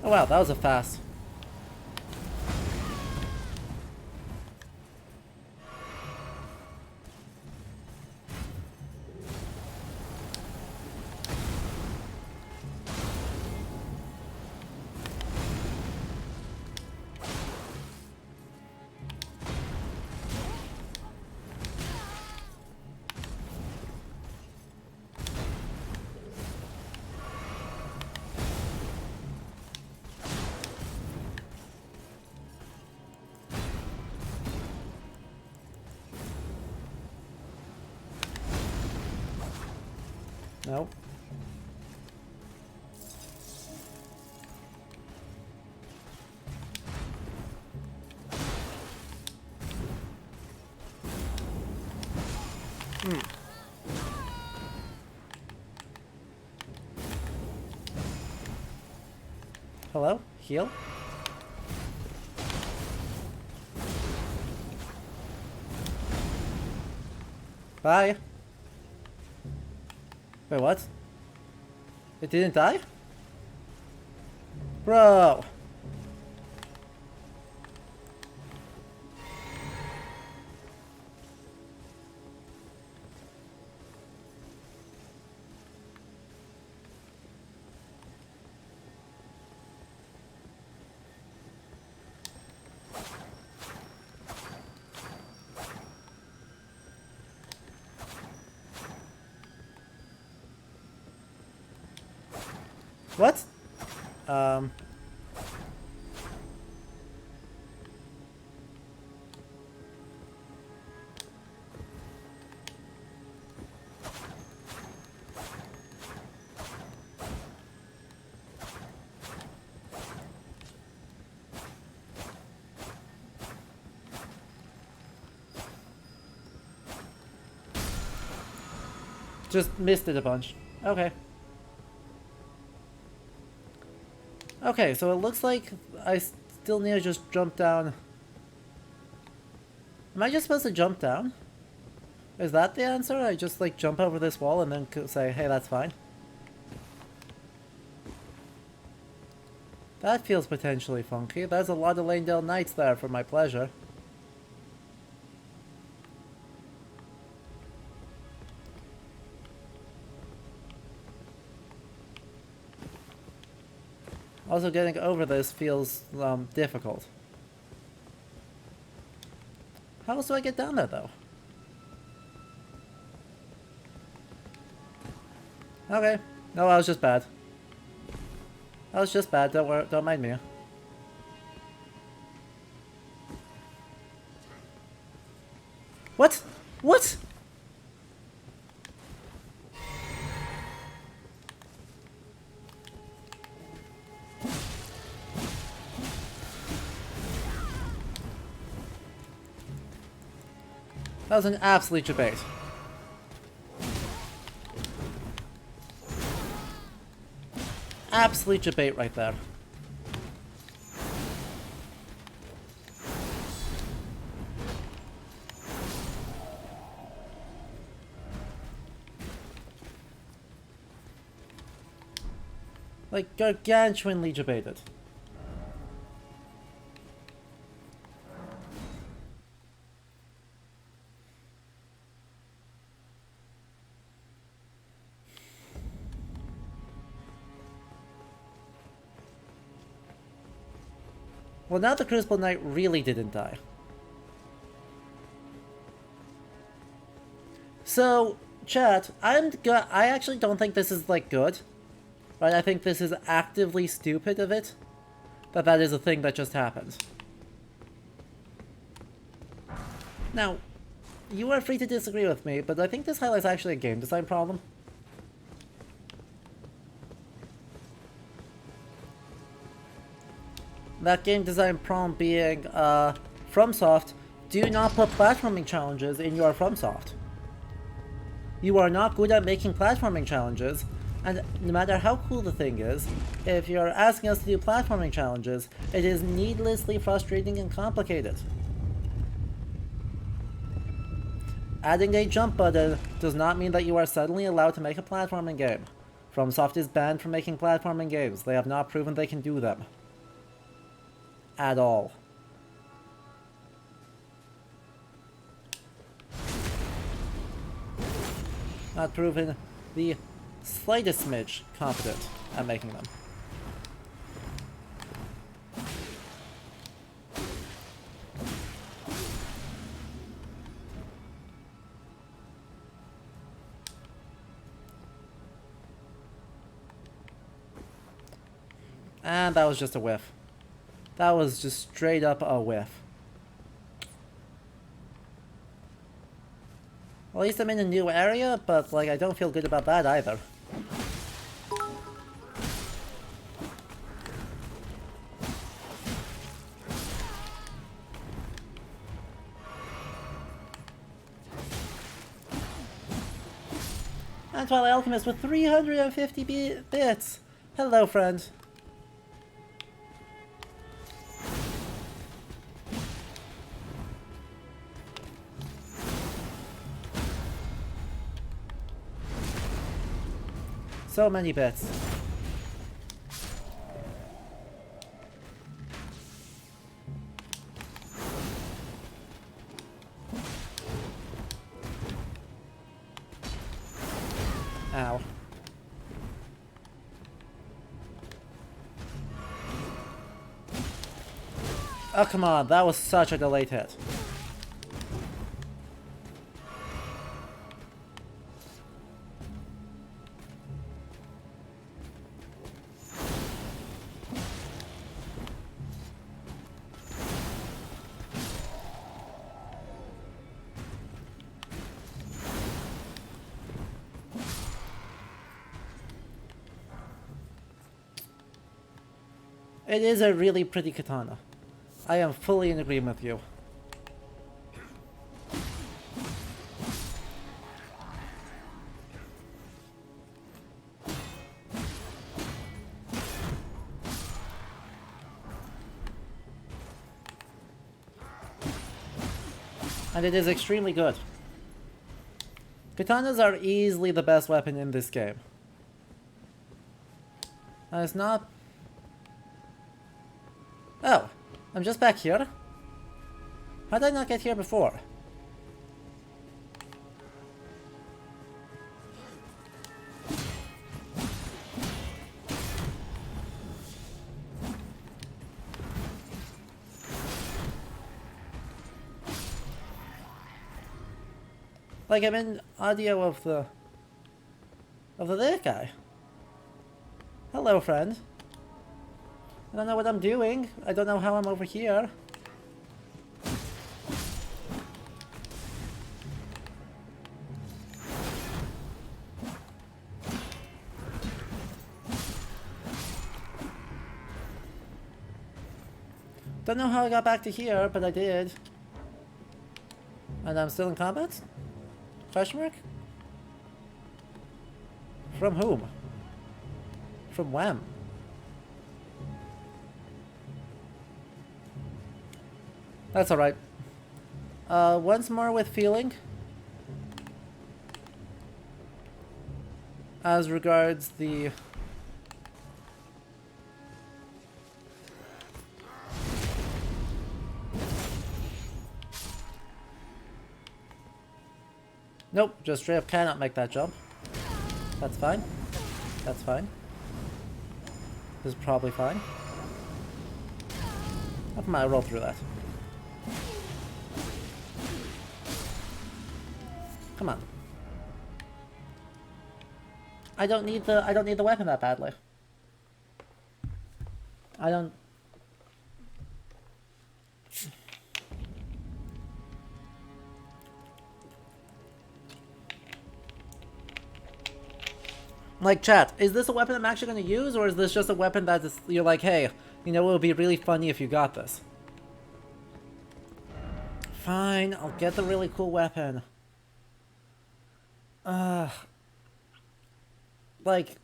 Oh wow, that was a fast. Nope. Hello? Heal? Bye. Wait, what? It didn't die? Bro! What? Just missed it a bunch. Okay. Okay, so it looks like I still need to just jump down. Am I just supposed to jump down? Is that the answer? I just, like, jump over this wall and then say, hey, that's fine? That feels potentially funky. There's a lot of Lanedale Knights there for my pleasure. Also, getting over this feels difficult. How else do I get down there, though? Okay. No, I was just bad. I was just bad. Don't worry. Don't mind me. What? What? That was an absolute debate. Absolute debate right there. Like, gargantuanly debated. Well, now the Crucible Knight really didn't die. So, chat, I actually don't think this is, like, good. Right? I think this is actively stupid of it. That is a thing that just happened. Now, you are free to disagree with me, but I think this highlights actually a game design problem. That game design problem being, FromSoft, do not put platforming challenges in your FromSoft. You are not good at making platforming challenges, and no matter how cool the thing is, if you're asking us to do platforming challenges, it is needlessly frustrating and complicated. Adding a jump button does not mean that you are suddenly allowed to make a platforming game. FromSoft is banned from making platforming games. They have not proven they can do them. At all. Not proven the slightest smidge competent at making them. And that was just a whiff. That was just straight up a whiff. Well, at least I'm in a new area, but like I don't feel good about that either. And Twilight Alchemist with 350 bits! Hello, friend. So many bits. Ow. Oh, come on. That was such a delayed hit. It is a really pretty katana. I am fully in agreement with you. And it is extremely good. Katanas are easily the best weapon in this game. And it's not... Oh, I'm just back here? How did I not get here before? Like, I'm in audio of the there guy. Hello, friend. I don't know what I'm doing. I don't know how I'm over here. Don't know how I got back to here, but I did. And I'm still in combat? Question mark? From whom? From when? That's alright. Once more with feeling. As regards the... Nope, just straight up cannot make that jump. That's fine. That's fine. This is probably fine. How come I roll through that? Come on. I don't need the weapon that badly. I don't... Like, chat, is this a weapon I'm actually going to use, or is this just a weapon that is, you're like, hey, you know, it would be really funny if you got this? Fine, I'll get the really cool weapon. Like,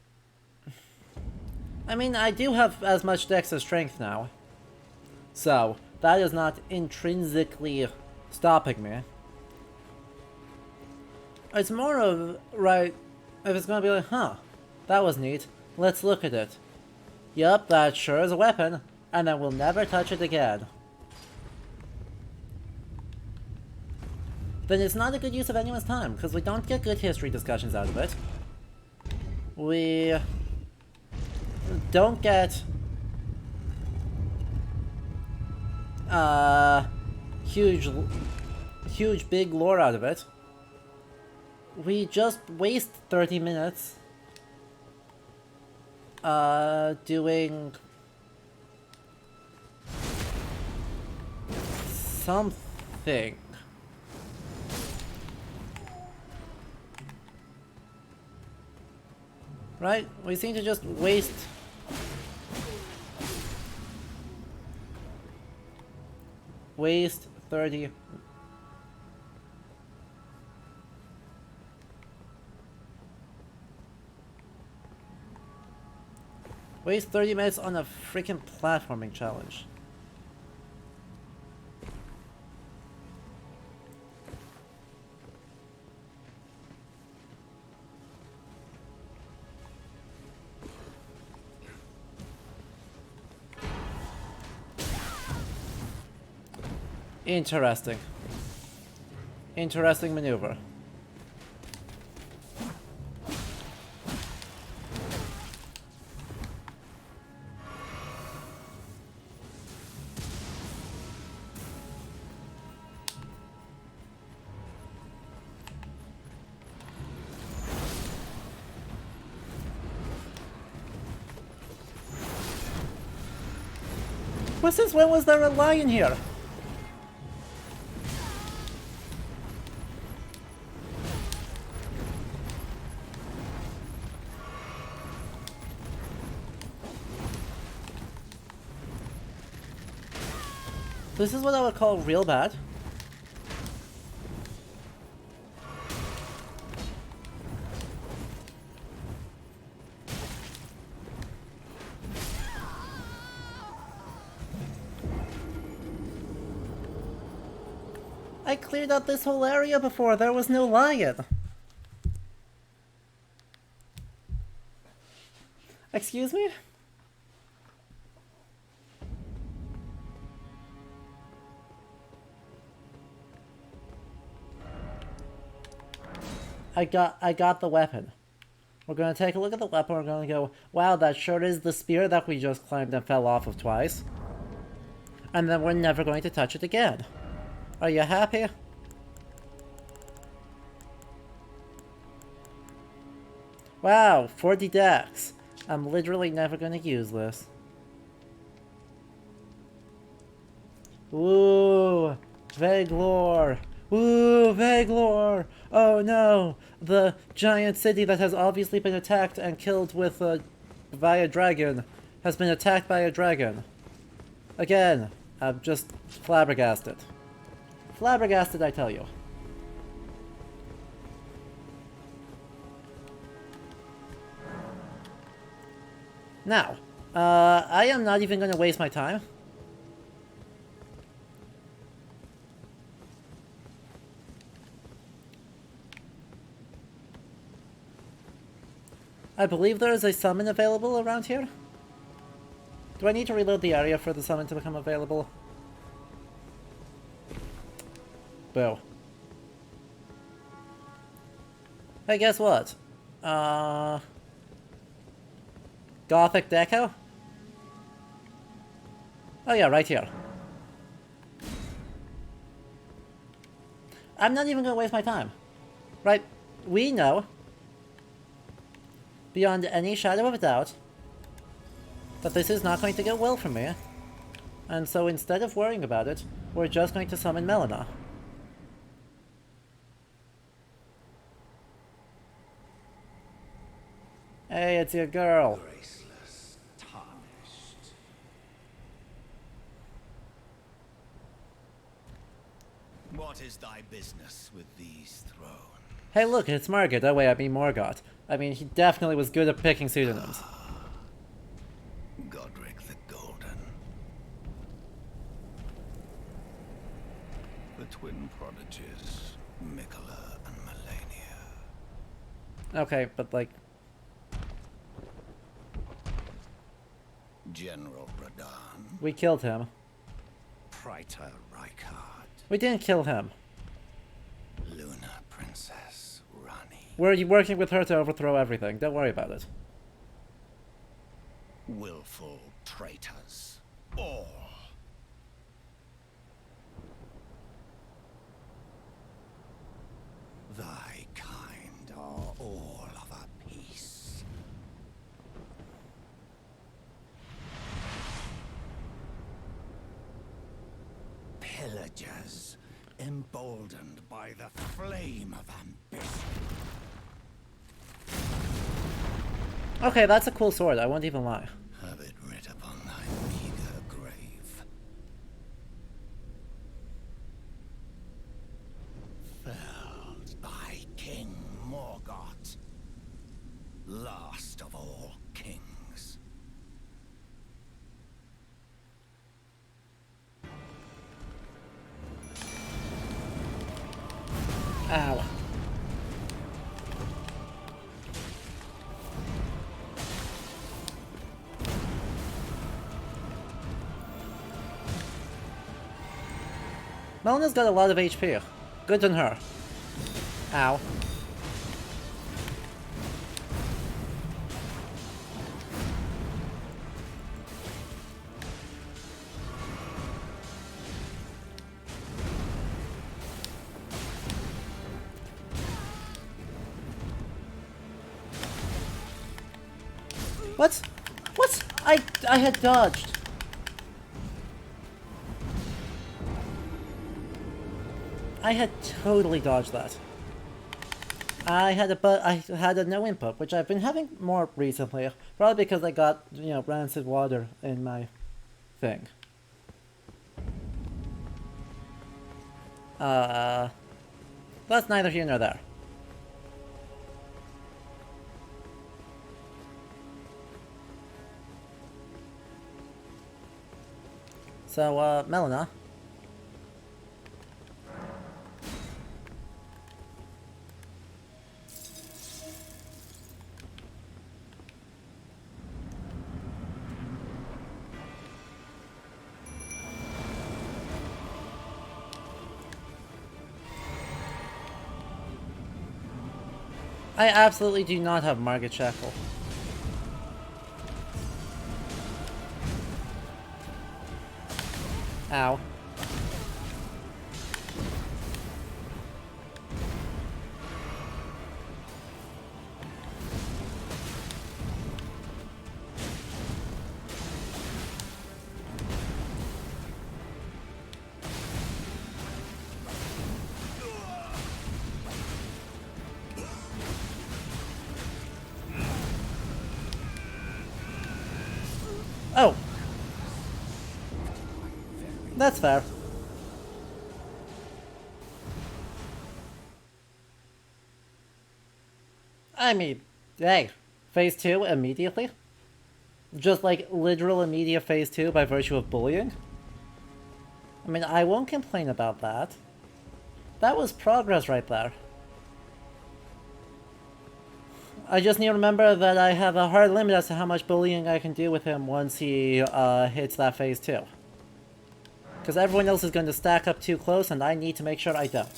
I mean, I do have as much dex as strength now. So, that is not intrinsically stopping me. It's more of, right, if it's going to be like, huh, that was neat, let's look at it. Yup, that sure is a weapon, and I will never touch it again. Then it's not a good use of anyone's time, because we don't get good history discussions out of it. We don't get huge big lore out of it. We just waste 30 minutes doing something. Right? We seem to just waste waste 30 waste 30 minutes on a freaking platforming challenge. Interesting. Interesting maneuver. Well, since when was there a lion here? This is what I would call real bad. I cleared out this whole area before, there was no lion. Excuse me? I got the weapon. We're gonna take a look at the weapon, we're gonna go, wow, that sure is the spear that we just climbed and fell off of twice. And then we're never going to touch it again. Are you happy? Wow, 40 dex. I'm literally never gonna use this. Ooh, vague lore. Ooh, vague lore. Oh no, the giant city that has obviously been attacked and killed with by a dragon has been attacked by a dragon. Again, I'm just flabbergasted. Flabbergasted, I tell you. Now, I am not even going to waste my time. I believe there is a summon available around here. Do I need to reload the area for the summon to become available? Boo. Hey, guess what? Gothic Deco? Oh yeah, right here. I'm not even gonna waste my time. Right? We know, beyond any shadow of a doubt, that this is not going to go well for me. And so instead of worrying about it, we're just going to summon Melina. Hey, it's your girl. Graceless, tarnished. What is thy business with these thrones? Hey look, it's Margaret. Oh wait, I mean Morgoth. I mean, he definitely was good at picking pseudonyms. Godric the Golden. The twin prodigies, Mikola and Melania. Okay, but like... General Radahn. we killed him. Praetor Rykard. We didn't kill him. Luna Princess Rani. We're working with her to overthrow everything. Don't worry about it. Willful traitors. All. Thy kind are all of a piece. Pillagers, emboldened by the flame of ambition. Okay, that's a cool sword. I won't even lie. Have it writ upon thy meager grave. Felled by King Morgoth, last of all kings. Ow. Melina's got a lot of HP. Good on her. Ow. What? What? I had dodged. I had totally dodged that. I had a no input, which I've been having more recently, probably because I got, you know, rancid water in my thing. That's neither here nor there. So, Melina. I absolutely do not have Market Shackle. Ow. Oh. That's fair. I mean, hey, phase 2 immediately? Just like literal immediate phase 2 by virtue of bullying? I mean, I won't complain about that. That was progress right there. I just need to remember that I have a hard limit as to how much bullying I can do with him once he hits that phase 2. Because everyone else is going to stack up too close and I need to make sure I don't.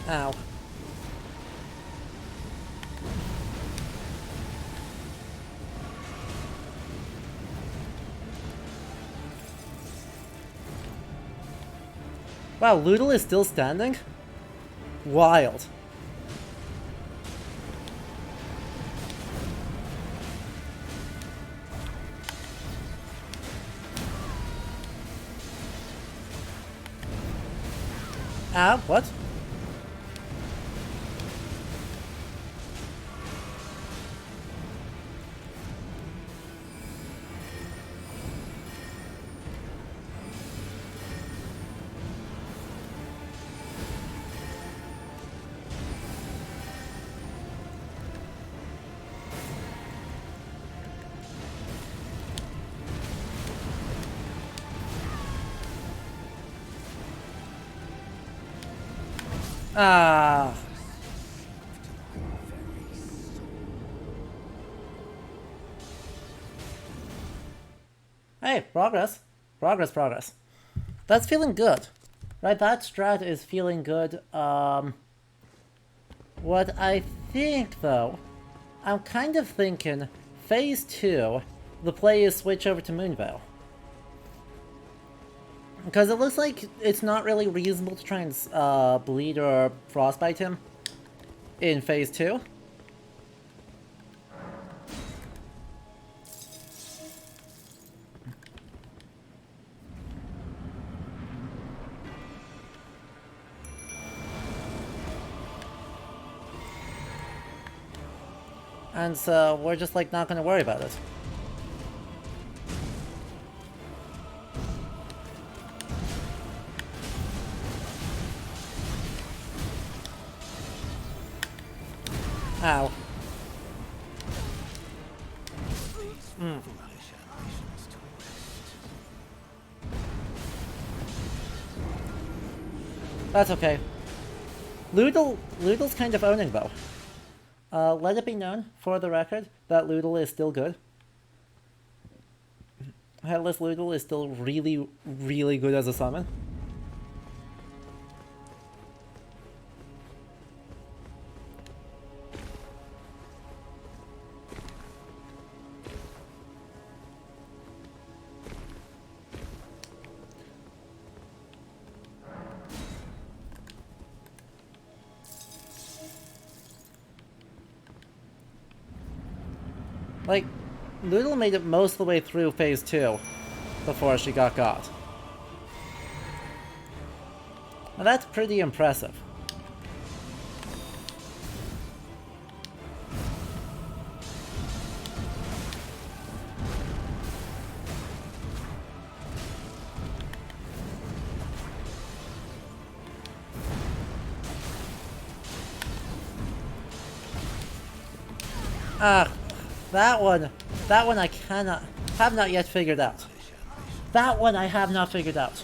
Ow. Wow, Loodle is still standing? Wild. What? Ah. Hey, progress. Progress. That's feeling good. Right, that strat is feeling good. What I think, though, I'm kind of thinking phase 2, the play is switch over to Moonveil. Because it looks like it's not really reasonable to try and bleed or frostbite him in phase 2. And so we're just like not gonna worry about it. Ow. That's okay. Loodle's kind of owning though. Let it be known, for the record, that Loodle is still good. Headless Loodle is still really, really good as a summon. Like, Noodle made it most of the way through Phase 2 before she got got. And that's pretty impressive. Ah, that one I have not yet figured out. That one I have not figured out.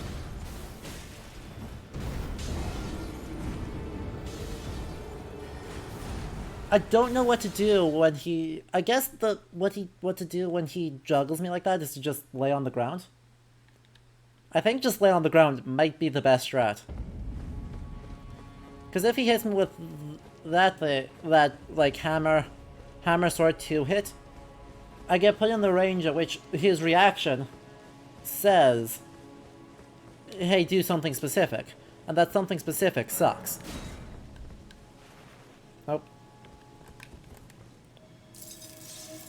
I don't know what to do when he... I guess what to do when he juggles me like that is to just lay on the ground. I think just lay on the ground might be the best strat. Because if he hits me with that like hammer sword 2 hit, I get put in the range at which his reaction says, hey, do something specific. And that something specific sucks. Oh.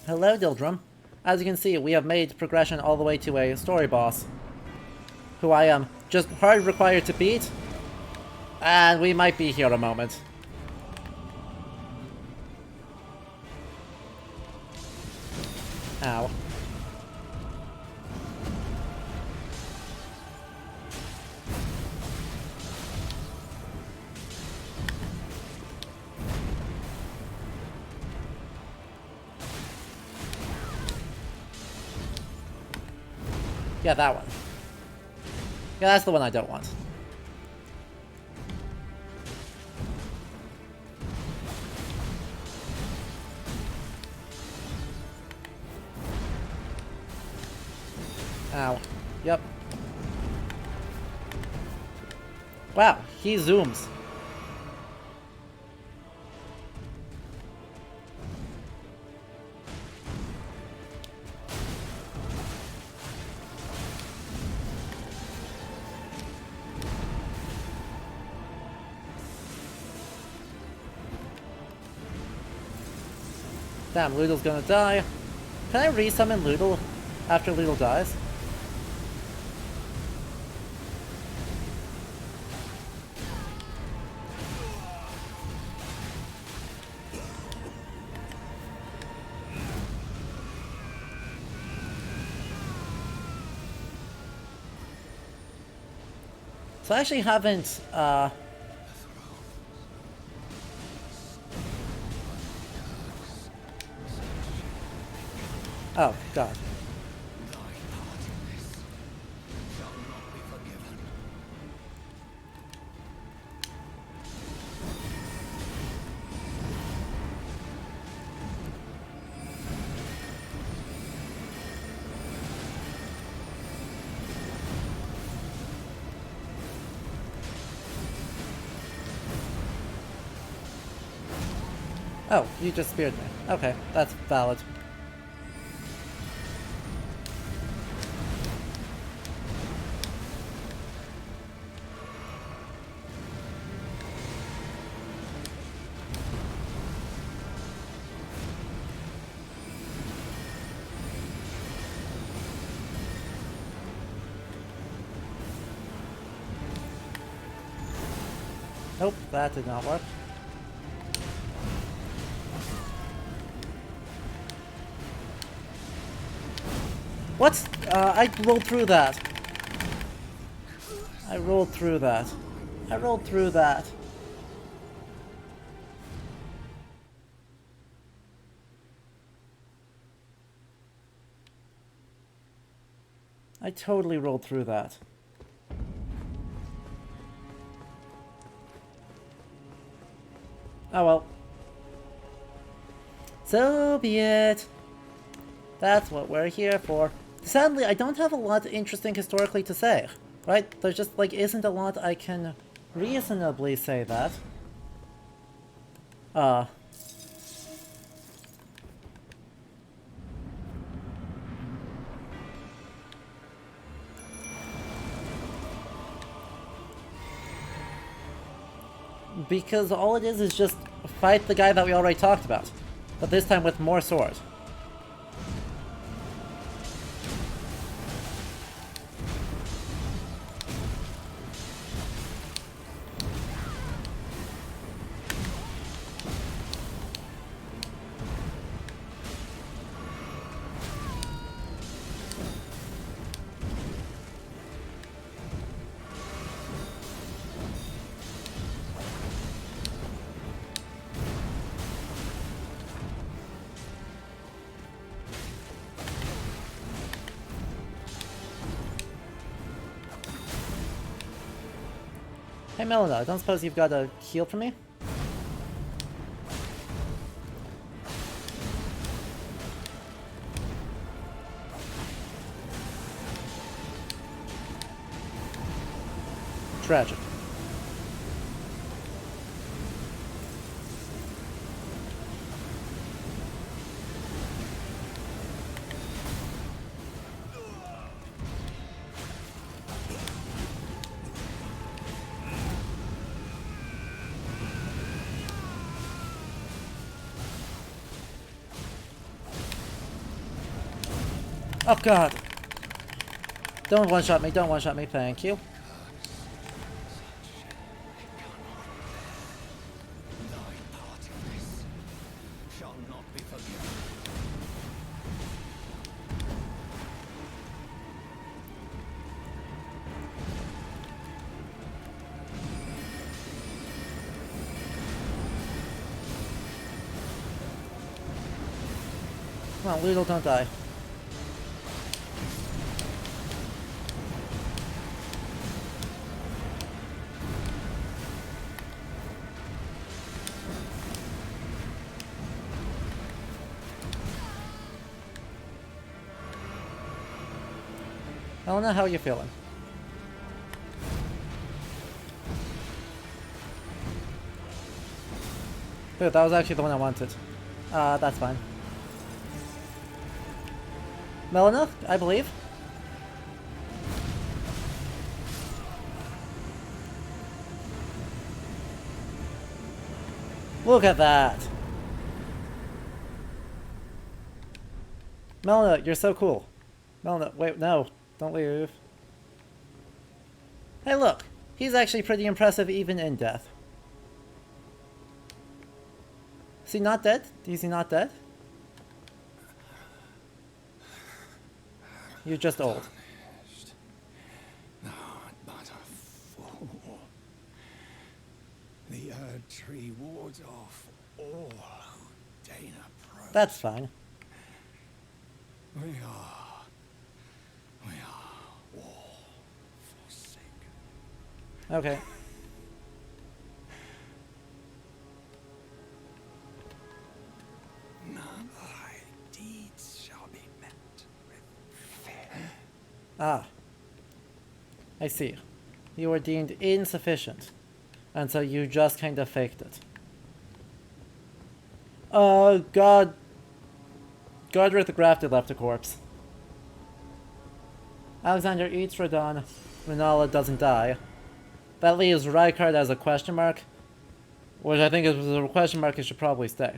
Hello, Dildrum. As you can see, we have made progression all the way to a story boss, who I am just hard required to beat, and we might be here a moment. Ow. Yeah, that one. Yeah, that's the one I don't want. Ow. Yep. Wow, he zooms. Damn, Loodle's gonna die. Can I resummon Loodle after Loodle dies? So I actually haven't, oh, God. Oh, you just speared me. Okay, that's valid. Nope, that did not work. What? I rolled through that. I rolled through that. I rolled through that. I totally rolled through that. Oh well. So be it. That's what we're here for. Sadly, I don't have a lot interesting historically to say, right? There's just, like, isn't a lot I can reasonably say that. Because all it is just fight the guy that we already talked about, but this time with more sword. Hey Melina, I don't suppose you've got a heal for me? Tragic. Oh god! Don't one-shot me, don't one-shot me, thank you. Thy part in this shall not be forgiven. Come on, Ludel, don't die. Elena, how are you feeling? Good, that was actually the one I wanted. That's fine. Melina, I believe? Look at that! Melina, you're so cool. Melina, wait, no. Don't leave. Hey look! He's actually pretty impressive even in death. Is he not dead? Is he not dead? You're just old. Thou art but a fool. The Erd Tree wards off all who deign approach. That's fine. We are all forsaken. Okay. None of thy deeds shall be met with fear. Ah. I see. You were deemed insufficient. And so you just kind of faked it. God. Godric the Grafted left a corpse. Alexander eats Radon. Renala doesn't die. That leaves Rykard as a question mark. Which I think is a question mark, it should probably stay.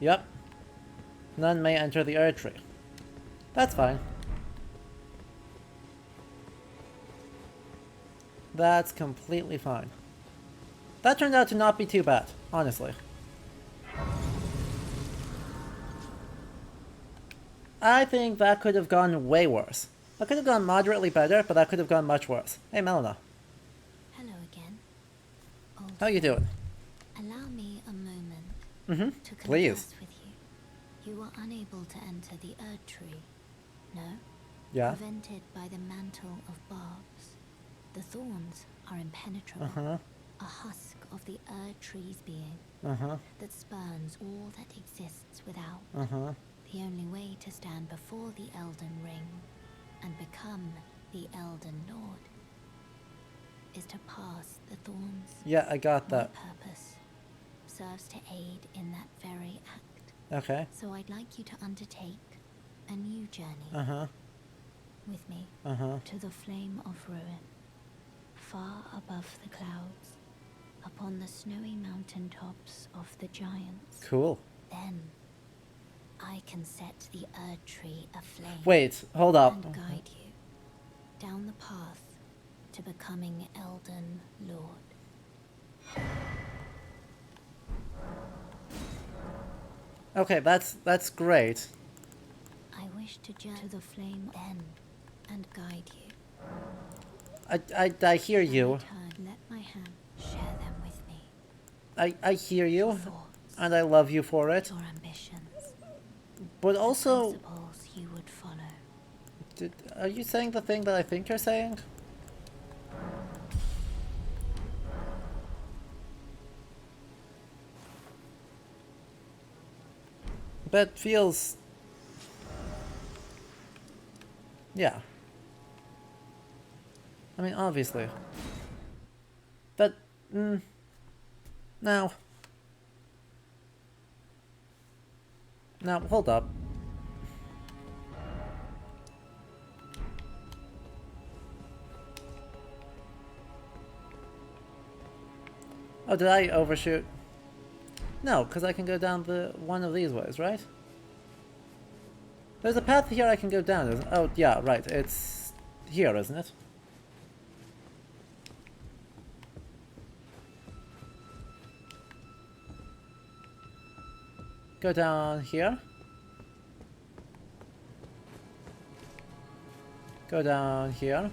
Yep. None may enter the Erd Tree. That's fine. That's completely fine. That turned out to not be too bad, honestly. I think that could have gone way worse. That could have gone moderately better, but that could have gone much worse. Hey, Melina. Hello again. Old How you doing? Allow me a moment to Please. converse with you. You were unable to enter the Erd Tree, no? Yeah? Prevented by the mantle of barbs. The thorns are impenetrable. Uh-huh. A husk of the Erd Tree's being Uh-huh. that spurns all that exists without. Uh-huh. The only way to stand before the Elden Ring and become the Elden Lord is to pass the thorns. Yeah, I got My that. purpose serves to aid in that very act. Okay. So I'd like you to undertake a new journey Uh-huh. with me Uh-huh. to the Flame of Ruin, far above the clouds, upon the snowy mountain tops of the giants. Cool. Then I can set the Erd Tree aflame. Wait, hold up. And guide you down the path to becoming Elden Lord. Okay, that's great. I wish to journey to the flame then and guide you. I hear In you. return, let my hand share them with me. I hear you. Your thoughts, And I love you for it. your ambitions, But the also, principles you would follow. Are you saying the thing that I think you're saying? But feels... Yeah. I mean, obviously. But, now... Now, hold up. Oh, did I overshoot? No, because I can go down the one of these ways, right? There's a path here I can go down, isn't it? Oh, yeah, right. It's here, isn't it? Go down here. Go down here.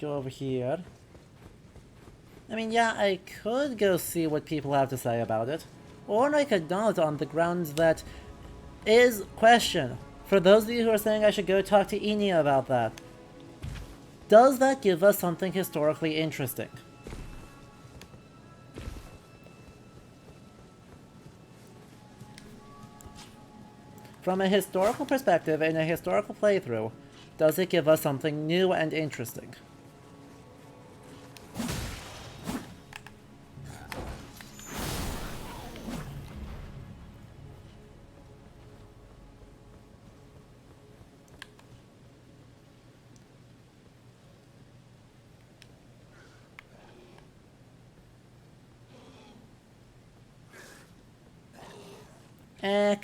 Go over here. I mean, yeah, I could go see what people have to say about it. Or I could not, on the grounds that is question. For those of you who are saying I should go talk to Enya about that. Does that give us something historically interesting? From a historical perspective, in a historical playthrough, does it give us something new and interesting?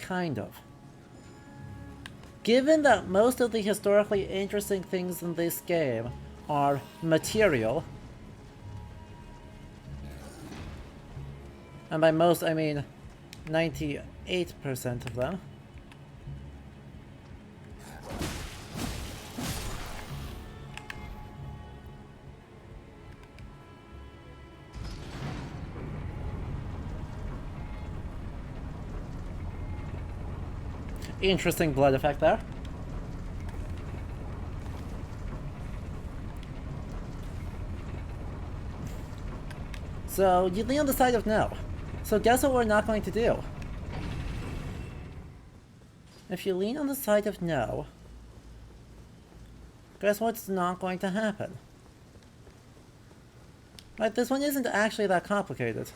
Kind of. Given that most of the historically interesting things in this game are material, and by most I mean 98% of them, interesting blood effect there. So, you lean on the side of no. So guess what we're not going to do? If you lean on the side of no, guess what's not going to happen? Right, this one isn't actually that complicated.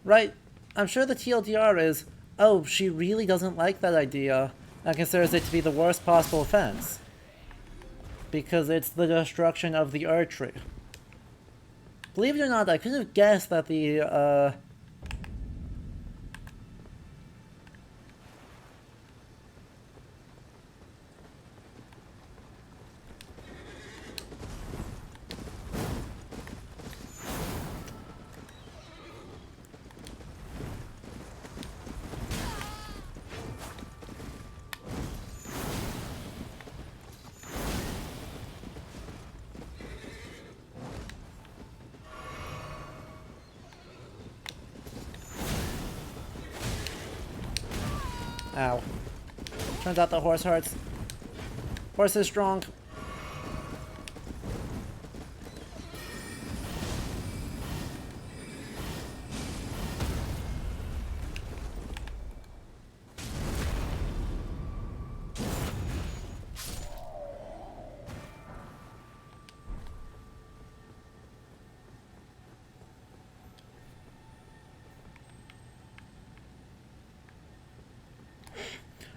Right, I'm sure the TLDR is, oh, she really doesn't like that idea and considers it to be the worst possible offense. Because it's the destruction of the Erd Tree. Believe it or not, I could have guessed that the, Ow. Turns out the horse hurts. Horse is strong.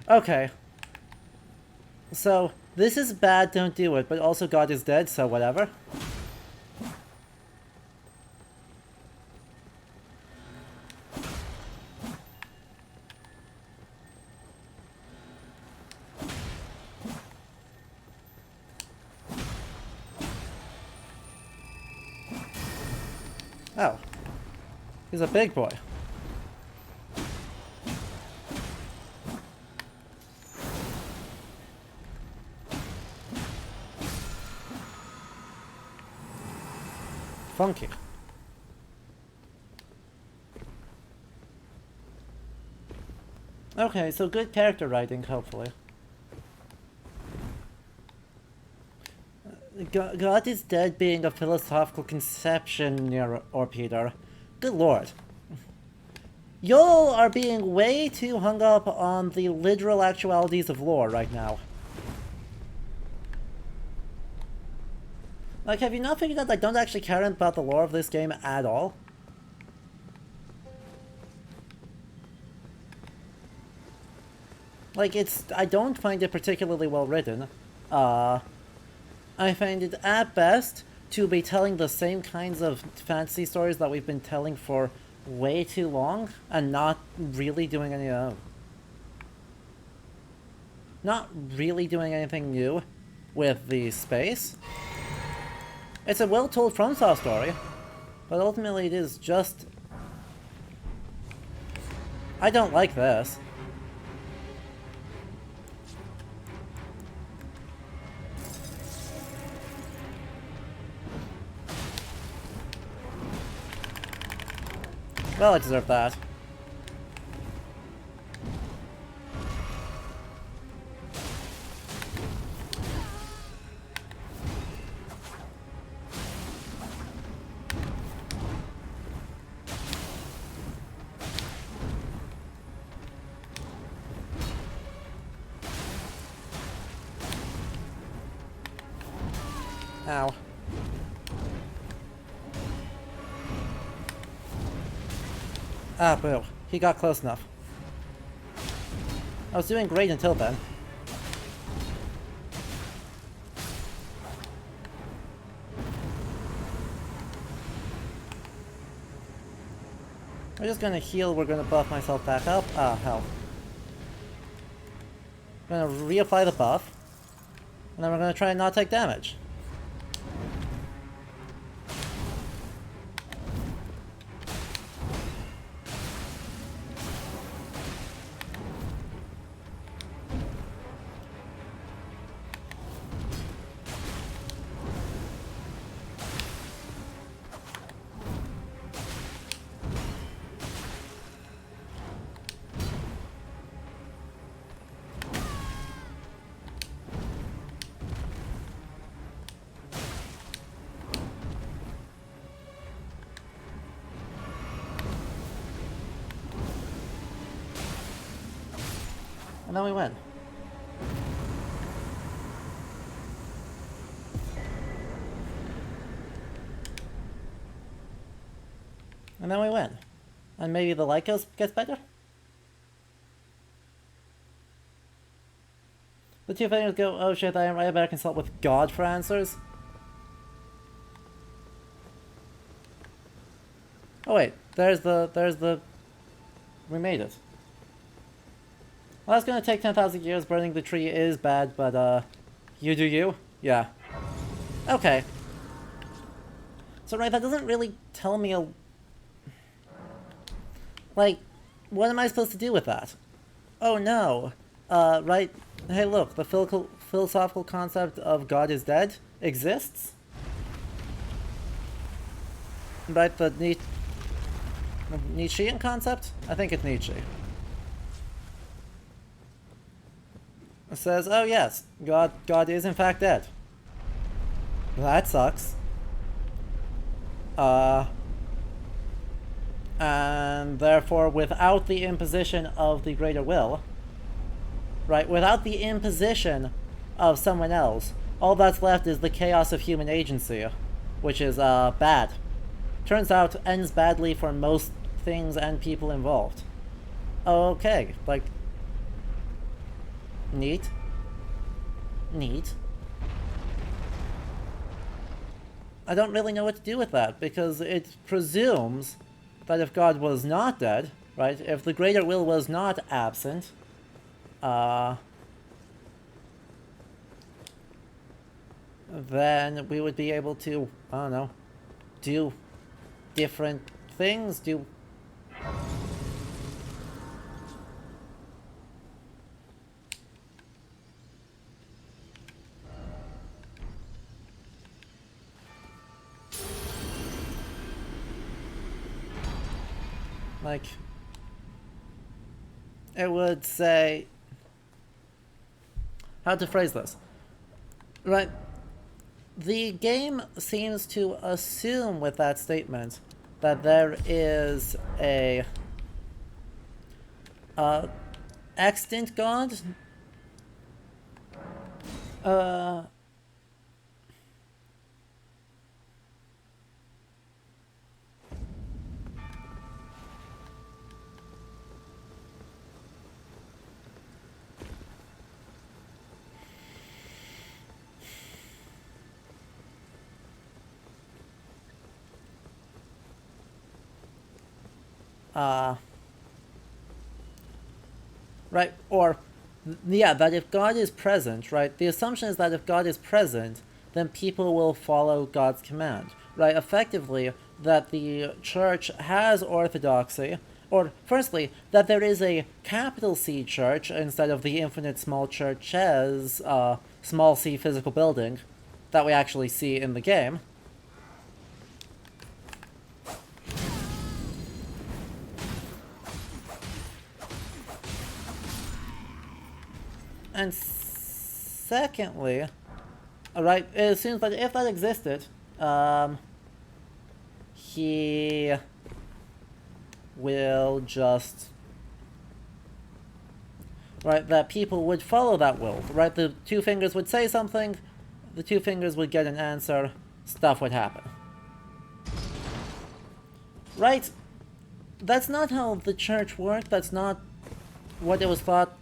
Okay. So, this is bad, don't do it, but also God is dead, so whatever. Oh. He's a big boy. Funky. Okay, so good character writing, hopefully. God is dead being a philosophical conception near or Peter. Good lord. Y'all are being way too hung up on the literal actualities of lore right now. Like, have you not figured out that I don't actually care about the lore of this game at all? Like, I don't find it particularly well written. I find it, at best, to be telling the same kinds of fantasy stories that we've been telling for way too long, and not really doing any, not really doing anything new with the space. It's a well-told FromSoft story, but ultimately it is just... I don't like this. Well, I deserve that. Ow. Ah, boo. He got close enough. I was doing great until then. We're just gonna heal, we're gonna buff myself back up. Ah, hell. I'm gonna reapply the buff. And then we're gonna try and not take damage. And then we win. And then we win. And maybe the light gets better? The two fingers go, oh shit, I better consult with God for answers. Oh wait, there's the... We made it. Well, that's gonna take 10,000 years. Burning the tree is bad, but, you do you? Yeah. Okay. So, right, that doesn't really tell me like, what am I supposed to do with that? Oh no. Right, hey look, the philosophical concept of God is dead exists? Right, the Nietzschean concept? I think it's Nietzsche. It says, oh yes, God is in fact dead. That sucks. And therefore, without the imposition of the greater will, right, without the imposition of someone else, all that's left is the chaos of human agency, which is, bad. Turns out, ends badly for most things and people involved. Okay, like... Neat. Neat. I don't really know what to do with that, because it presumes that if God was not dead, right, if the greater will was not absent, then we would be able to, I don't know, do different things do. Like, it would say, how to phrase this, right? The game seems to assume with that statement that there is a extant god, right? Or, yeah, that if God is present, right? The assumption is that if God is present, then people will follow God's command, right? Effectively, that the church has orthodoxy, or firstly, that there is a capital C church instead of the infinite small churches, small c physical building that we actually see in the game. And secondly, right, it seems that if that existed, he will just, right, that people would follow that will, right? The two fingers would say something, the two fingers would get an answer, stuff would happen. Right? That's not how the church worked, that's not what it was thought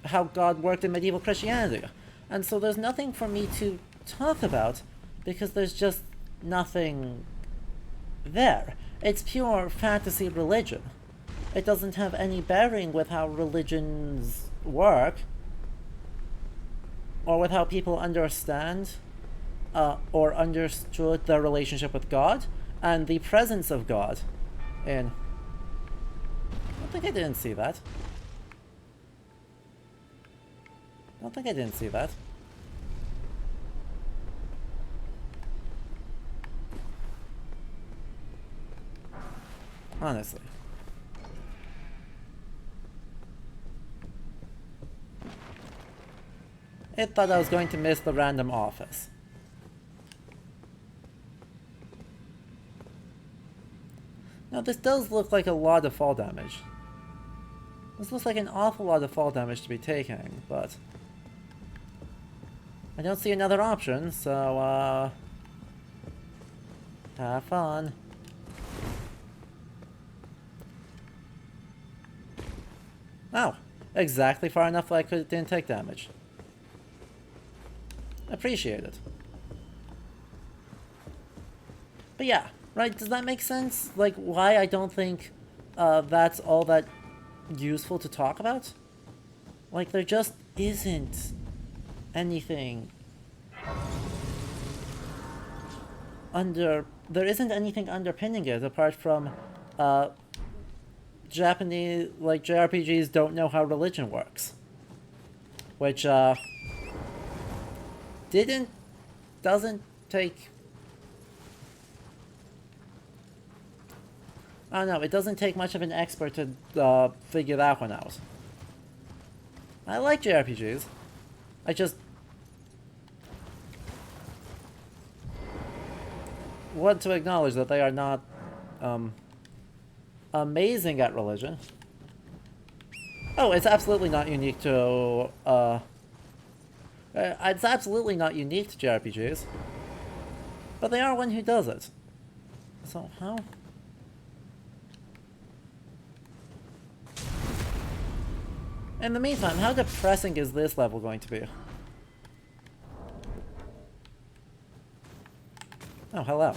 how God worked in medieval Christianity. And so there's nothing for me to talk about because there's just nothing there. It's pure fantasy religion. It doesn't have any bearing with how religions work or with how people understand or understood their relationship with God and the presence of God in... I don't think I didn't see that. I don't think I didn't see that. Honestly. It thought I was going to miss the random office. Now this does look like a lot of fall damage. This looks like an awful lot of fall damage to be taking, but... I don't see another option, so, have fun. Oh, exactly far enough that I didn't take damage. Appreciate it. But yeah, right, does that make sense? Like, why I don't think that's all that useful to talk about? Like, there just isn't anything there isn't anything underpinning it apart from Japanese, like, JRPGs don't know how religion works, which doesn't take, I don't know, it doesn't take much of an expert to figure that one out. I like JRPGs. I just want to acknowledge that they are not amazing at religion. Oh, it's absolutely not unique to it's absolutely not unique to JRPGs. But they are one who does it. So how? In the meantime, how depressing is this level going to be? Oh, hello.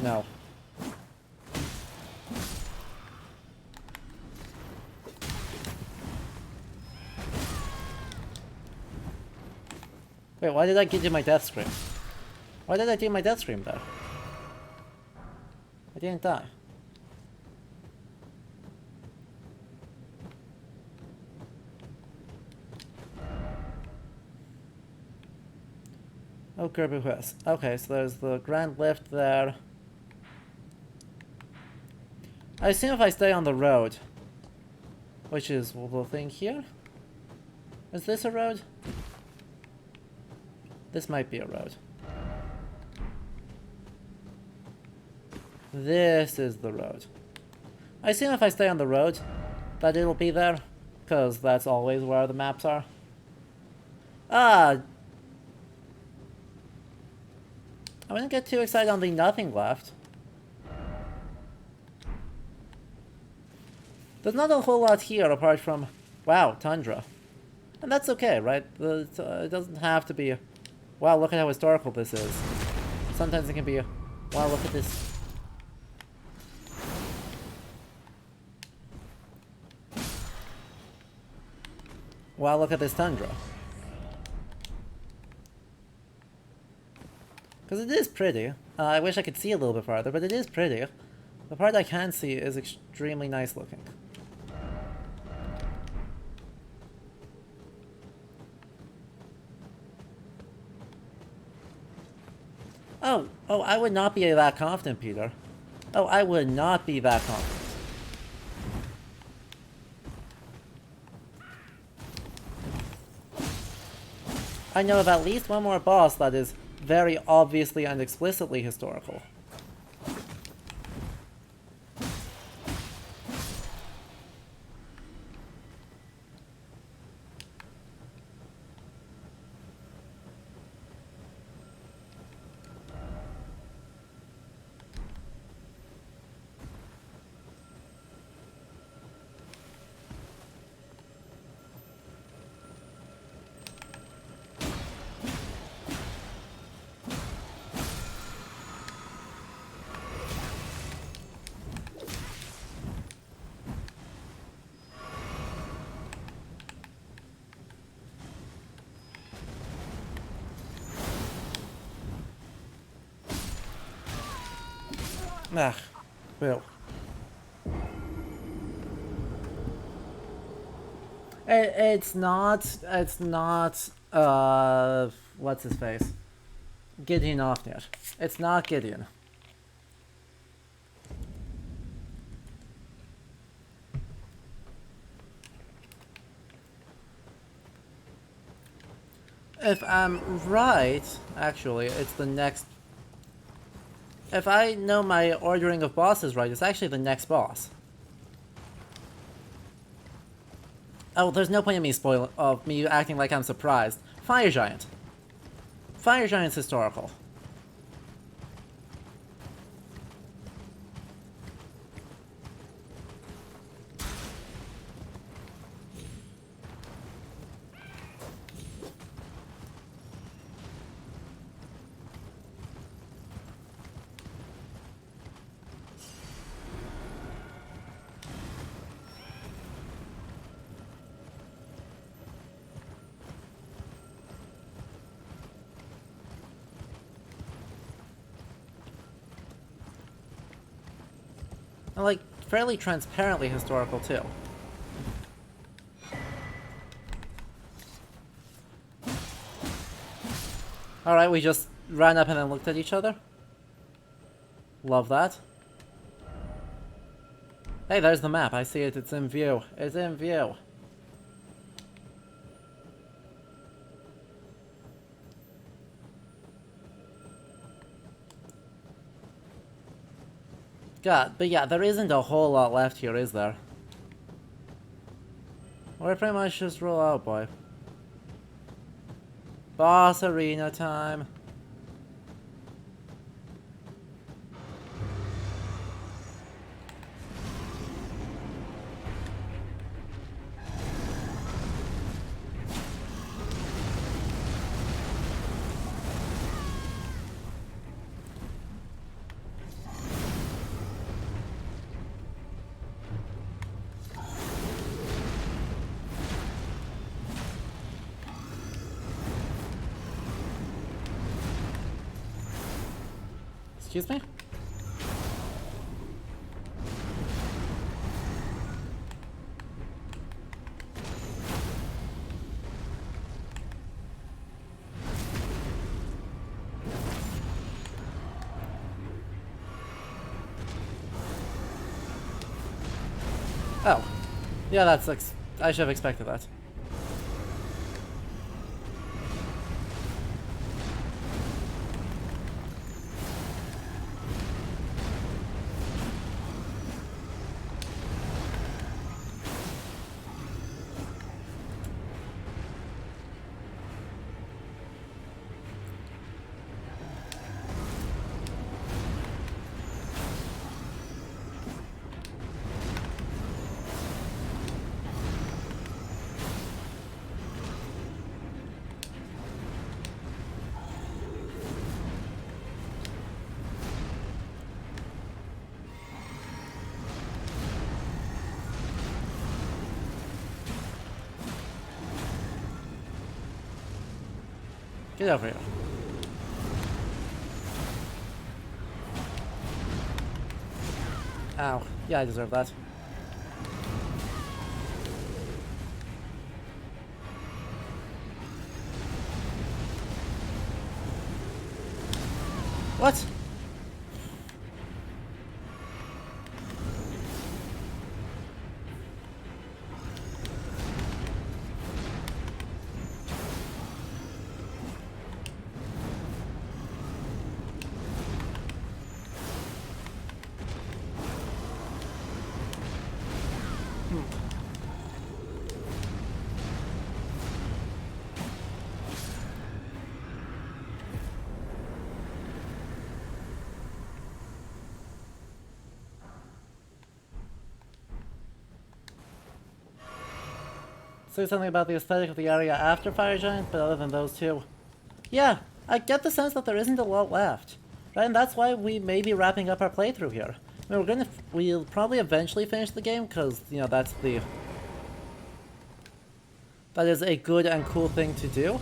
No. Wait, why did I give you my death scream? Why did I do my death scream there? I didn't die. Oh, Kirby Quest. Okay, so there's the Grand Lift there. I assume if I stay on the road, which is the thing here? Is this a road? This might be a road. This is the road. I assume if I stay on the road, that it'll be there, because that's always where the maps are. Ah! I wouldn't get too excited on the nothing left. There's not a whole lot here apart from, wow, tundra. And that's okay, right? It doesn't have to be, wow, look at how historical this is. Sometimes it can be, wow, look at this. Wow, look at this tundra. Because it is pretty. I wish I could see a little bit farther, but it is pretty. The part I can see is extremely nice looking. Oh, I would not be that confident, Peter. Oh, I would not be that confident. I know of at least one more boss that is very obviously and explicitly historical. Ah, well. It's not, what's his face? Gideon Offnet. It's not Gideon. If I'm right, actually, it's the next... If I know my ordering of bosses right, it's actually the next boss. Oh, there's no point in me acting like I'm surprised. Fire Giant. Fire Giant's historical. And, like, fairly transparently historical, too. Alright, we just ran up and then looked at each other. Love that. Hey, there's the map. I see it. It's in view. It's in view. God, but yeah, there isn't a whole lot left here, is there? We're pretty much just roll out, boy. Boss arena time. Excuse me? Oh. Yeah, that's I should have expected that. Get over here. Ow. Yeah, I deserve that. What? Say something about the aesthetic of the area after Fire Giant, but other than those two. Yeah, I get the sense that there isn't a lot left. Right, and that's why we may be wrapping up our playthrough here. I mean, we'll probably eventually finish the game, because, you know, that is a good and cool thing to do.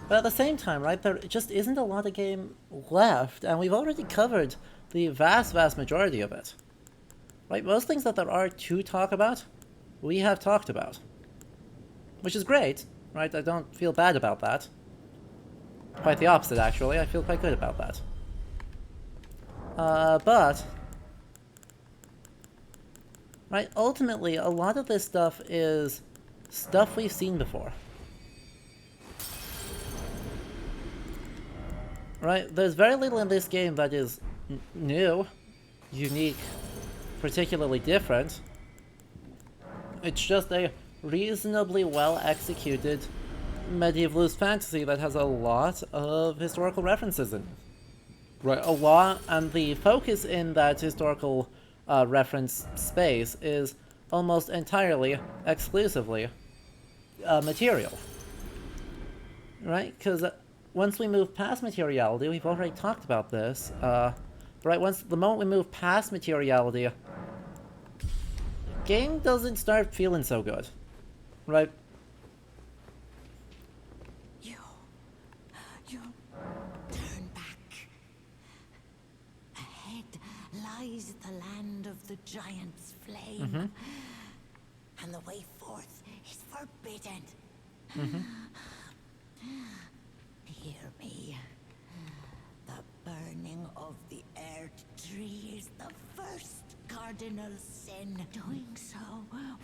But at the same time, right, there just isn't a lot of game left, and we've already covered the vast majority of it. Right, most things that there are to talk about, we have talked about. Which is great, right? I don't feel bad about that. Quite the opposite, actually. I feel quite good about that. But... right, ultimately, a lot of this stuff is stuff we've seen before. Right? There's very little in this game that is new, unique, particularly different. It's just a reasonably well executed medievalist fantasy that has a lot of historical references in it. Right, a lot, and the focus in that historical reference space is almost entirely, exclusively, material. Right, because once we move past materiality, we've already talked about this, right, the moment we move past materiality, game doesn't start feeling so good. Right. You turn back. Ahead lies the land of the giant's flame. And the way forth is forbidden. Hear me. The burning of the Earth Tree is the first cardinal sin. Doing so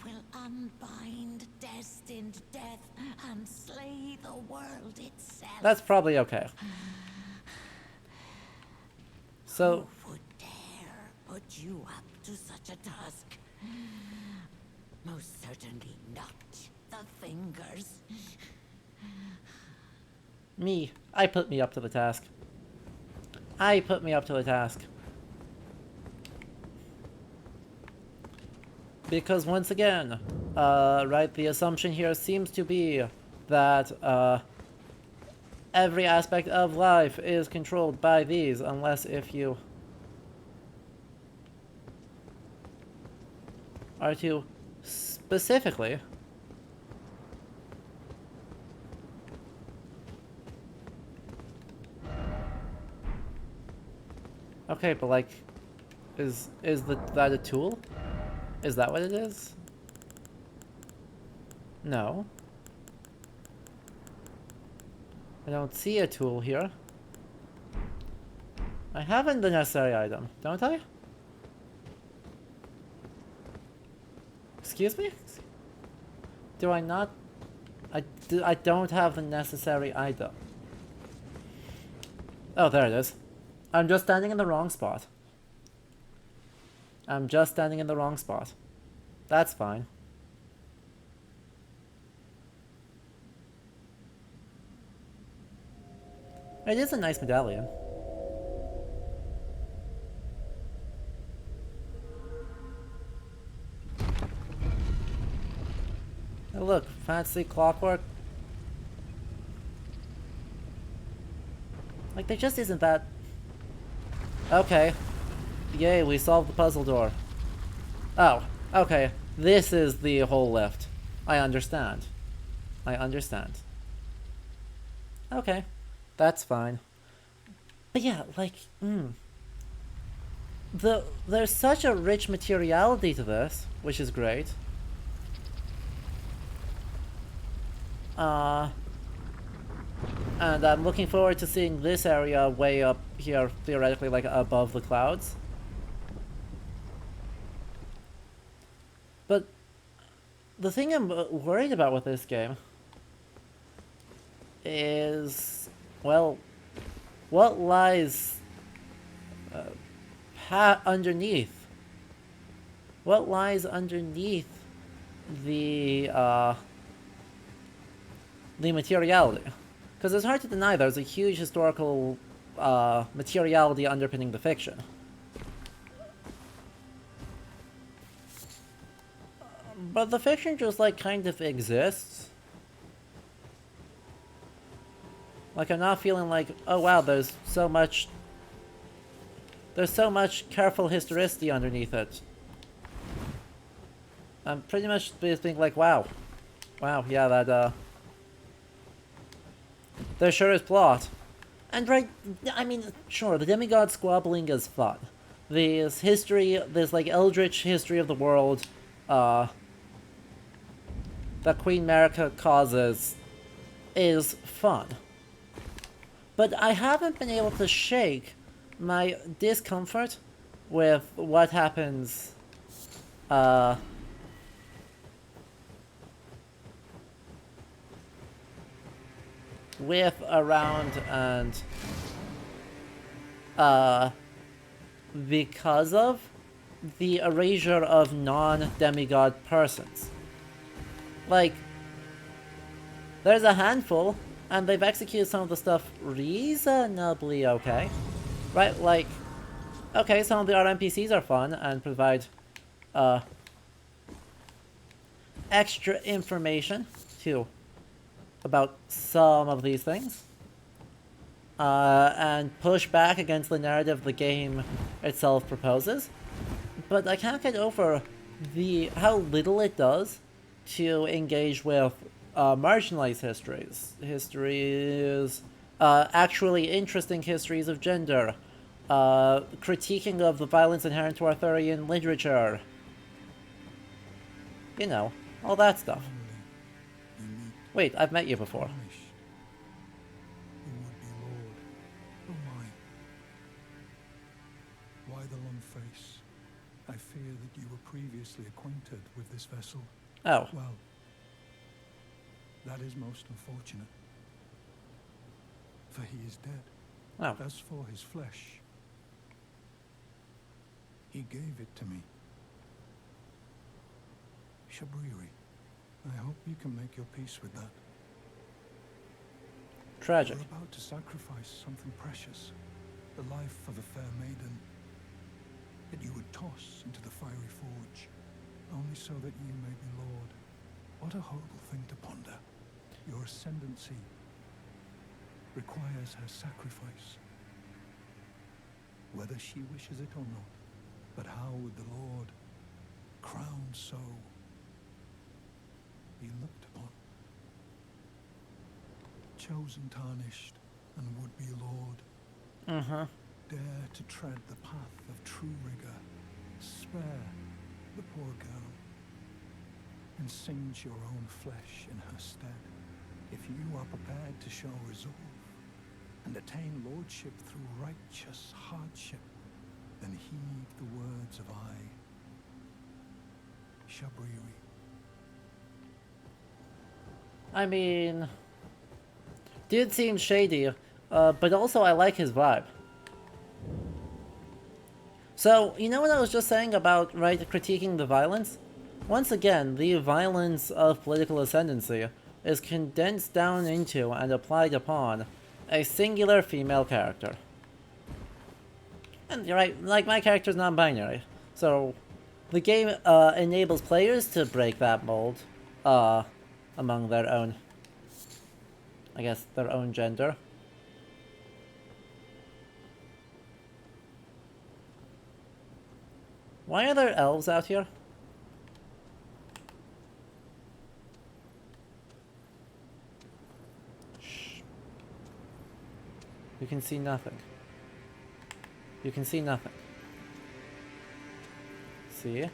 will unbind destined death and slay the world itself. That's probably okay. So... who would dare put you up to such a task? Most certainly not the Fingers. me. I put me up to the task. I put me up to the task. Because once again, right, the assumption here seems to be that every aspect of life is controlled by these, unless if you are to specifically Okay, but like, that a tool? Is that what it is? No. I don't see a tool here. I haven't the necessary item, don't I? Excuse me? Do I not? I don't have the necessary item. Oh, there it is. I'm just standing in the wrong spot. I'm just standing in the wrong spot. That's fine. It is a nice medallion. Oh, look, fancy clockwork. Like, there just isn't that... Okay. Yay, we solved the puzzle door. Oh, okay. This is the whole lift. I understand. I understand. Okay. That's fine. But yeah, like, there's such a rich materiality to this, which is great. And I'm looking forward to seeing this area way up here, theoretically, like above the clouds. But the thing I'm worried about with this game is, well, what lies underneath? What lies underneath the materiality? Because it's hard to deny there's a huge historical materiality underpinning the fiction. But the fiction just, like, kind of exists. Like, I'm not feeling like, oh wow, there's so much careful historicity underneath it. I'm pretty much just being like, wow, yeah, that, there sure is plot. And right, I mean, sure, the demigod squabbling is fun. This history, this, like, eldritch history of the world, that Queen Marika causes is fun. But I haven't been able to shake my discomfort with what happens, with, around, and, because of the erasure of non-demigod persons. Like, there's a handful, and they've executed some of the stuff reasonably okay. Right, like, okay, some of the RNPCs are fun and provide, extra information, too, about some of these things. And push back against the narrative the game itself proposes. But I can't get over how little it does to engage with marginalized histories, actually interesting histories of gender, critiquing of the violence inherent to Arthurian literature, you know, all that stuff. Wait, I've met you before. You would be Lord. Oh my. Why the long face? I fear that you were previously acquainted with this vessel. Oh. Well, that is most unfortunate. For he is dead. Oh. As for his flesh, he gave it to me. Shabriri, I hope you can make your peace with that. Tragic. You're about to sacrifice something precious, the life of a fair maiden, that you would toss into the fiery forge, only so that you may be Lord. What a horrible thing to ponder. Your ascendancy requires her sacrifice, whether she wishes it or not. But how would the Lord, crowned so, be looked upon? Chosen, tarnished, and would-be Lord. dare to tread the path of true rigor, spare the poor girl, and singe your own flesh in her stead. If you are prepared to show resolve and attain lordship through righteous hardship, then heed the words of I, Shabriri. I mean, dude seems shady, but also I like his vibe. So, you know what I was just saying about, right, critiquing the violence? Once again, the violence of political ascendancy is condensed down into and applied upon a singular female character. And you're right, like, my character's non-binary, so the game enables players to break that mold among their own, I guess, their own gender. Why are there elves out here? Shh. You can see nothing. You can see nothing. See?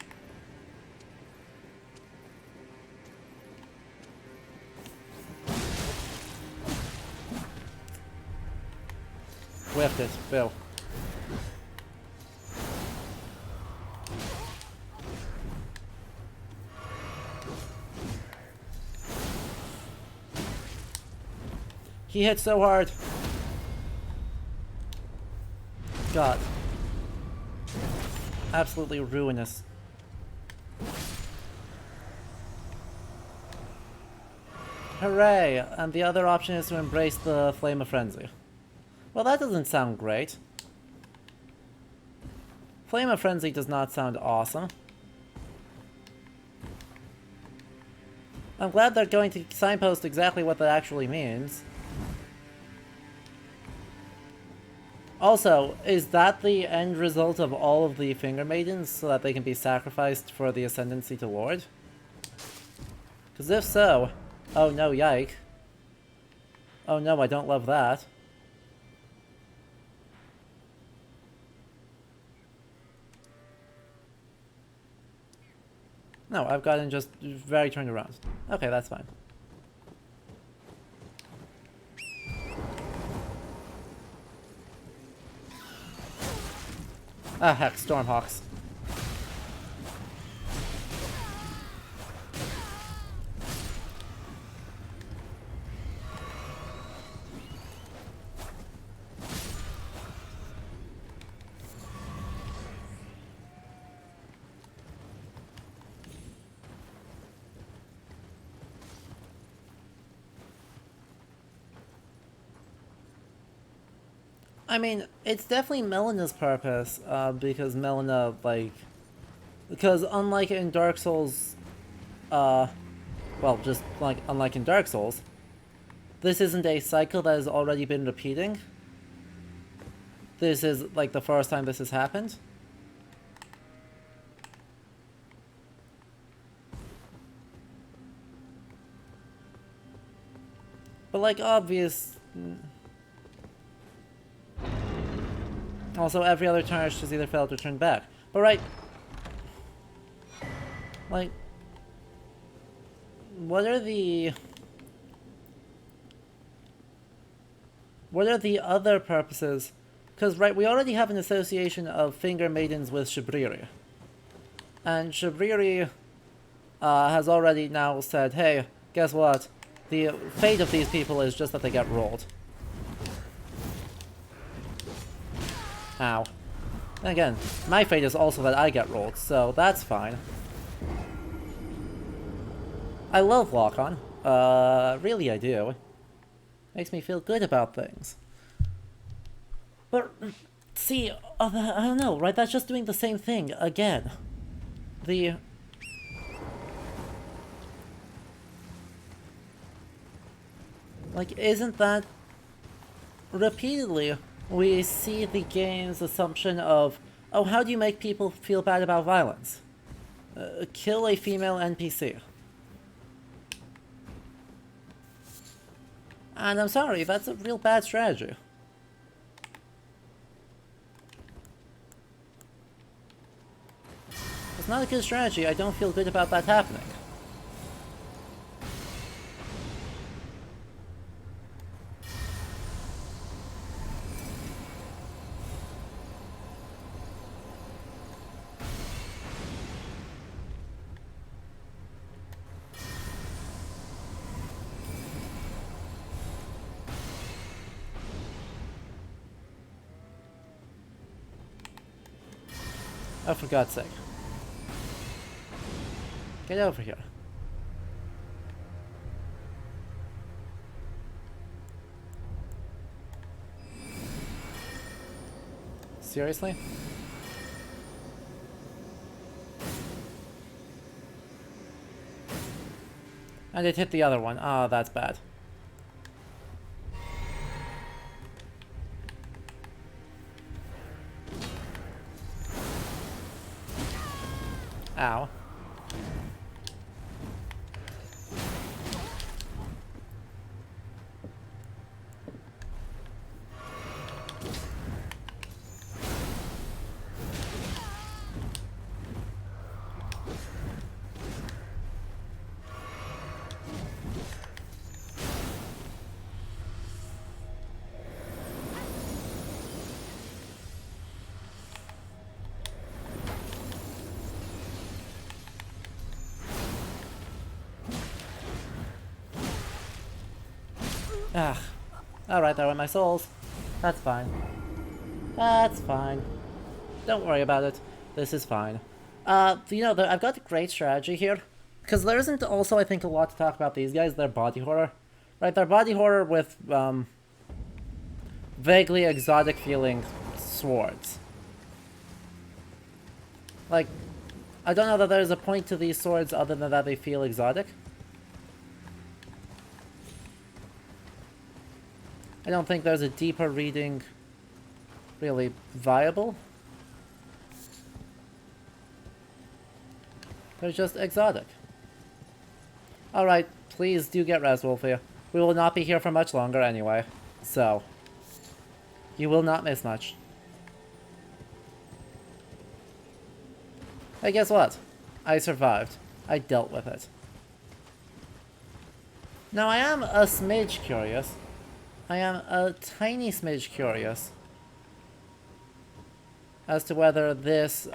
Whiffed it, Bill. He hit so hard. God. Absolutely ruinous. Hooray! And the other option is to embrace the Flame of Frenzy. Well, that doesn't sound great. Flame of Frenzy does not sound awesome. I'm glad they're going to signpost exactly what that actually means. Also, is that the end result of all of the Finger Maidens so that they can be sacrificed for the Ascendancy to Lord? Because if so, oh no, yike. Oh no, I don't love that. No, I've gotten just very turned around. Okay, that's fine. Ah, heck, Stormhawks. I mean, it's definitely Melena's purpose, because Melena, like... Because unlike in Dark Souls, well, just like, unlike in Dark Souls, this isn't a cycle that has already been repeating. This is, like, the first time this has happened. But, like, obvious... Also, every other turn she's either failed or turned back. But right... Like... What are the other purposes? Because, right, we already have an association of Finger Maidens with Shabriri. And Shabriri has already now said, hey, guess what? The fate of these people is just that they get rolled. Ow. And again, my fate is also that I get rolled, so that's fine. I love Lock-On. Really I do. Makes me feel good about things. But, see, I don't know, right? That's just doing the same thing again. Like, isn't that... Repeatedly, we see the game's assumption of, oh, how do you make people feel bad about violence? Kill a female NPC. And I'm sorry, that's a real bad strategy. not a good strategy. I don't feel good about that happening. Oh, for God's sake. Get over here. Seriously? And it hit the other one. Ah, that's bad. Ow. Ah. Alright, there went my souls. That's fine. That's fine. Don't worry about it. This is fine. You know, I've got a great strategy here. Because there isn't also, I think, a lot to talk about these guys. They're body horror. Right, they're body horror with, vaguely exotic feeling swords. Like, I don't know that there's a point to these swords other than that they feel exotic. I don't think there's a deeper reading really viable. They're just exotic. Alright, please do get res, Wolfia. We will not be here for much longer anyway, so you will not miss much. Hey, guess what? I survived. I dealt with it. Now, I am a smidge curious. I am a tiny smidge curious as to whether this,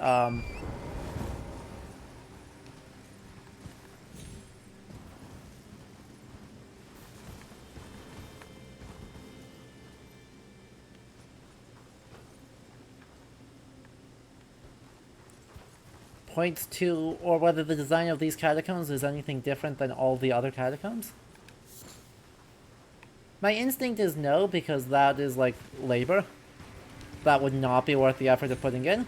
points to, or whether the design of these catacombs is anything different than all the other catacombs. My instinct is no, because that is, like, labor. That would not be worth the effort of putting in.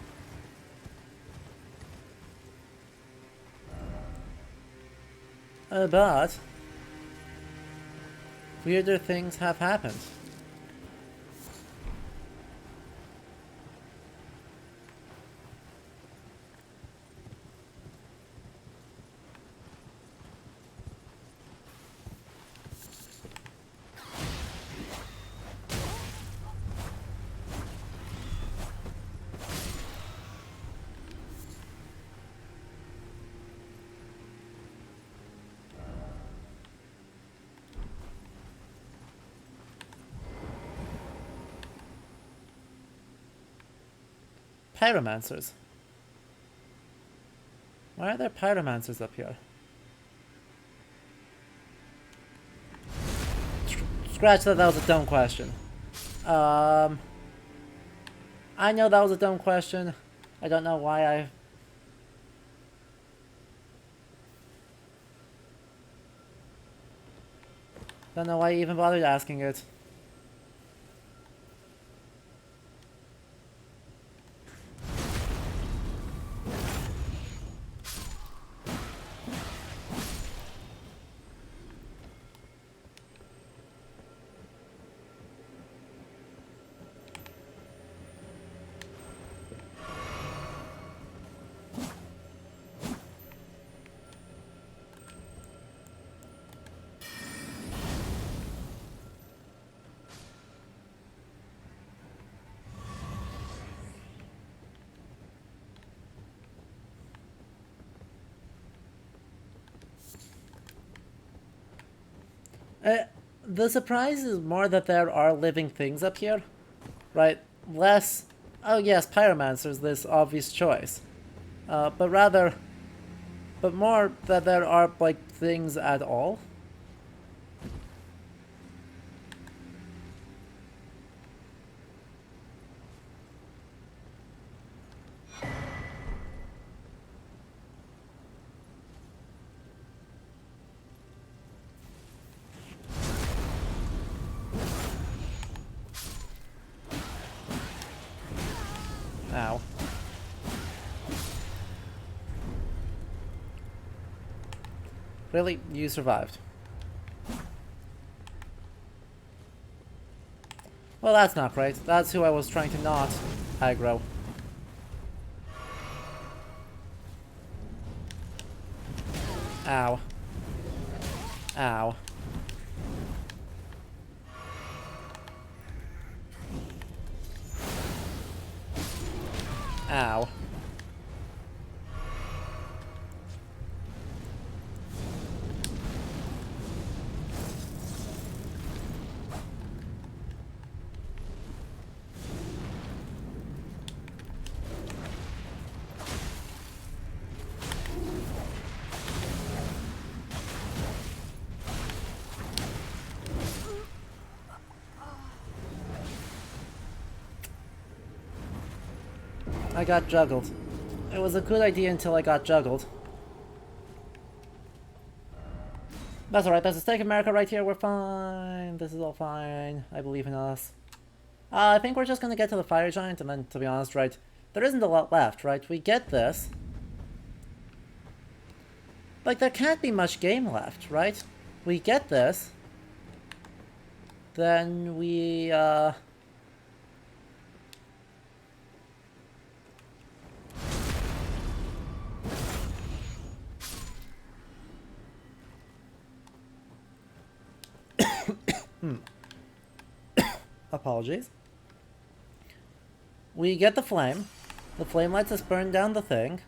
But weirder things have happened. Pyromancers. Why are there pyromancers up here? Scratch that, that was a dumb question. I know that was a dumb question. I don't know why I... Don't know why I even bothered asking it. The surprise is more that there are living things up here, right? Less, oh yes, pyromancer's this obvious choice, but more that there are like things at all. Ow. Really? You survived. Well, that's not great. That's who I was trying to not aggro. Ow. Ow. Ow. I got juggled. It was a good idea until I got juggled. That's alright, that's a stake America right here, we're fine. This is all fine. I believe in us. I think we're just gonna get to the fire giant, and then, to be honest, right, there isn't a lot left, right? We get this. Like, there can't be much game left, right? We get this. Then we, apologies. We get the flame. The flame lets us burn down the thing.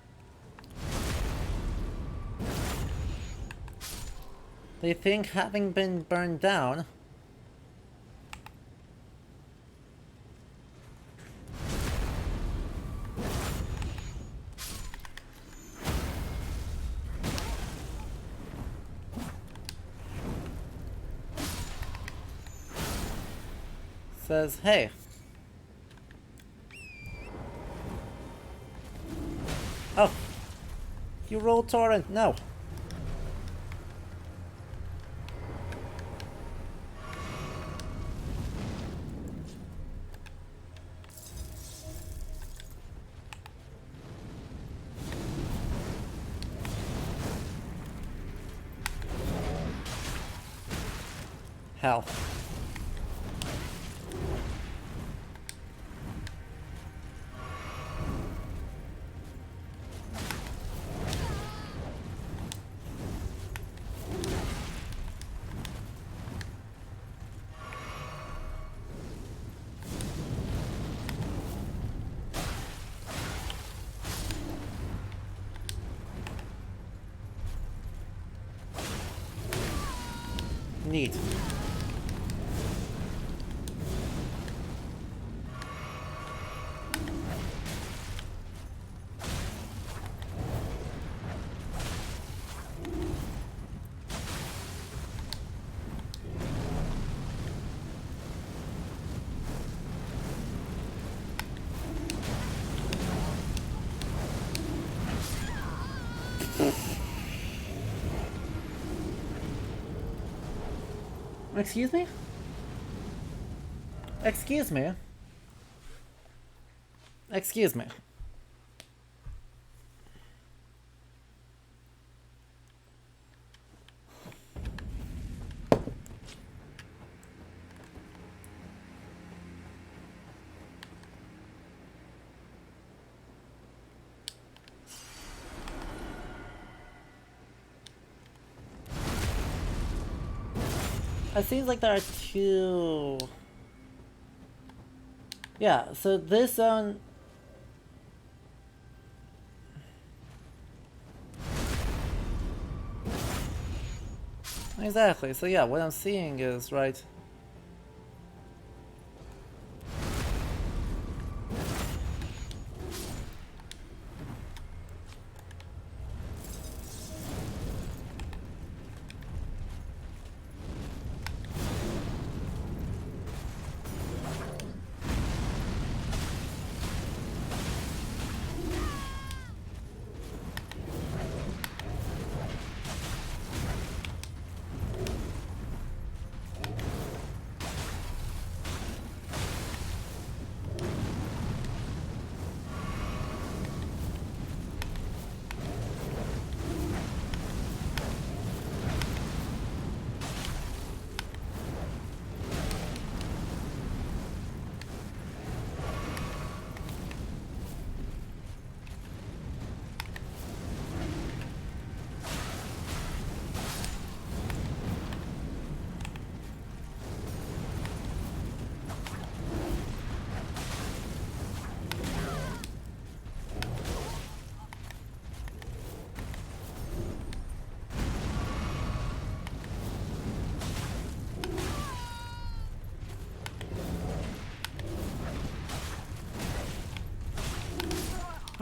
They think having been burned down, says, hey, oh, you rolled torrent, no. Hell. Neat. Excuse me? Excuse me? Excuse me. It seems like there are two... Yeah, so this zone... Exactly. So yeah, what I'm seeing is, right,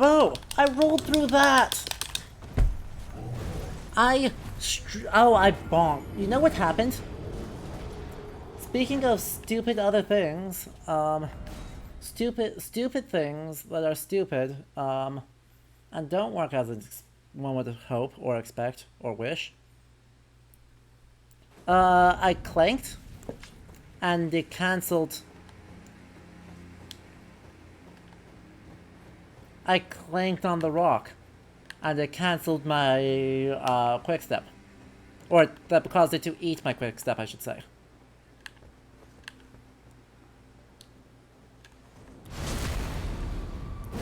oh, I rolled through that. I bonked. You know what happened? Speaking of stupid other things, stupid things that are stupid, and don't work as one would hope or expect or wish. I clanked, and it cancelled. I clanked on the rock, and it cancelled my quick step, or that caused it to eat my quick step, I should say.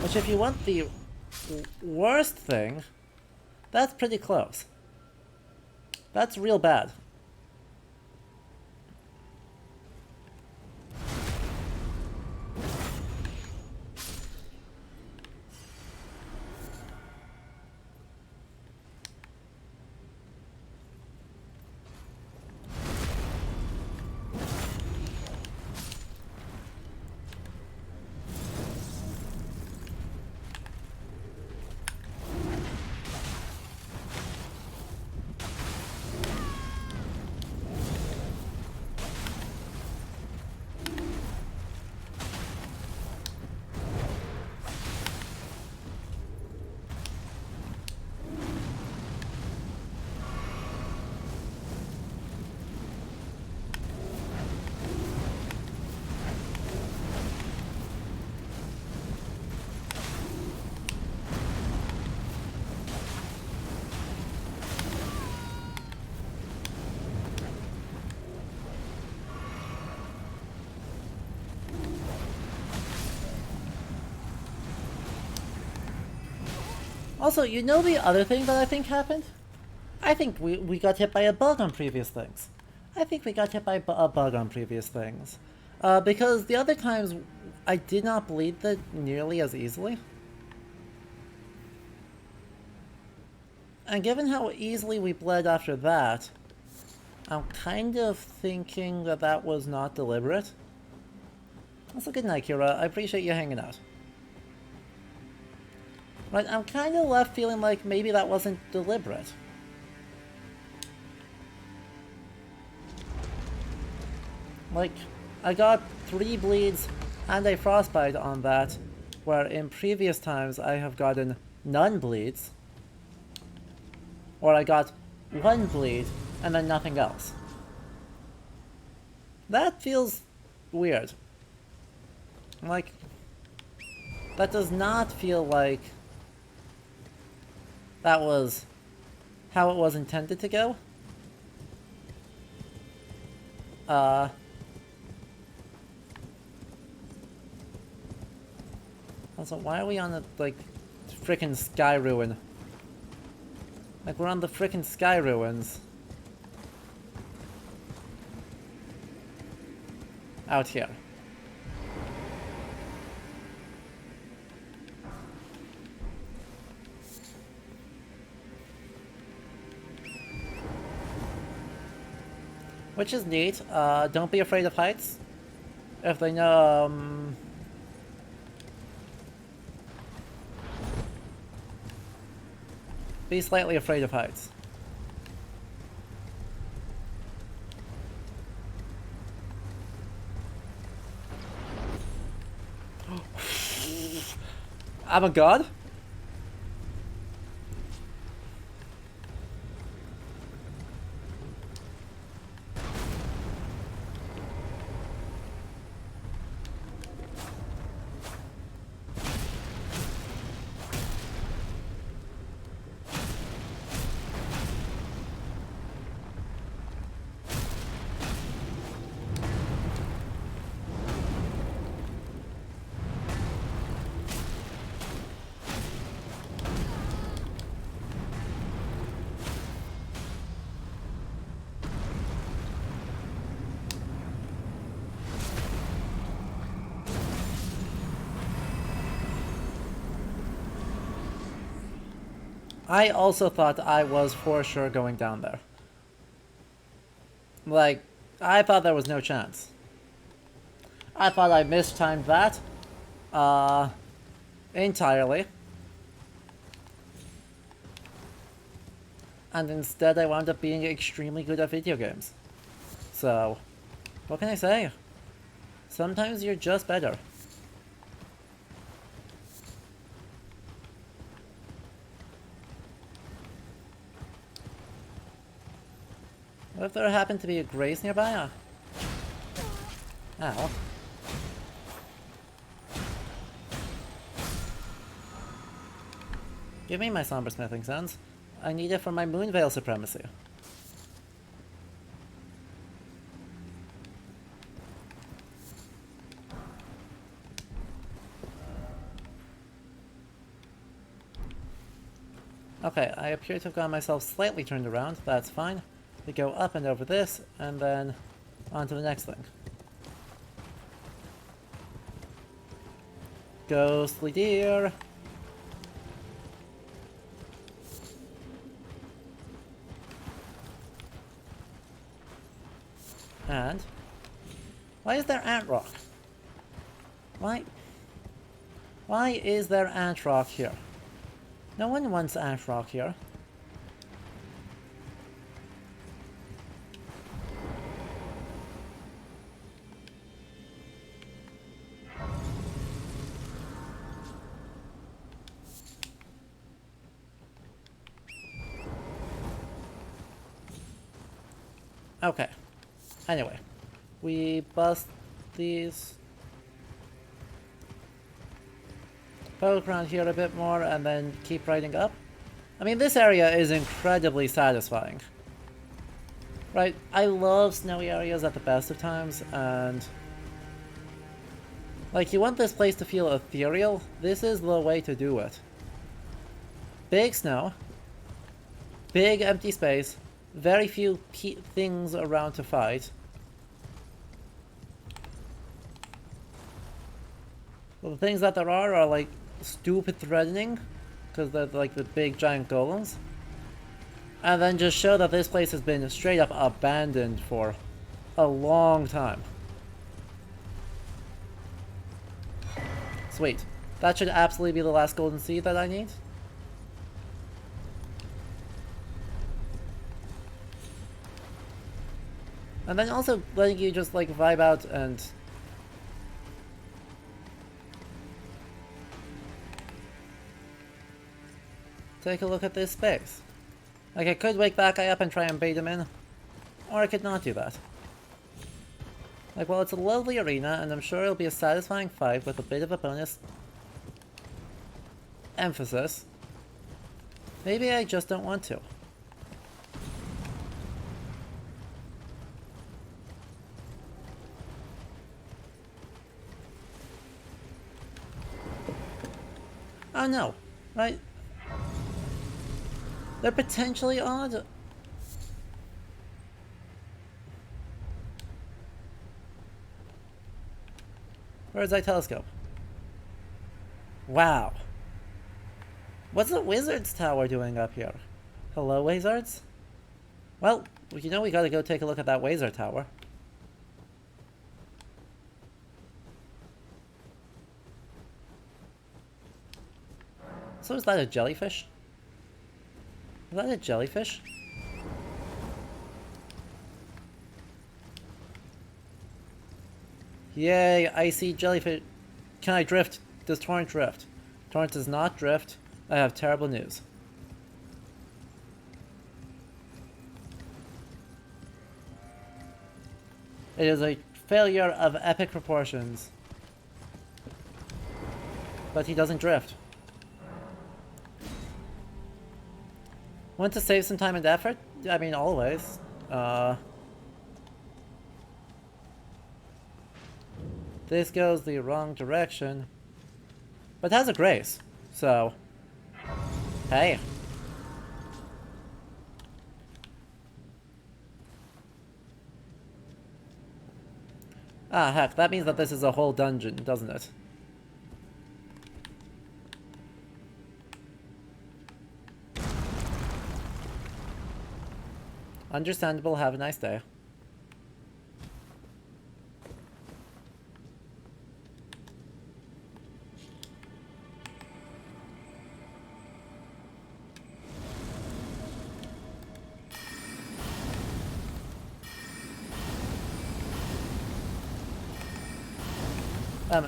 Which, if you want the worst thing, that's pretty close. That's real bad. Also, you know the other thing that I think happened? I think we got hit by a bug on previous things. I think we got hit by a bug on previous things. Because the other times I did not bleed that nearly as easily. And given how easily we bled after that, I'm kind of thinking that that was not deliberate. Also, good night, Kira. I appreciate you hanging out. Right, I'm kind of left feeling like maybe that wasn't deliberate. Like, I got 3 bleeds and a frostbite on that, where in previous times I have gotten none bleeds. Or I got 1 bleed and then nothing else. That feels weird. Like, that does not feel like that was how it was intended to go. Also, why are we on the, like, frickin' sky ruin? Like, we're on the frickin' sky ruins. Out here. which is neat. Don't be afraid of heights. If they know, be slightly afraid of heights. I'm a god? I also thought I was for sure going down there. Like, I thought there was no chance. I thought I mistimed that. Entirely. And instead I wound up being extremely good at video games. So, what can I say? Sometimes you're just better. What if there happened to be a grace nearby? Ow. Give me my somber smithing stones. I need it for my Moonveil supremacy. Okay, I appear to have got myself slightly turned around. That's fine. We go up and over this, and then on to the next thing. Ghostly deer! And why is there ant rock? Why is there ant rock here? No one wants ant rock here. Okay. Anyway, we bust these, poke around here a bit more, and then keep riding up. I mean, this area is incredibly satisfying. Right, I love snowy areas at the best of times, and like, you want this place to feel ethereal, this is the way to do it. Big snow, big empty space, very few things around to fight. Well, the things that there are like stupid threatening, because they're like the big giant golems. And then just show that this place has been straight up abandoned for a long time. Sweet. That should absolutely be the last golden seed that I need. And then also letting you just like vibe out and take a look at this space. Like, I could wake that guy up and try and bait him in, or I could not do that. Like, well, it's a lovely arena, and I'm sure it'll be a satisfying fight with a bit of a bonus emphasis. Maybe I just don't want to. Oh no, right? They're potentially odd. Where's that telescope? Wow. What's the wizard's tower doing up here? Hello, wizards? Well, you know we gotta go take a look at that Wazer Tower. So is that a jellyfish? Is that a jellyfish? Yay, icy jellyfish. Can I drift? Does Torrent drift? Torrent does not drift. I have terrible news. It is a failure of epic proportions. But he doesn't drift. Want to save some time and effort? I mean, always. This goes the wrong direction. But has a grace, so... Hey. Ah, heck, that means that this is a whole dungeon, doesn't it? Understandable, have a nice day.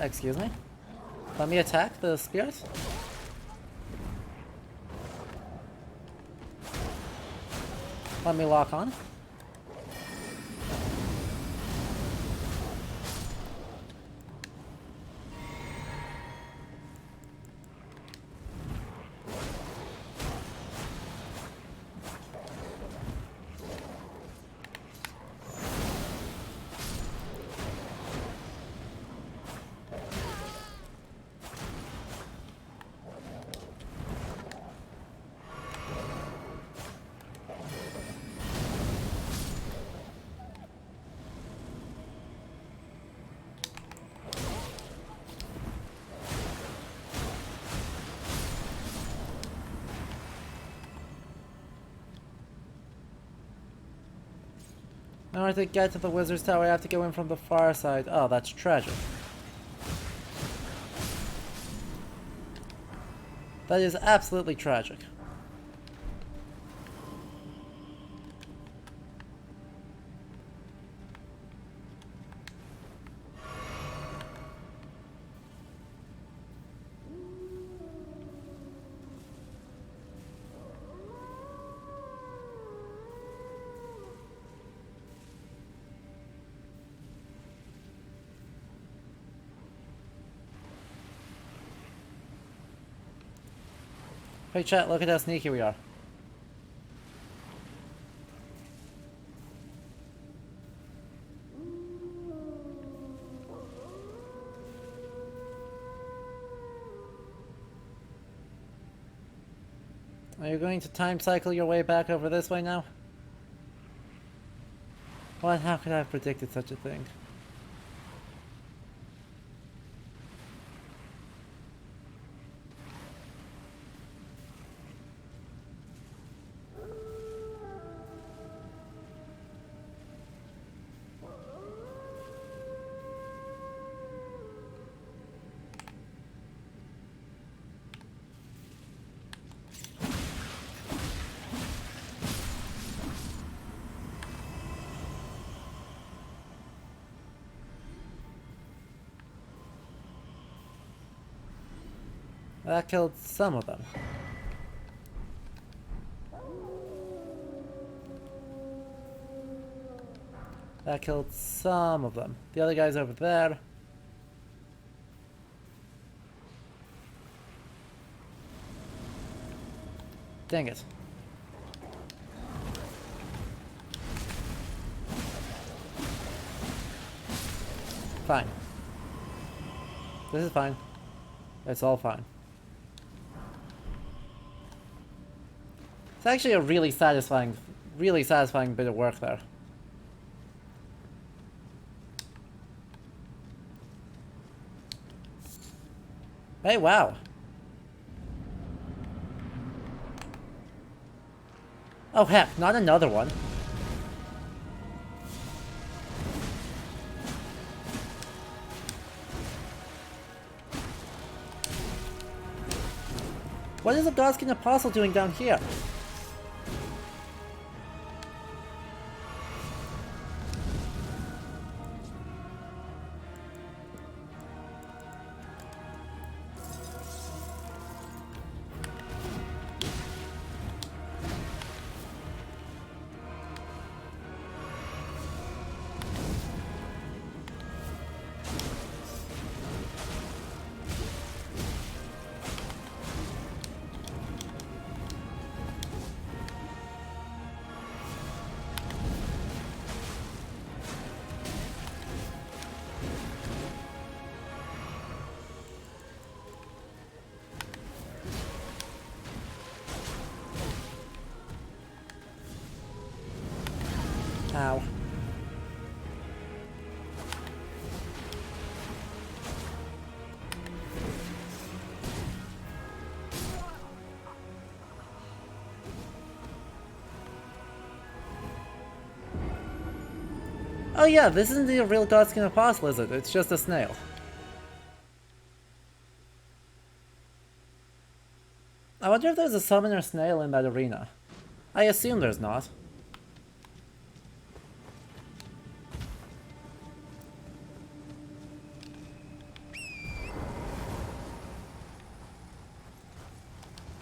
Excuse me? Let me attack the spirit? Let me lock on. In order to get to the Wizard's Tower, I have to go in from the far side. Oh, that's tragic. That is absolutely tragic. Hey chat, look at how sneaky we are. Are you going to time cycle your way back over this way now? What? How could I have predicted such a thing? That killed some of them. That killed some of them. The other guy's over there. Dang it. Fine. This is fine. It's all fine. It's actually a really satisfying bit of work there. Hey, wow. Oh heck, not another one. What is the Godskin Apostle doing down here? Ow. Oh yeah, this isn't the real Godskin Apostle, is it? It's just a snail. I wonder if there's a summoner snail in that arena. I assume there's not.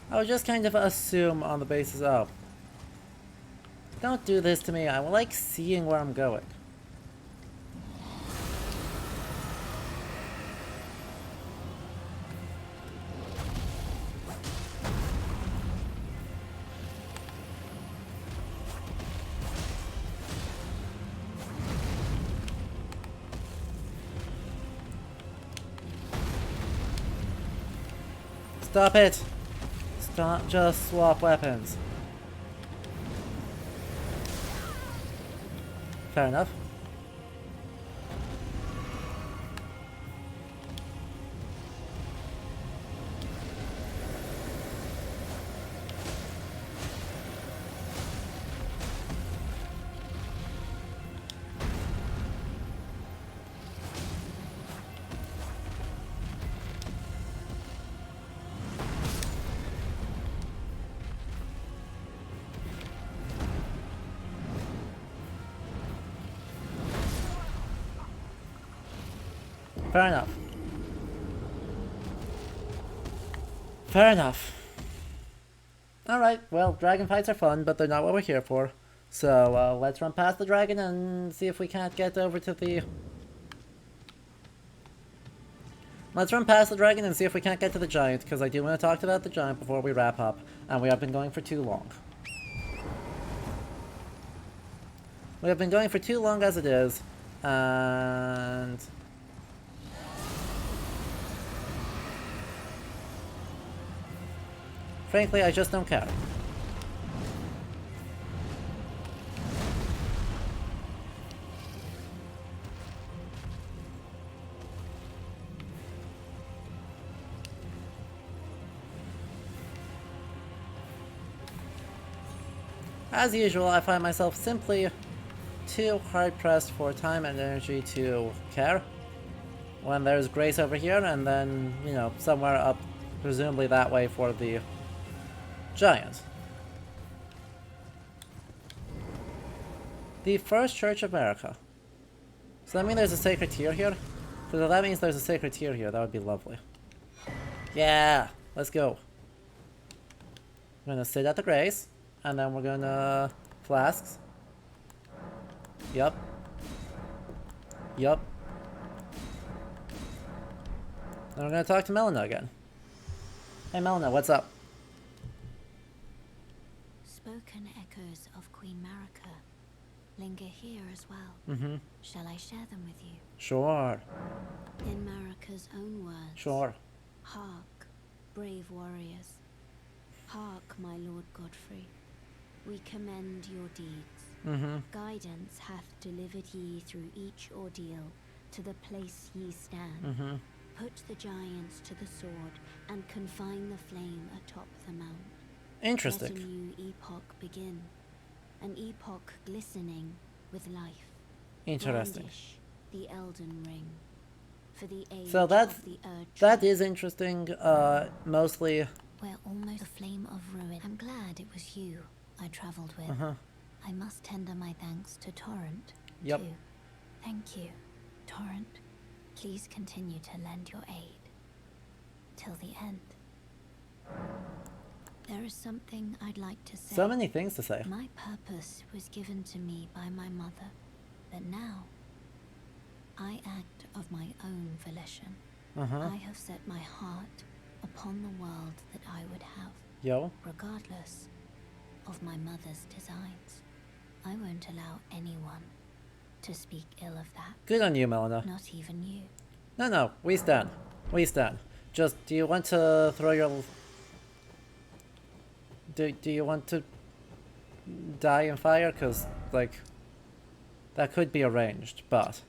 I would just kind of assume on the basis of... Don't do this to me, I like seeing where I'm going. Stop it! Stop, just swap weapons. Fair enough. Fair enough. Fair enough. Alright, well, dragon fights are fun, but they're not what we're here for. So, let's run past the dragon and see if we can't get over to the... Let's run past the dragon and see if we can't get to the giant, because I do want to talk about the giant before we wrap up, and we have been going for too long. We have been going for too long as it is, and... frankly, I just don't care. As usual, I find myself simply too hard-pressed for time and energy to care. When there's Grace over here, and then, you know, somewhere up, presumably that way for the giant. The First Church of America. Does that mean there's a sacred tear here? Because if that means there's a sacred tear here, that would be lovely. Yeah! Let's go. We're gonna sit at the Grace, and then we're gonna... flasks. Yup. Yup. Then we're gonna talk to Melina again. Hey Melina, what's up? Spoken echoes of Queen Marika linger here as well. Mm-hmm. Shall I share them with you? Sure. In Marika's own words. Sure. Hark, brave warriors. Hark, my lord Godfrey. We commend your deeds. Mm-hmm. Guidance hath delivered ye through each ordeal to the place ye stand. Mm-hmm. Put the giants to the sword and confine the flame atop the mount. Interesting. Let a new epoch begin. An epoch glistening with life. Interesting. Brandish the Elden ring. For the age So that's of the Erd that is interesting. Mostly We're almost a flame of ruin. I'm glad it was you I traveled with. Uh-huh. I must tender my thanks to Torrent, Yep. too. Thank you, Torrent. Please continue to lend your aid. Till the end. There is something I'd like to say. So many things to say. My purpose was given to me by my mother, but now I act of my own volition. Uh-huh. I have set my heart upon the world that I would have, Yo. regardless of my mother's designs. I won't allow anyone to speak ill of that, Good on you, Melina. not even you. No, we stand. We stand. Just, do you want to throw your... Do you want to die in fire? Because, like, that could be arranged, but...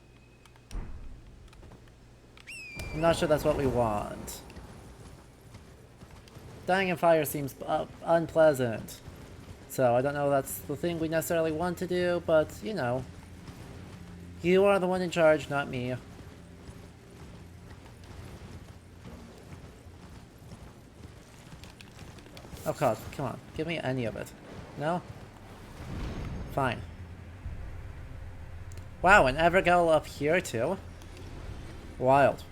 I'm not sure that's what we want. Dying in fire seems unpleasant. So I don't know if that's the thing we necessarily want to do, but, you know. You are the one in charge, not me. Oh god, come on. Give me any of it. No? Fine. Wow, an Evergale up here too? Wild.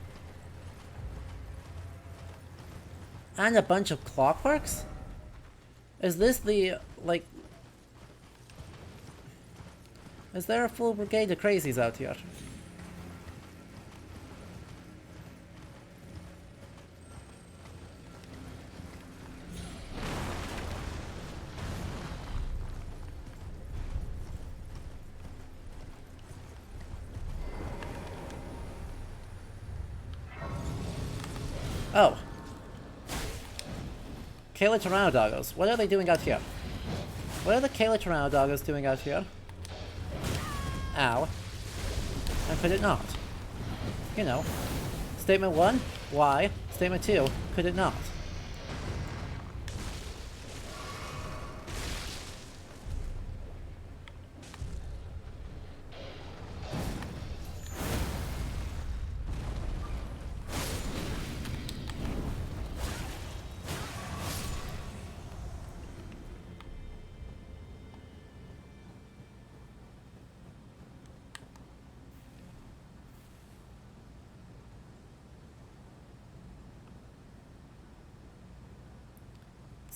And a bunch of clockworks? Is this the, like... Is there a full brigade of crazies out here? Oh. Kayla Toronto doggos. What are they doing out here? What are the Kayla Toronto doggos doing out here? Ow. And could it not? You know. Statement 1, why? Statement 2, could it not?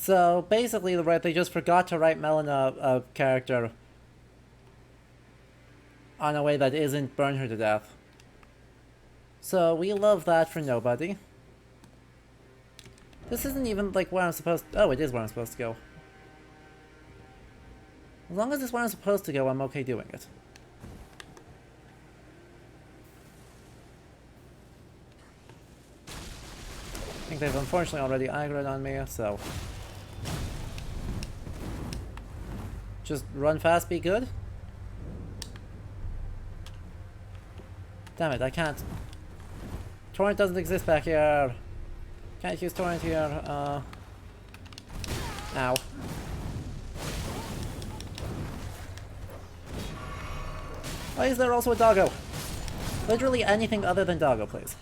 So basically, they just forgot to write Melina a character on a way that isn't burn her to death. So we love that for nobody. This isn't even like where I'm supposed to... Oh, it is where I'm supposed to go. As long as it's where I'm supposed to go, I'm okay doing it. I think they've unfortunately already aggroed on me, so... Just run fast, be good? Damn it, I can't. Torrent doesn't exist back here. Can't use Torrent here. Ow. Why is there also a doggo? Literally anything other than doggo, please.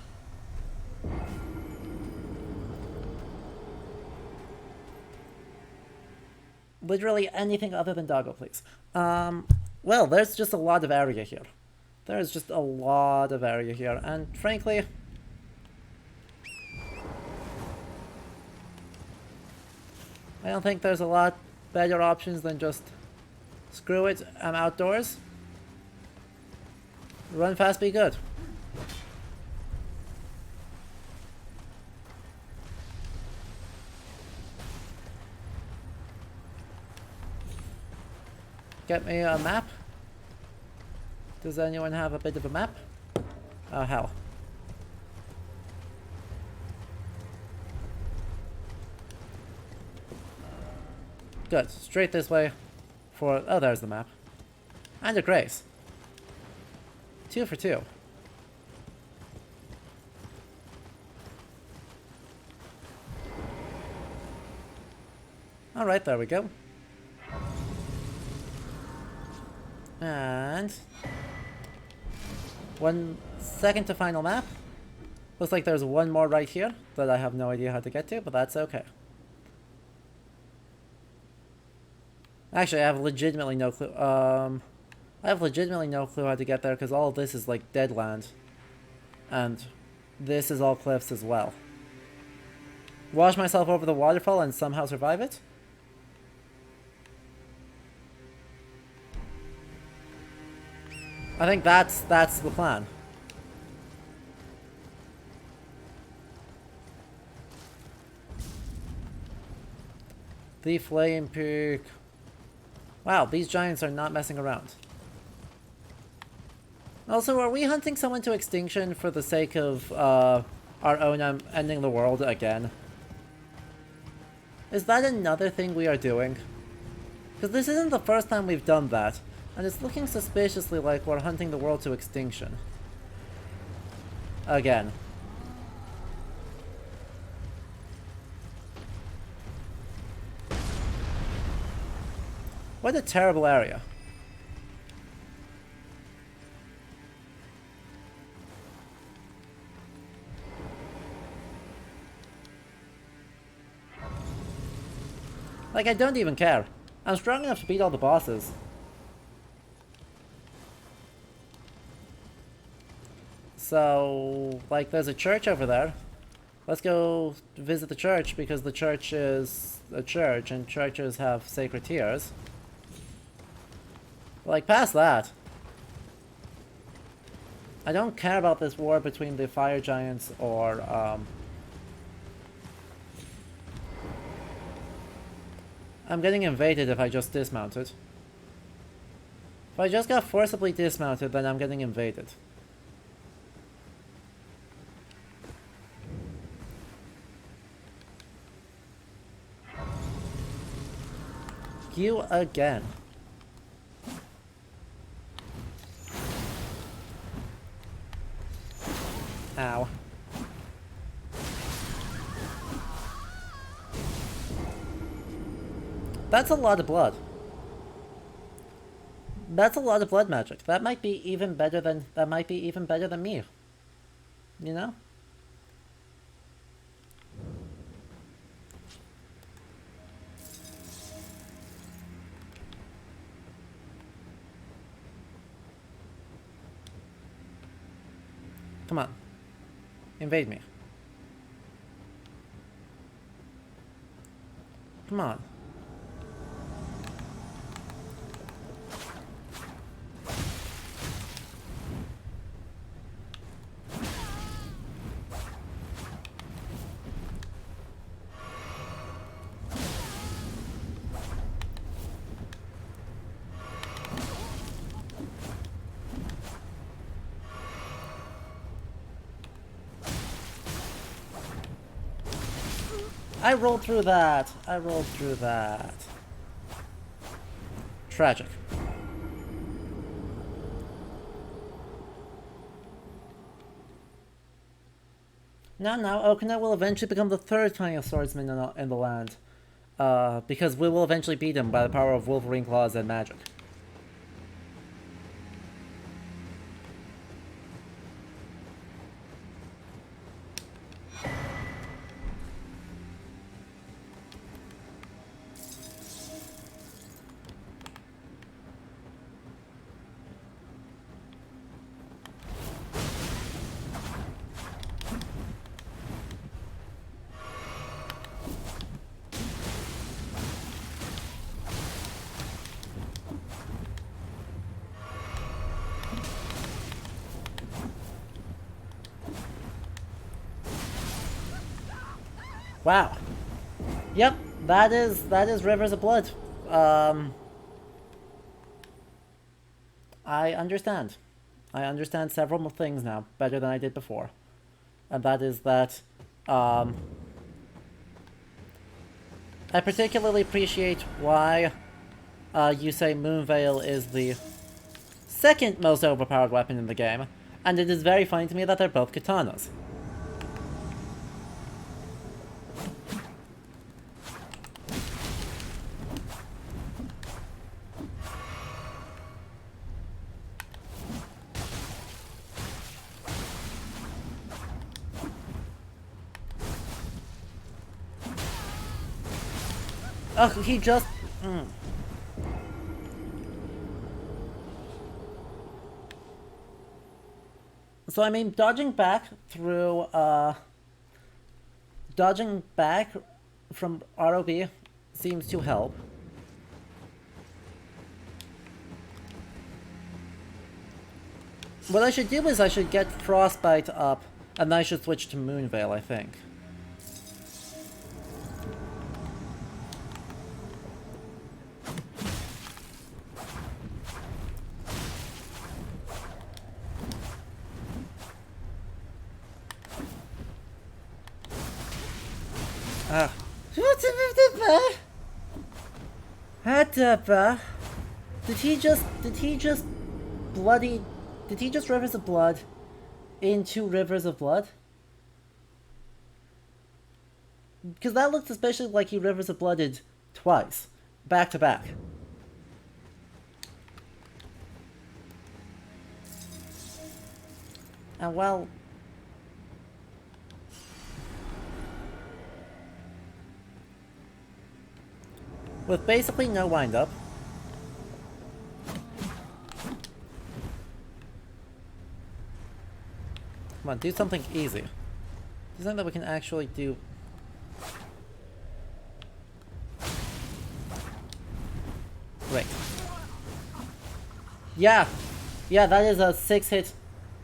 Literally anything other than doggo, please. Well, there's just a lot of area here. There's just a lot of area here, and frankly... I don't think there's a lot better options than just... Screw it, I'm outdoors. Run fast, be good. Get me a map. Does anyone have a bit of a map? Oh, hell. Good. Straight this way for... Oh, there's the map. And a grace. 2 for 2. Alright, there we go. And 1 second to final map. Looks like there's one more right here that I have no idea how to get to, but that's okay. Actually, I have legitimately no clue. I have legitimately no clue how to get there because all of this is like dead land. And this is all cliffs as well. Wash myself over the waterfall and somehow survive it? I think that's the plan. The Flame Peak. Wow, these giants are not messing around. Also, are we hunting someone to extinction for the sake of our own ending the world again? Is that another thing we are doing? Because this isn't the first time we've done that, and it's looking suspiciously like we're hunting the world to extinction. Again. What a terrible area. Like, I don't even care. I'm strong enough to beat all the bosses. So, like, there's a church over there. Let's go visit the church because the church is a church and churches have sacred tears. Like, past that. I don't care about this war between the fire giants or, I'm getting invaded if I just dismounted. If I just got forcibly dismounted, then I'm getting invaded. You again. Ow. That's a lot of blood. That's a lot of blood magic. That might be even better than me. You know? Come on. Invade me. Come on. I rolled through that. I rolled through that. Tragic. Now, Okina will eventually become the third tiniest swordsman in the land. Because we will eventually beat him by the power of Wolverine claws and magic. Wow. Yep, that is Rivers of Blood. I understand. I understand several things now better than I did before. And that is that I particularly appreciate why you say Moonveil is the second most overpowered weapon in the game, and it is very funny to me that they're both katanas. Oh, he just... So I mean, dodging back from ROB seems to help. What I should do is I should get Frostbite up, and then I should switch to Moonveil, I think. Ah. Did he just bloody... Did he just Rivers of Blood into Rivers of Blood? Because that looks especially like he Rivers of Blooded twice. Back to back. And well... with basically no wind-up. Come on, do something easy. Do something that we can actually do. Great. Yeah! Yeah, that is a 6-hit...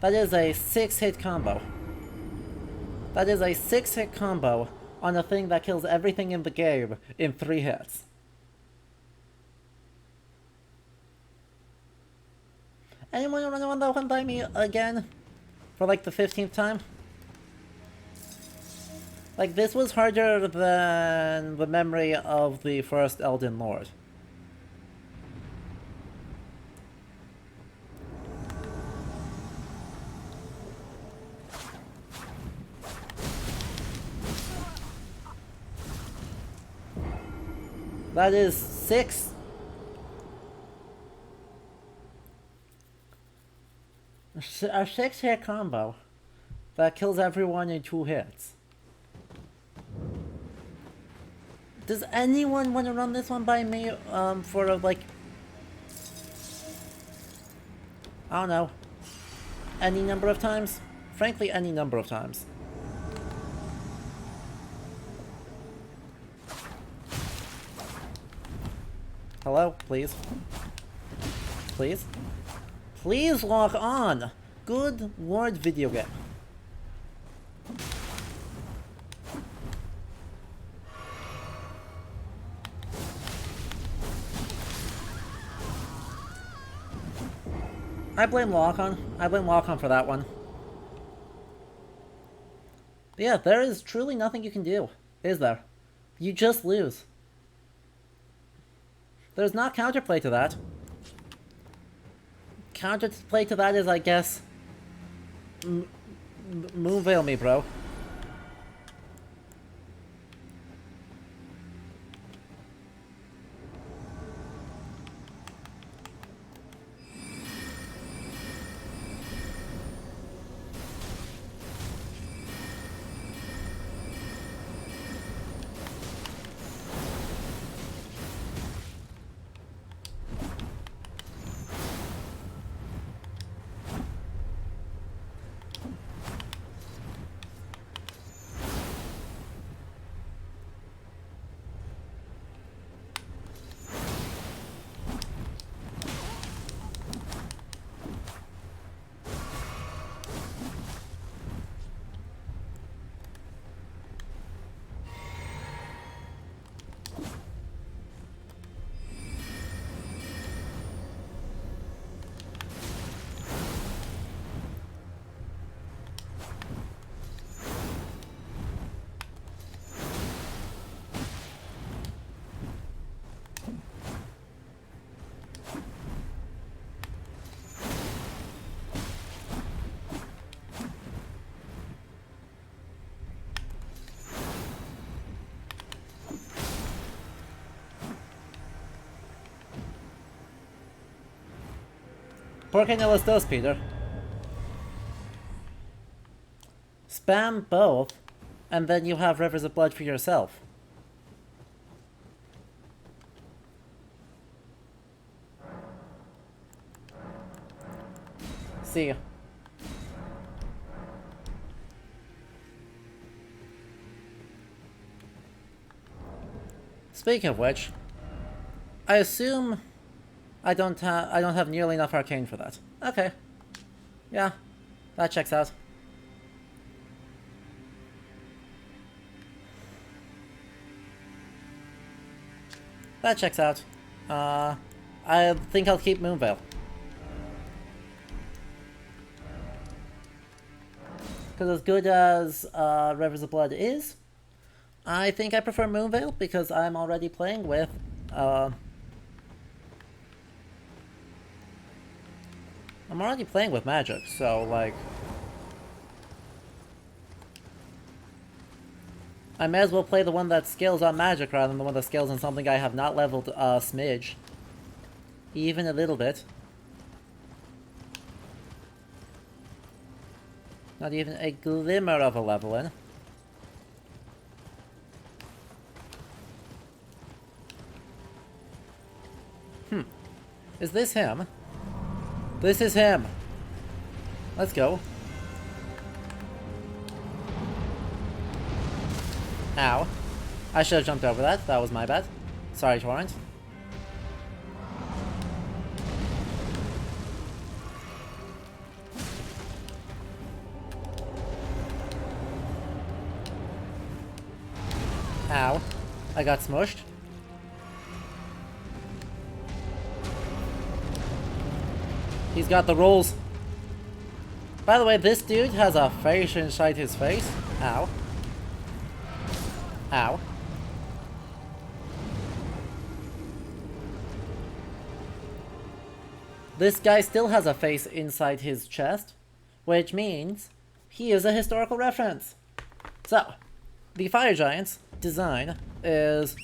That is a 6-hit combo. That is a 6-hit combo on a thing that kills everything in the game in 3 hits. Anyone wanna run that one by me again? For like the 15th time? Like, this was harder than the memory of the first Elden Lord. That is 6. A 6-hit combo that kills everyone in 2 hits. Does anyone want to run this one by me, for like... I don't know. Any number of times? Frankly, any number of times. Hello? Please? Please? Please lock on! Good lord, video game. I blame Lock-On. I blame Lock-On for that one. But yeah, there is truly nothing you can do, is there? You just lose. There's not counterplay to that. Counterplay to that is, I guess... Moonveil me, bro. ¿Por qué no los dos, Peter? Spam both, and then you have Rivers of Blood for yourself. See ya. Speaking of which, I assume I don't have nearly enough arcane for that. Okay. Yeah, that checks out. That checks out. I think I'll keep Moonveil. Because as good as Rivers of Blood is, I think I prefer Moonveil because I'm already playing with magic, so like I may as well play the one that scales on magic rather than the one that scales on something I have not leveled a smidge. Even a little bit. Not even a glimmer of a level in. Is this him? This is him. Let's go. Ow. I should have jumped over that. That was my bad. Sorry, Torrent. Ow. I got smushed. He's got the rolls. By the way, this dude has a face inside his face. Ow. Ow. This guy still has a face inside his chest, which means he is a historical reference. So, the Fire Giant's design is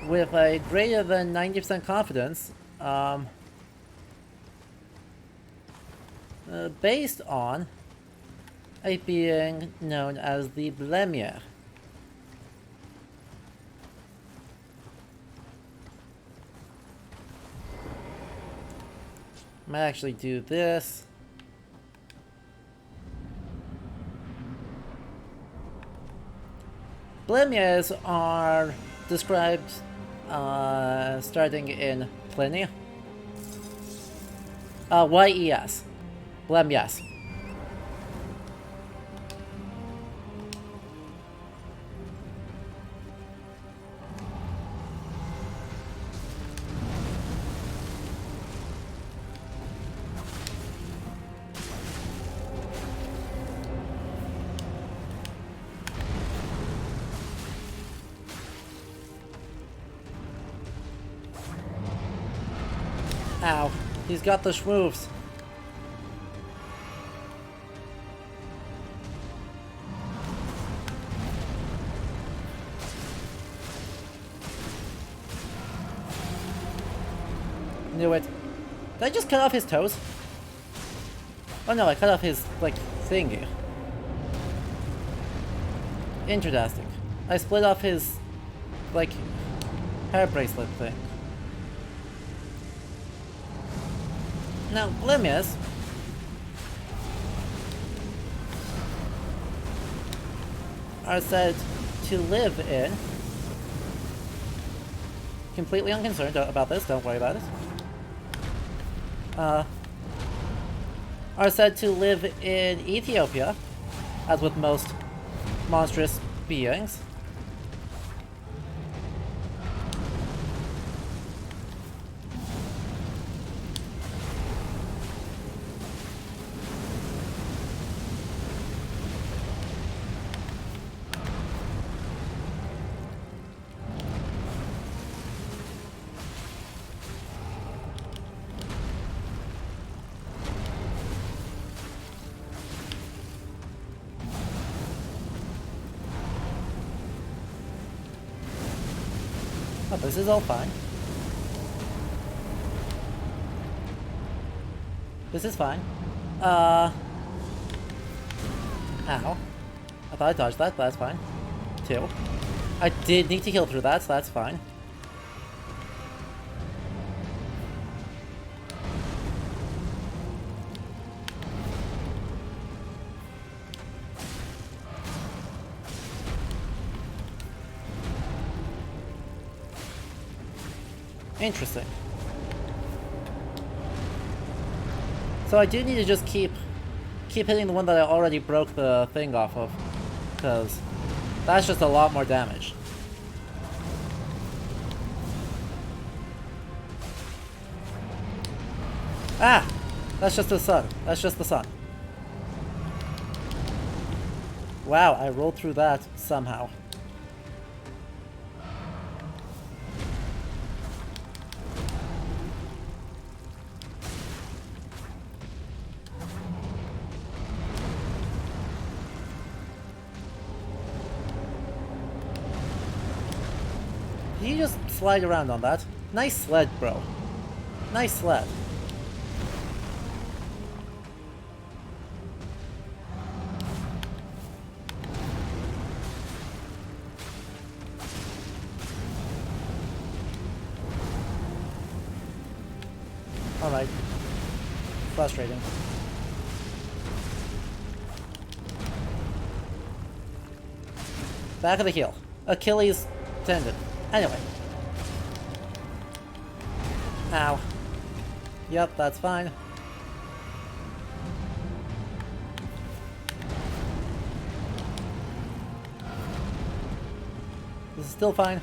with a greater than 90% confidence, based on a being known as the Blemier. Might actually do this. Blemiers are described starting in Pliny. Y-E-S. Blemias. Ow. He's got the schmoofs. Knew it. Did I just cut off his toes? Oh no, I cut off his, like, thingy. Interesting. I split off his, like, hair bracelet thing. Now, Blemias are said to live in... Completely unconcerned about this, don't worry about it. Are said to live in Ethiopia, as with most monstrous beings. Oh, this is all fine. This is fine. Ow. I thought I dodged that, but that's fine. 2. I did need to heal through that, so that's fine. Interesting. So I do need to just keep hitting the one that I already broke the thing off of, because that's just a lot more damage. Ah! That's just the sun. That's just the sun. Wow, I rolled through that somehow. You just slide around on that. Nice sled, bro. Nice sled. Alright. Frustrating. Back of the heel. Achilles tendon. Anyway. Ow. Yep, that's fine. This is still fine.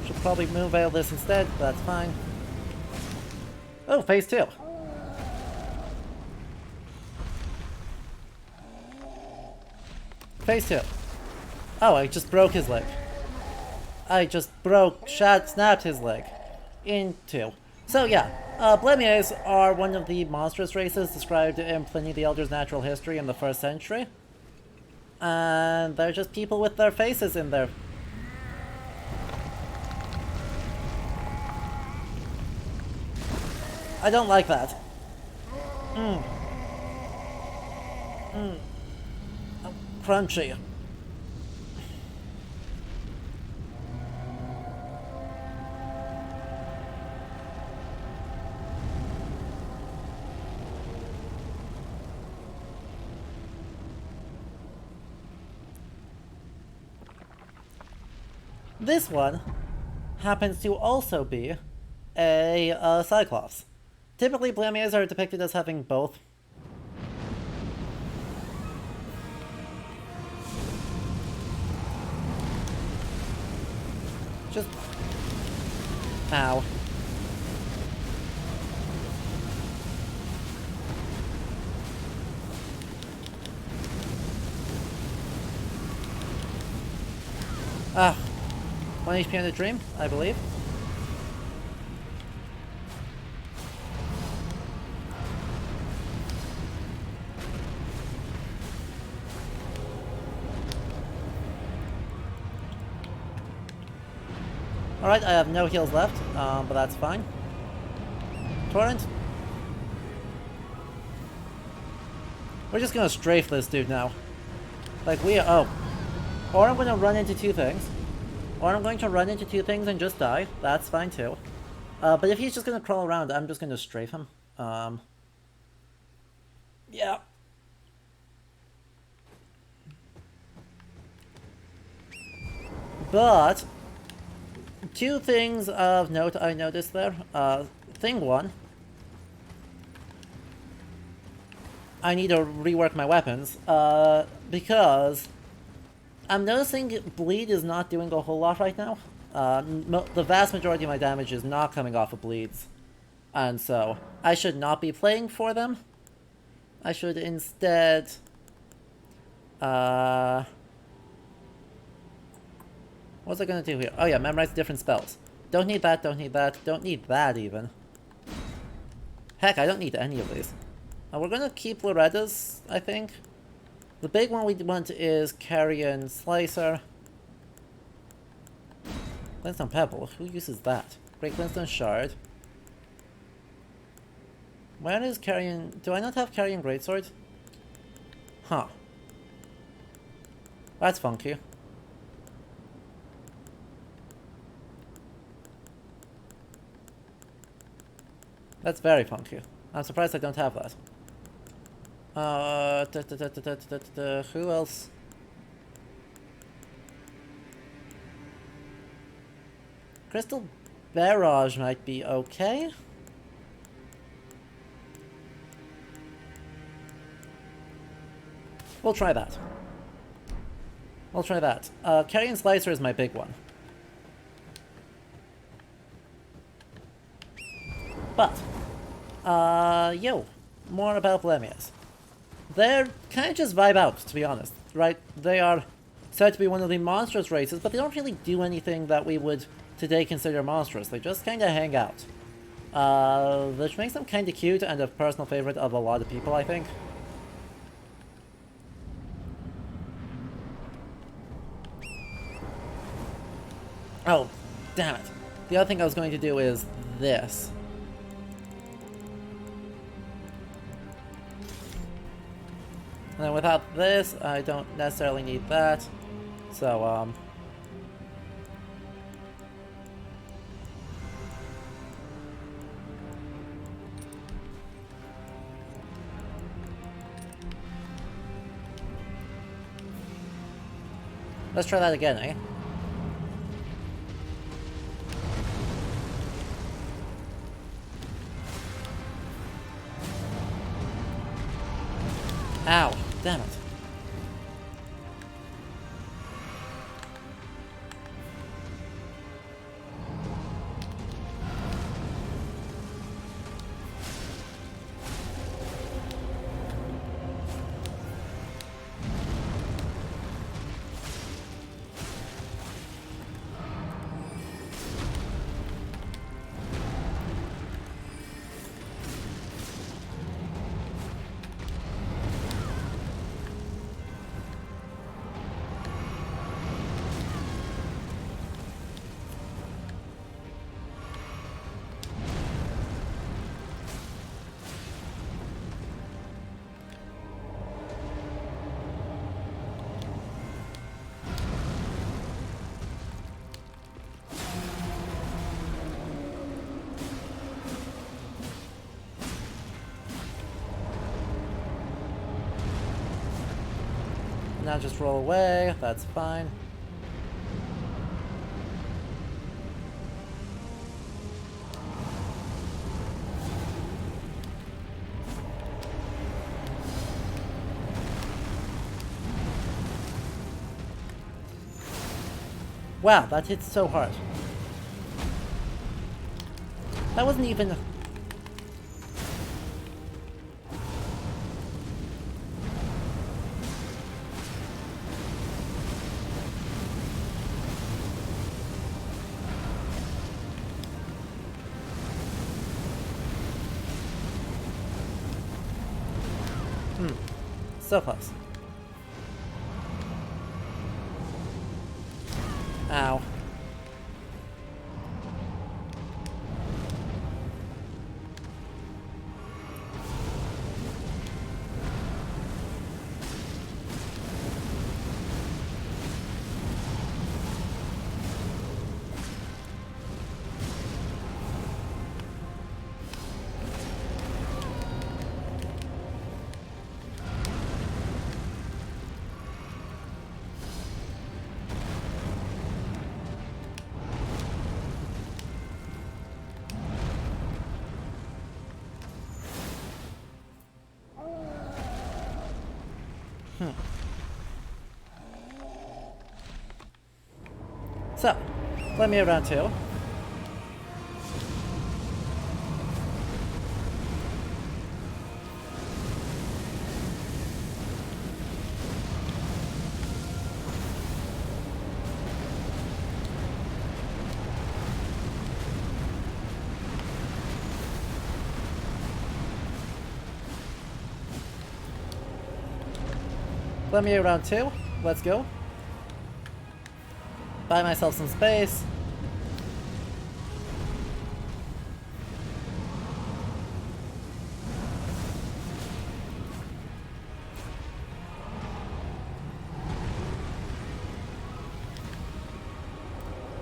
Should probably move out of this instead, but that's fine. Oh, phase 2. Phase 2. Oh, I just broke his leg. I just snapped his leg in two. So yeah, Blemiers are one of the monstrous races described in Pliny the Elder's Natural History in the 1st century. And they're just people with their faces in there. I don't like that. Crunchy. This one happens to also be a Cyclops. Typically, Blamiers are depicted as having both. Just... Ow. Ah. 1 HP on the dream, I believe. Alright, I have no heals left, but that's fine. Torrent. We're just gonna strafe this dude now. Like we are, oh. Or I'm gonna run into two things. Or I'm going to run into two things and just die. That's fine too. But if he's just gonna crawl around, I'm just gonna strafe him. Yeah. But two things of note I noticed there. Thing one, I need to rework my weapons, because I'm noticing bleed is not doing a whole lot right now. The vast majority of my damage is not coming off of bleeds, and so I should not be playing for them. I should instead, what's I gonna do here? Oh yeah, memorize different spells. Don't need that, don't need that, don't need that even. Heck, I don't need any of these. We're gonna keep Loretta's, I think. The big one we want is Carrion Slicer. Glintstone Pebble, who uses that? Great Glintstone Shard. Where is Carrion... Do I not have Carrion Greatsword? Huh. That's funky. That's very funky. I'm surprised I don't have that. Who else? Crystal barrage might be okay. We'll try that. We'll try that. Carrion Slicer is my big one. But, yo, more about Blemias. They're kind of just vibe out, to be honest, right? They are said to be one of the monstrous races, but they don't really do anything that we would today consider monstrous. They just kind of hang out. Which makes them kind of cute and a personal favorite of a lot of people, I think. Oh, damn it. The other thing I was going to do is this. And then without this, I don't necessarily need that. So, let's try that again, eh? Ow, damn it. Now just roll away, that's fine. Wow, that hit so hard. That wasn't even... So close. Ow. So, let me around too. Let me around too. Let's go. Buy myself some space.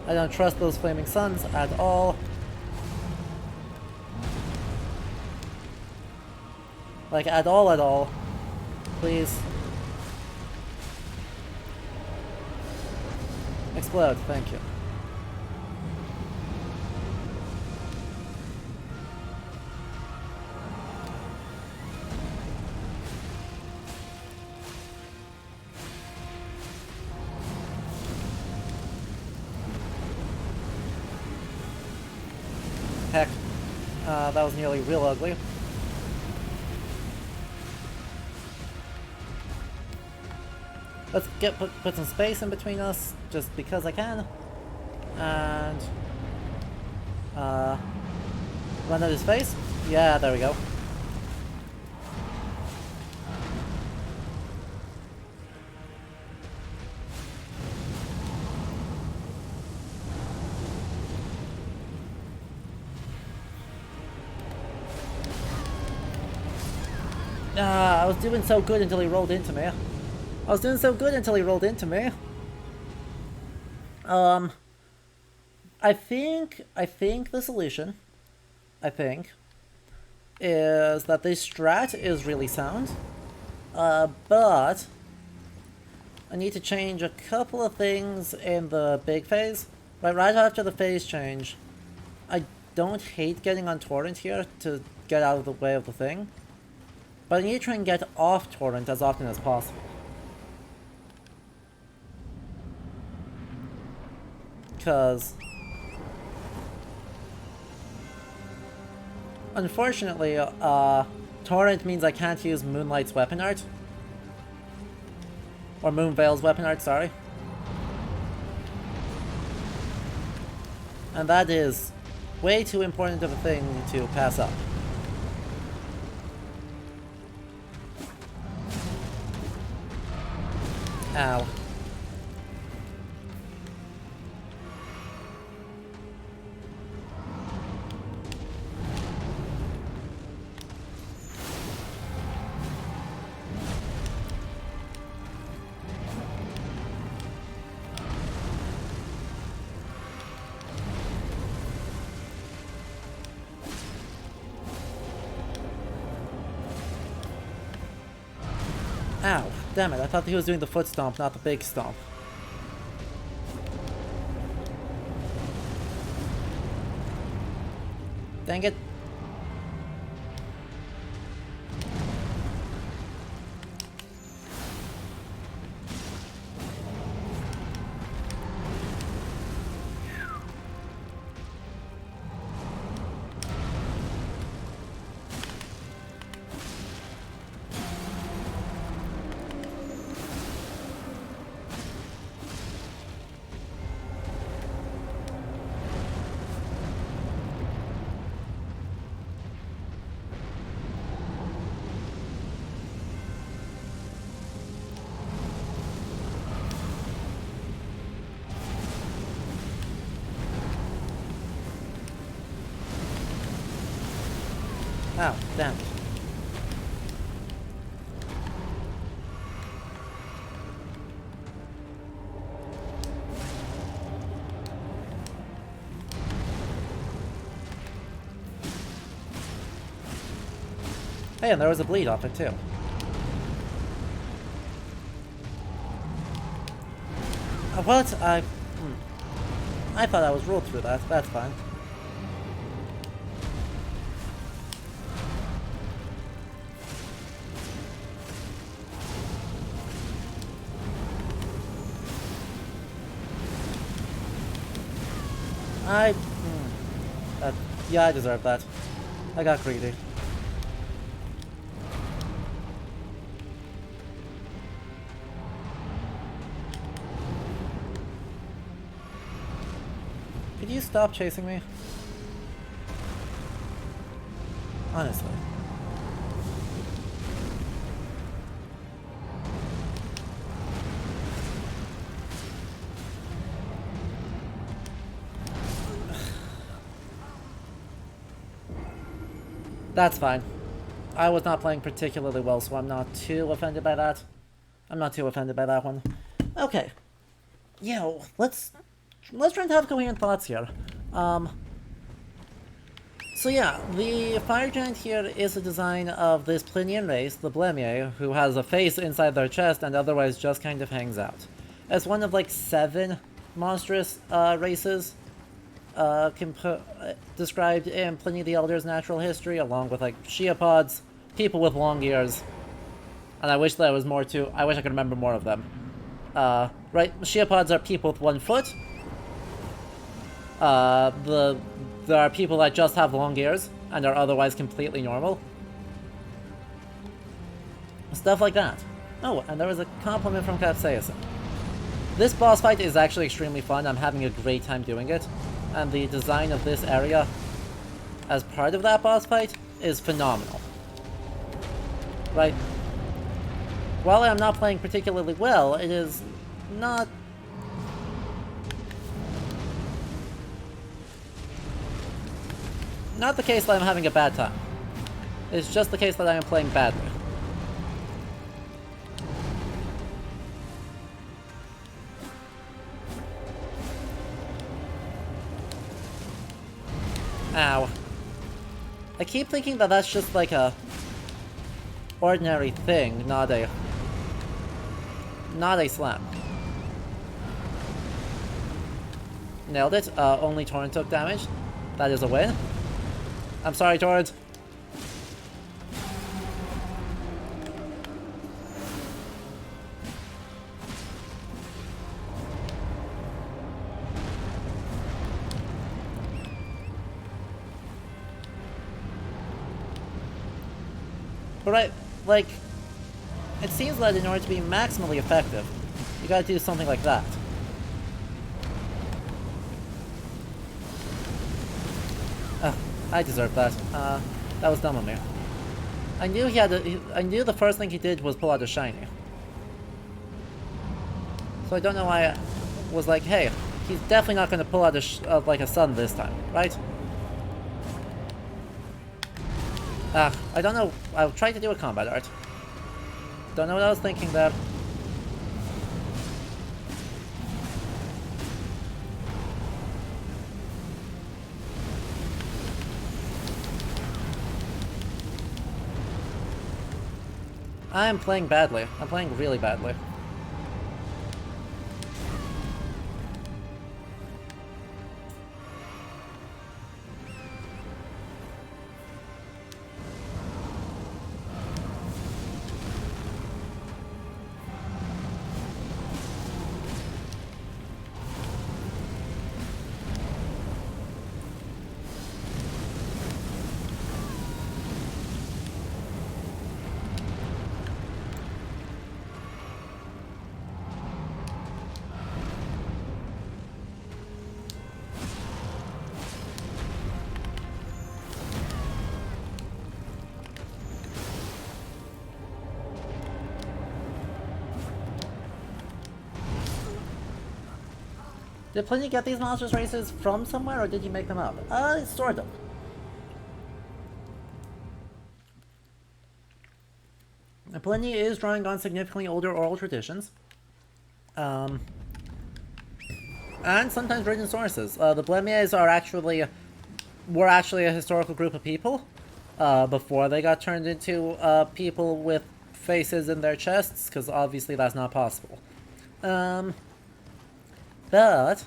I don't trust those flaming suns at all. Like, at all. Please. Explode, thank you. Heck. That was nearly real ugly. Let's put some space in between us, just because I can. And... run out his face? Yeah, there we go. I was doing so good until he rolled into me. I was doing so good until he rolled into me. I think the solution, is that this strat is really sound, but I need to change a couple of things in the big phase. Right after the phase change, I don't hate getting on torrent here to get out of the way of the thing, but I need to try and get off torrent as often as possible. Because unfortunately, torrent means I can't use Moonlight's weapon art. Or Moonveil's weapon art, sorry. And that is way too important of a thing to pass up. Ow. Ow, damn it, I thought he was doing the foot stomp, not the big stomp. Dang it. Ow, damn it. Hey, and there was a bleed off it too. What? I thought I was rolled through that. That's fine. Yeah, I deserve that. I got greedy. Could you stop chasing me? Honestly. That's fine. I was not playing particularly well, so I'm not too offended by that. I'm not too offended by that one. Okay. Let's try and have coherent thoughts here. So yeah, the fire giant here is a design of this Plinian race, the Blemier, who has a face inside their chest and otherwise just kind of hangs out. It's one of like 7 monstrous races described in Pliny the Elder's Natural History, along with like Sheopods, people with long ears, and I wish there was more too. I wish I could remember more of them. Right, Sheopods are people with 1 foot. There are people that just have long ears and are otherwise completely normal. Stuff like that. Oh, and there was a compliment from Capsaicin. This boss fight is actually extremely fun. I'm having a great time doing it. And the design of this area as part of that boss fight is phenomenal. Right? While I'm not playing particularly well, it is not... not the case that I'm having a bad time. It's just the case that I am playing badly. Ow. I keep thinking that that's just like a ordinary thing, not a slap. Nailed it. Only Torrent took damage. That is a win. I'm sorry, Torrent. But right, like, it seems that in order to be maximally effective, you gotta do something like that. I deserve that. That was dumb of me. I knew he had I knew the first thing he did was pull out a shiny. So I don't know why I was like, hey, he's definitely not gonna pull out a like a sun this time, right? I don't know. I'll try to do a combat art. Don't know what I was thinking there. I'm playing badly. I'm playing really badly. Did Pliny get these monsters races from somewhere, or did he make them up? Sort of. Pliny is drawing on significantly older oral traditions. And sometimes written sources. The Blemiers were actually a historical group of people before they got turned into people with faces in their chests, because obviously that's not possible. But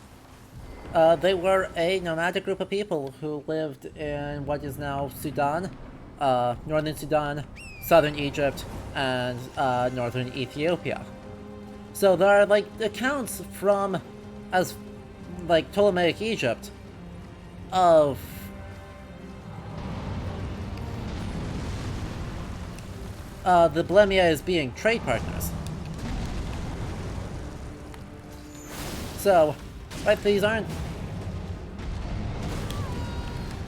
they were a nomadic group of people who lived in what is now Sudan, northern Sudan, southern Egypt, and northern Ethiopia. So there are like accounts from as like Ptolemaic Egypt of the Blemiers being trade partners. So, right, these aren't...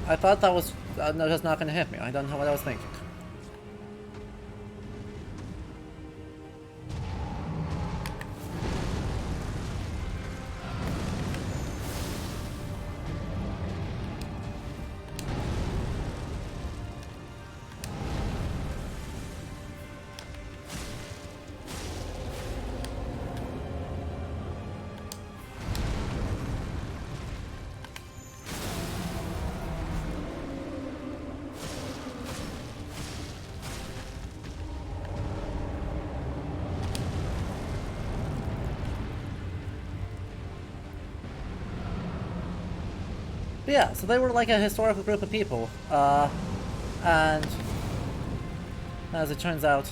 I thought that was no, just not going to hit me. I don't know what I was thinking. But yeah, so they were like a historical group of people, and as it turns out,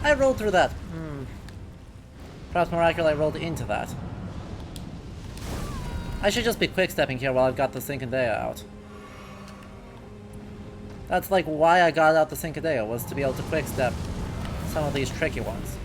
I rolled through that. Perhaps miraculously I rolled into that. I should just be quick-stepping here while I've got the Syncadea out. That's like why I got out the Syncadea, was to be able to quick-step some of these tricky ones.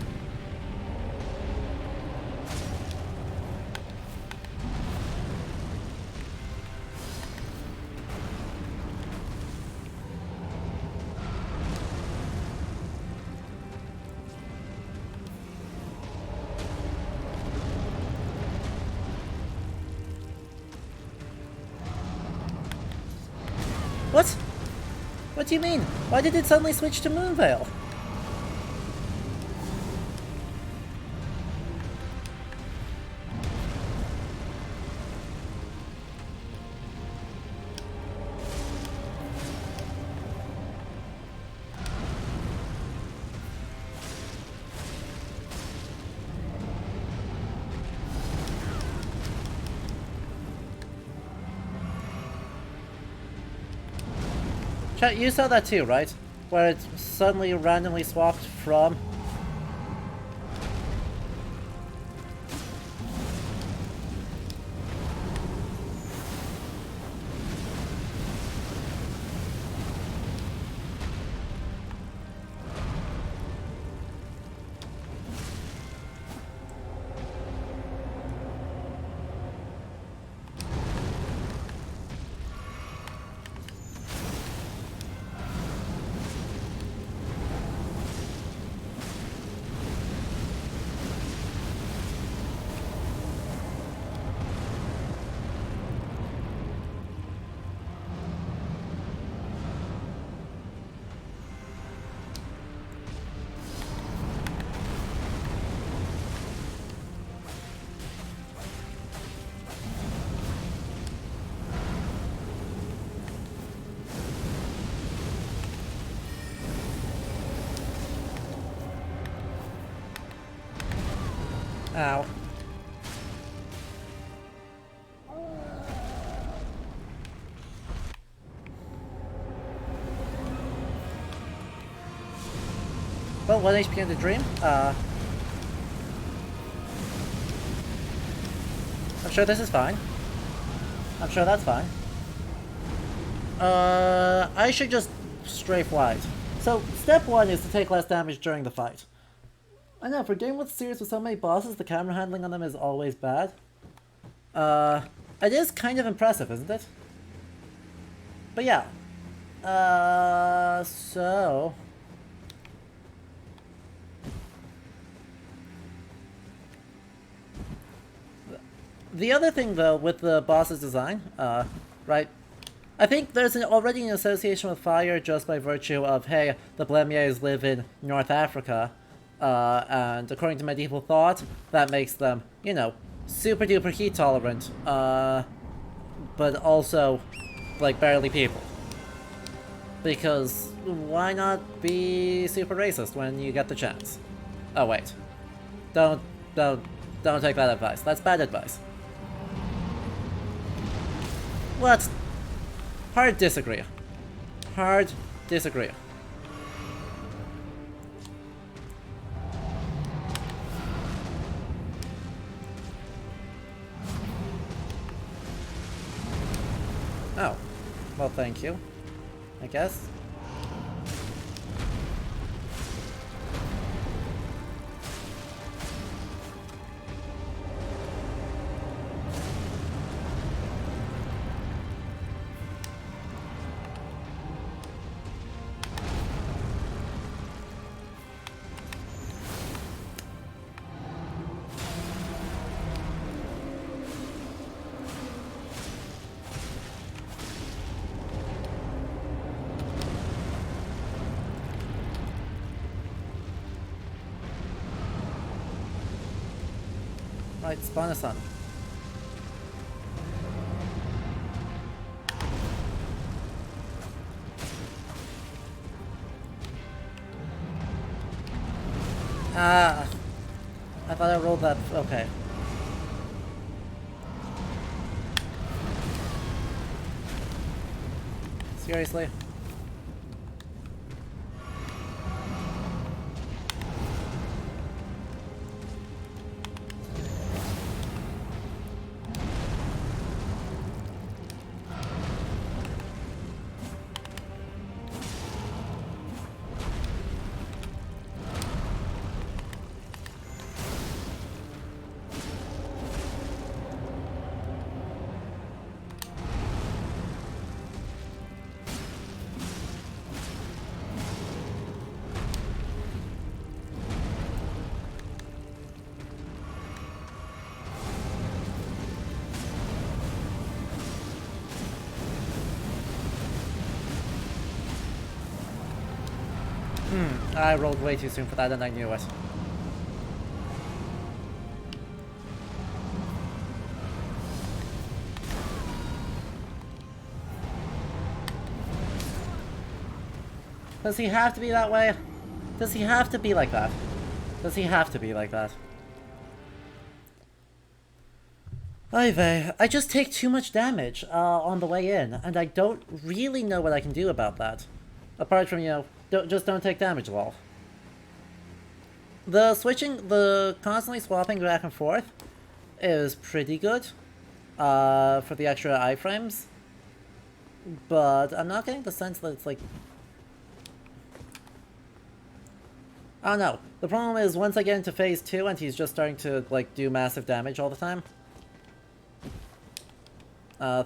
What? What do you mean? Why did it suddenly switch to Moonveil? Chat, you saw that too, right? Where it suddenly randomly swapped from... Ow. Well, 1 HP in the dream. I'm sure this is fine. I'm sure that's fine. I should just strafe wide. So, step 1 is to take less damage during the fight. I know, for a game with series with so many bosses, the camera handling on them is always bad. It is kind of impressive, isn't it? But yeah. So... The other thing, though, with the boss's design, right, I think there's already an association with fire just by virtue of, hey, the Blemiers live in North Africa, and according to medieval thought, that makes them, you know, super duper heat tolerant, but also, like, barely people. Because why not be super racist when you get the chance? Oh, wait. Don't take that advice. That's bad advice. What? Hard disagree. Hard disagree. Oh. Well, thank you. I guess. Right, spawn a sun. Ah, I thought I rolled that. Okay. Seriously? I rolled way too soon for that and I knew it. Does he have to be that way? Does he have to be like that? Does he have to be like that? I just take too much damage on the way in, and I don't really know what I can do about that. Apart from, you know, just don't take damage, lol. The constantly swapping back and forth is pretty good for the extra iframes, but I'm not getting the sense that it's like... I don't know. The problem is once I get into phase 2 and he's just starting to like do massive damage all the time,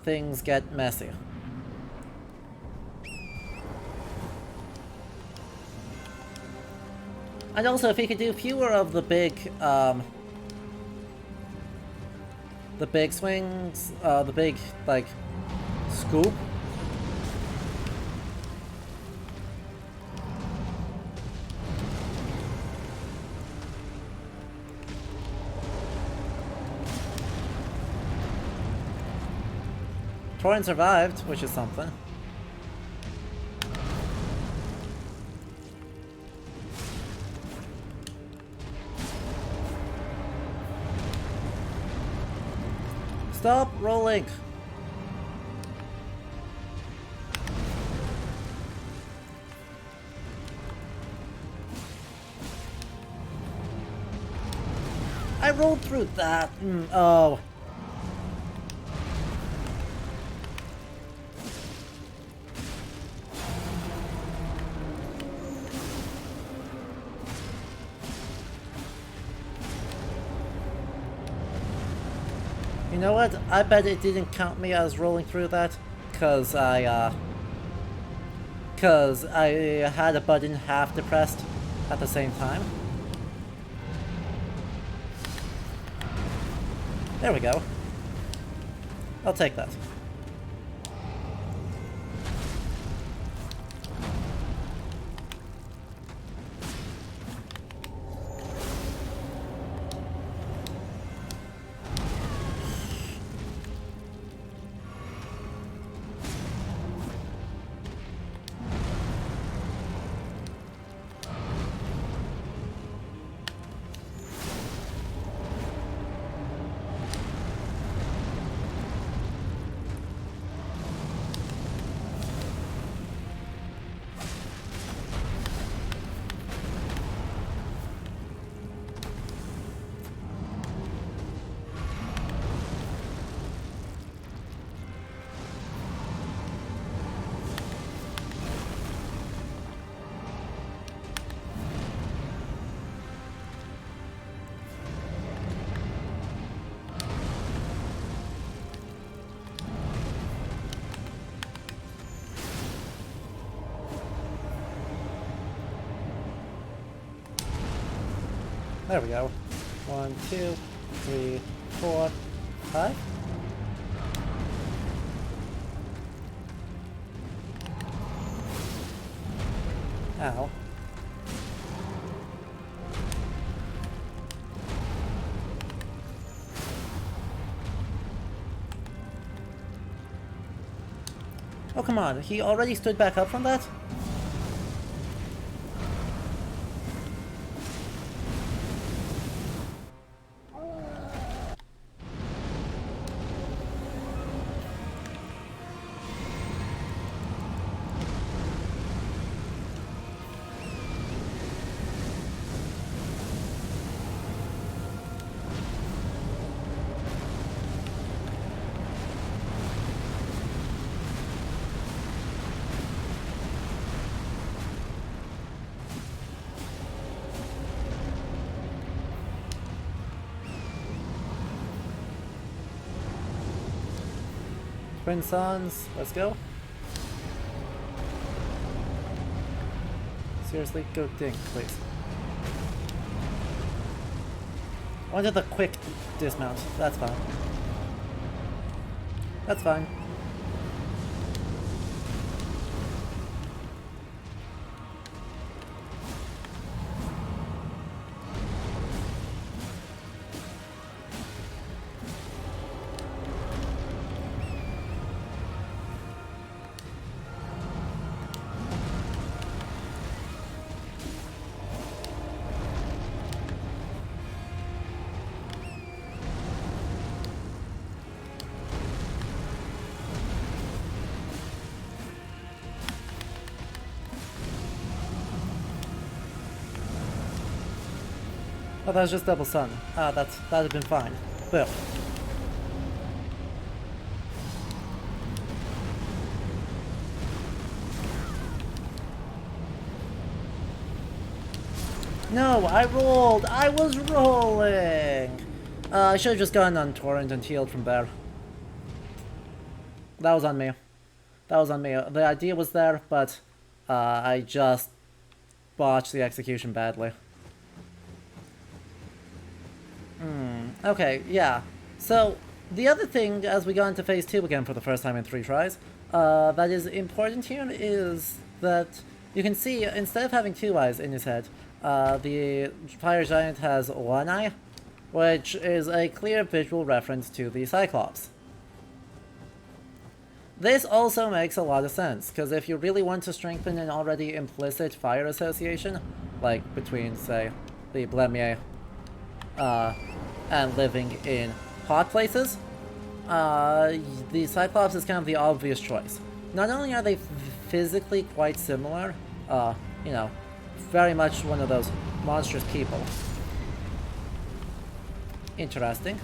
things get messy. And also, if he could do fewer of the big swings, the big, like, scoop. Torin survived, which is something. Stop rolling! I rolled through that! Oh. You know what? I bet it didn't count me as rolling through that, cause I had a button half depressed at the same time. There we go. I'll take that. There we go. 1, 2, 3, 4, 5. Ow. Oh, come on. He already stood back up from that? Twin Sons, let's go. Seriously, go ding, please. I wanted the quick dismount. That's fine. That's fine. Oh, that was just double sun. Ah, that'd have been fine. Boom. No, I rolled! I was rolling! I should have just gone on torrent and healed from there. That was on me. That was on me. The idea was there, but I just botched the execution badly. Okay, yeah. So, the other thing, as we go into phase 2 again for the first time in 3 tries, that is important here is that you can see, instead of having 2 eyes in his head, the fire giant has 1 eye, which is a clear visual reference to the Cyclops. This also makes a lot of sense, because if you really want to strengthen an already implicit fire association, like between, say, the Blemier and living in hot places, the Cyclops is kind of the obvious choice. Not only are they physically quite similar, you know, very much one of those monstrous people. Interesting.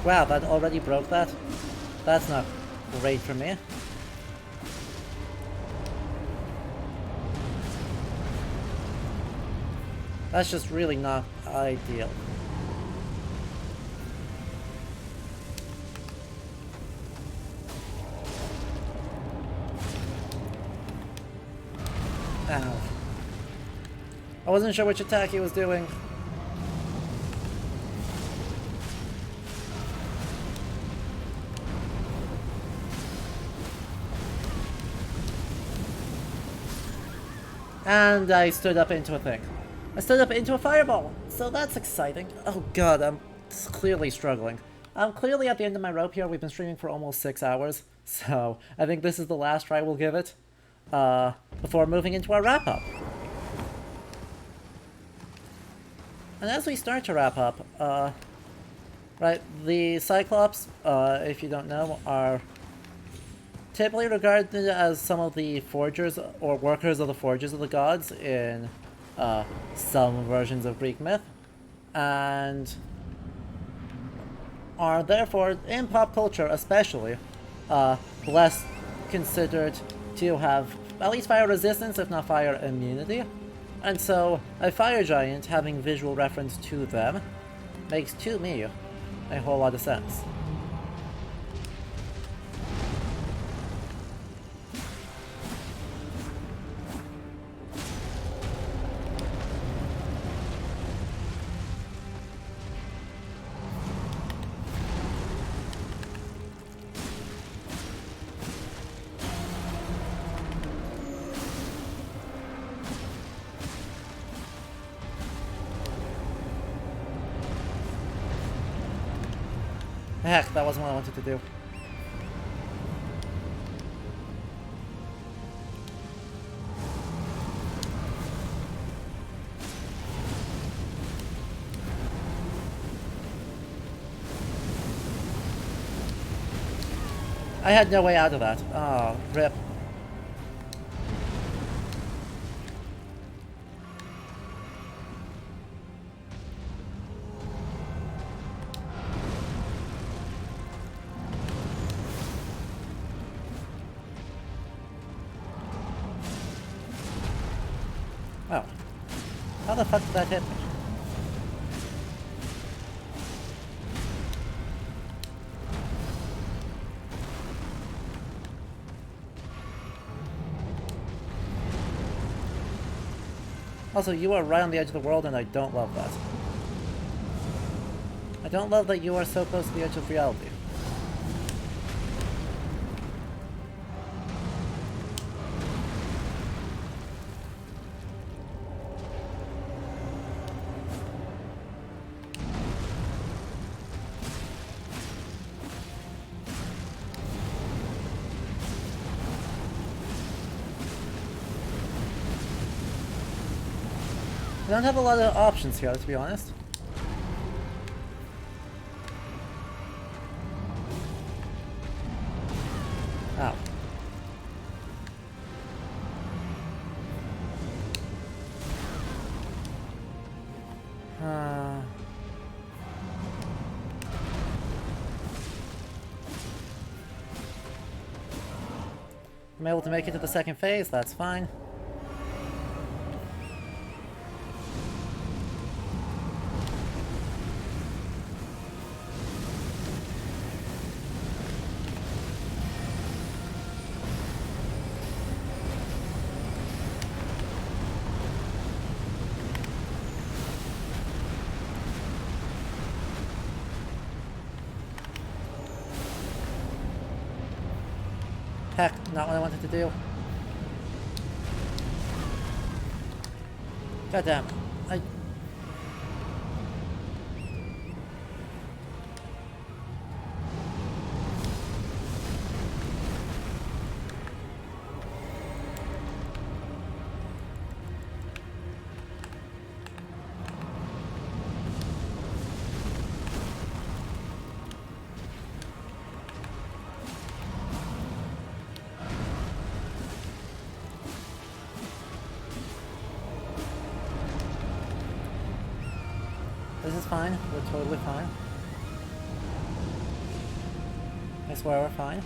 Wow, that already broke that? That's not great for me. That's just really not ideal. Ow. I wasn't sure which attack he was doing. And I stood up into a thing. I stood up into a fireball! So that's exciting. Oh god, I'm clearly struggling. I'm clearly at the end of my rope here. We've been streaming for almost 6 hours. So I think this is the last try we'll give it. Before moving into our wrap-up. And as we start to wrap up, right, the Cyclops, if you don't know, are typically regarded as some of the forgers or workers of the forges of the gods in some versions of Greek myth, and are therefore, in pop culture especially, less considered to have at least fire resistance, if not fire immunity. And so, a fire giant having visual reference to them makes, to me, a whole lot of sense. Heck, that wasn't what I wanted to do. I had no way out of that. Oh, rip. Oh. How the fuck did that hit me? Also, you are right on the edge of the world, and I don't love that. I don't love that you are so close to the edge of reality. don't have a lot of options here, to be honest. Ow. I'm able to make it to the second phase, that's fine. Heck, not what I wanted to do. Goddamn. This is fine. We're totally fine. I swear we're fine.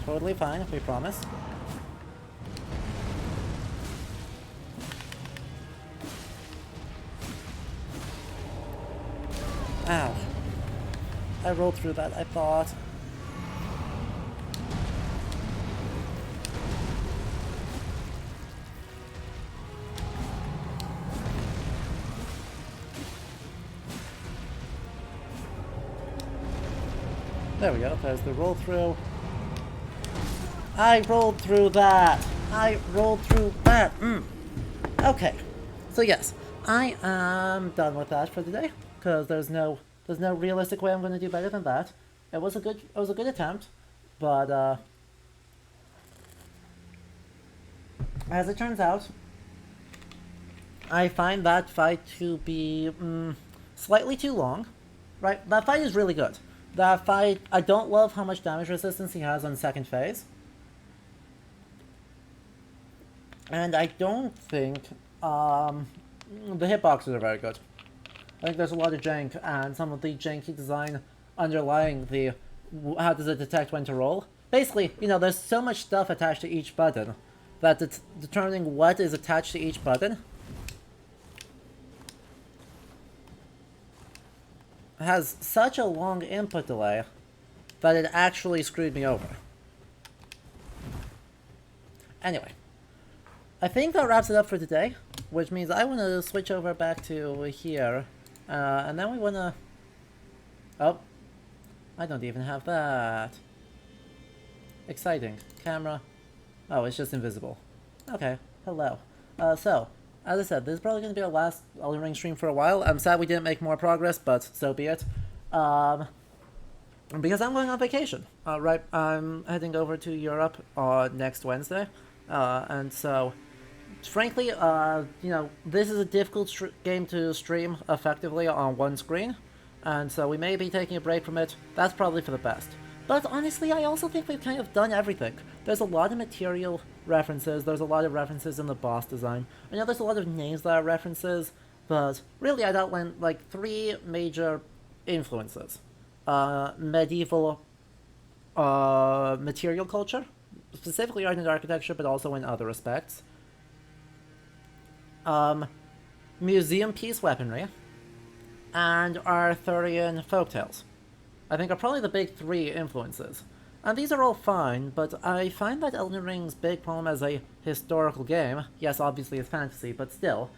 Totally fine, if we promise. Ow. I rolled through that, I thought. There we go, there's the roll through. I rolled through that! I rolled through that! Okay. So yes, I am done with that for today, because there's no realistic way I'm gonna do better than that. It was a good attempt, but as it turns out, I find that fight to be slightly too long. Right? That fight is really good. That fight, I don't love how much damage resistance he has on second phase. And I don't think the hitboxes are very good. I think there's a lot of jank, and some of the janky design underlying the how does it detect when to roll. Basically, you know, there's so much stuff attached to each button that determining what is attached to each button has such a long input delay that it actually screwed me over. Anyway. I think that wraps it up for today, which means I want to switch over back to here, and then we want to... Oh, I don't even have that. Exciting. Camera. Oh, it's just invisible. Okay, hello. So, as I said, this is probably going to be our last Elden Ring stream for a while. I'm sad we didn't make more progress, but so be it. Because I'm going on vacation. Right, I'm heading over to Europe next Wednesday, and so... Frankly, you know, this is a difficult game to stream effectively on one screen, and so we may be taking a break from it. That's probably for the best. But honestly, I also think we've kind of done everything. There's a lot of material references, there's a lot of references in the boss design. I know there's a lot of names that are references, but really I'd outline like 3 major influences. Medieval material culture, specifically art and architecture, but also in other respects. Museum piece weaponry, and Arthurian folktales. I think are probably the big 3 influences. And these are all fine, but I find that Elden Ring's big problem as a historical game, yes, obviously it's fantasy, but still,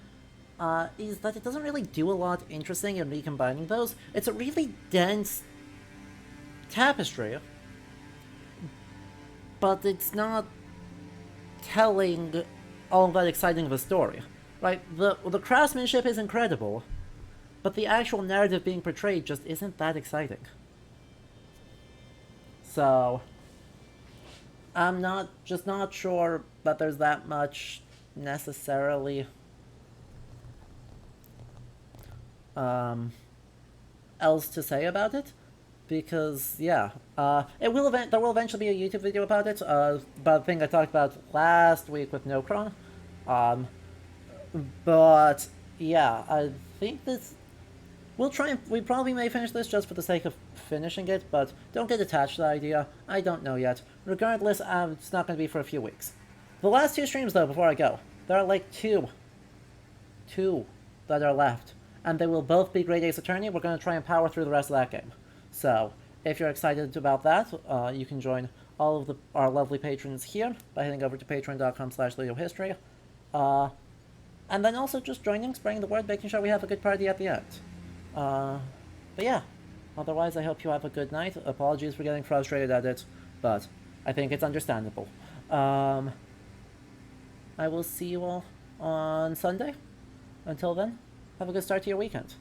is that it doesn't really do a lot interesting in recombining those. It's a really dense tapestry, but it's not telling all that exciting of a story. Right? The craftsmanship is incredible, but the actual narrative being portrayed just isn't that exciting. So, I'm not sure that there's that much necessarily else to say about it, because yeah, there will eventually be a YouTube video about it, about the thing I talked about last week with Nocron. But yeah, I think this we probably may finish this just for the sake of finishing it, but don't get attached to the idea. I don't know yet. Regardless, it's not going to be for a few weeks. The last 2 streams, though, before I go, there are like two that are left, and they will both be Great Ace Attorney. We're going to try and power through the rest of that game. So, if you're excited about that, you can join all of our lovely patrons here by heading over to patreon.com/LeoHistory. And then also just joining, spreading the word, making sure we have a good party at the end. But yeah, otherwise I hope you have a good night. Apologies for getting frustrated at it, but I think it's understandable. I will see you all on Sunday. Until then, have a good start to your weekend.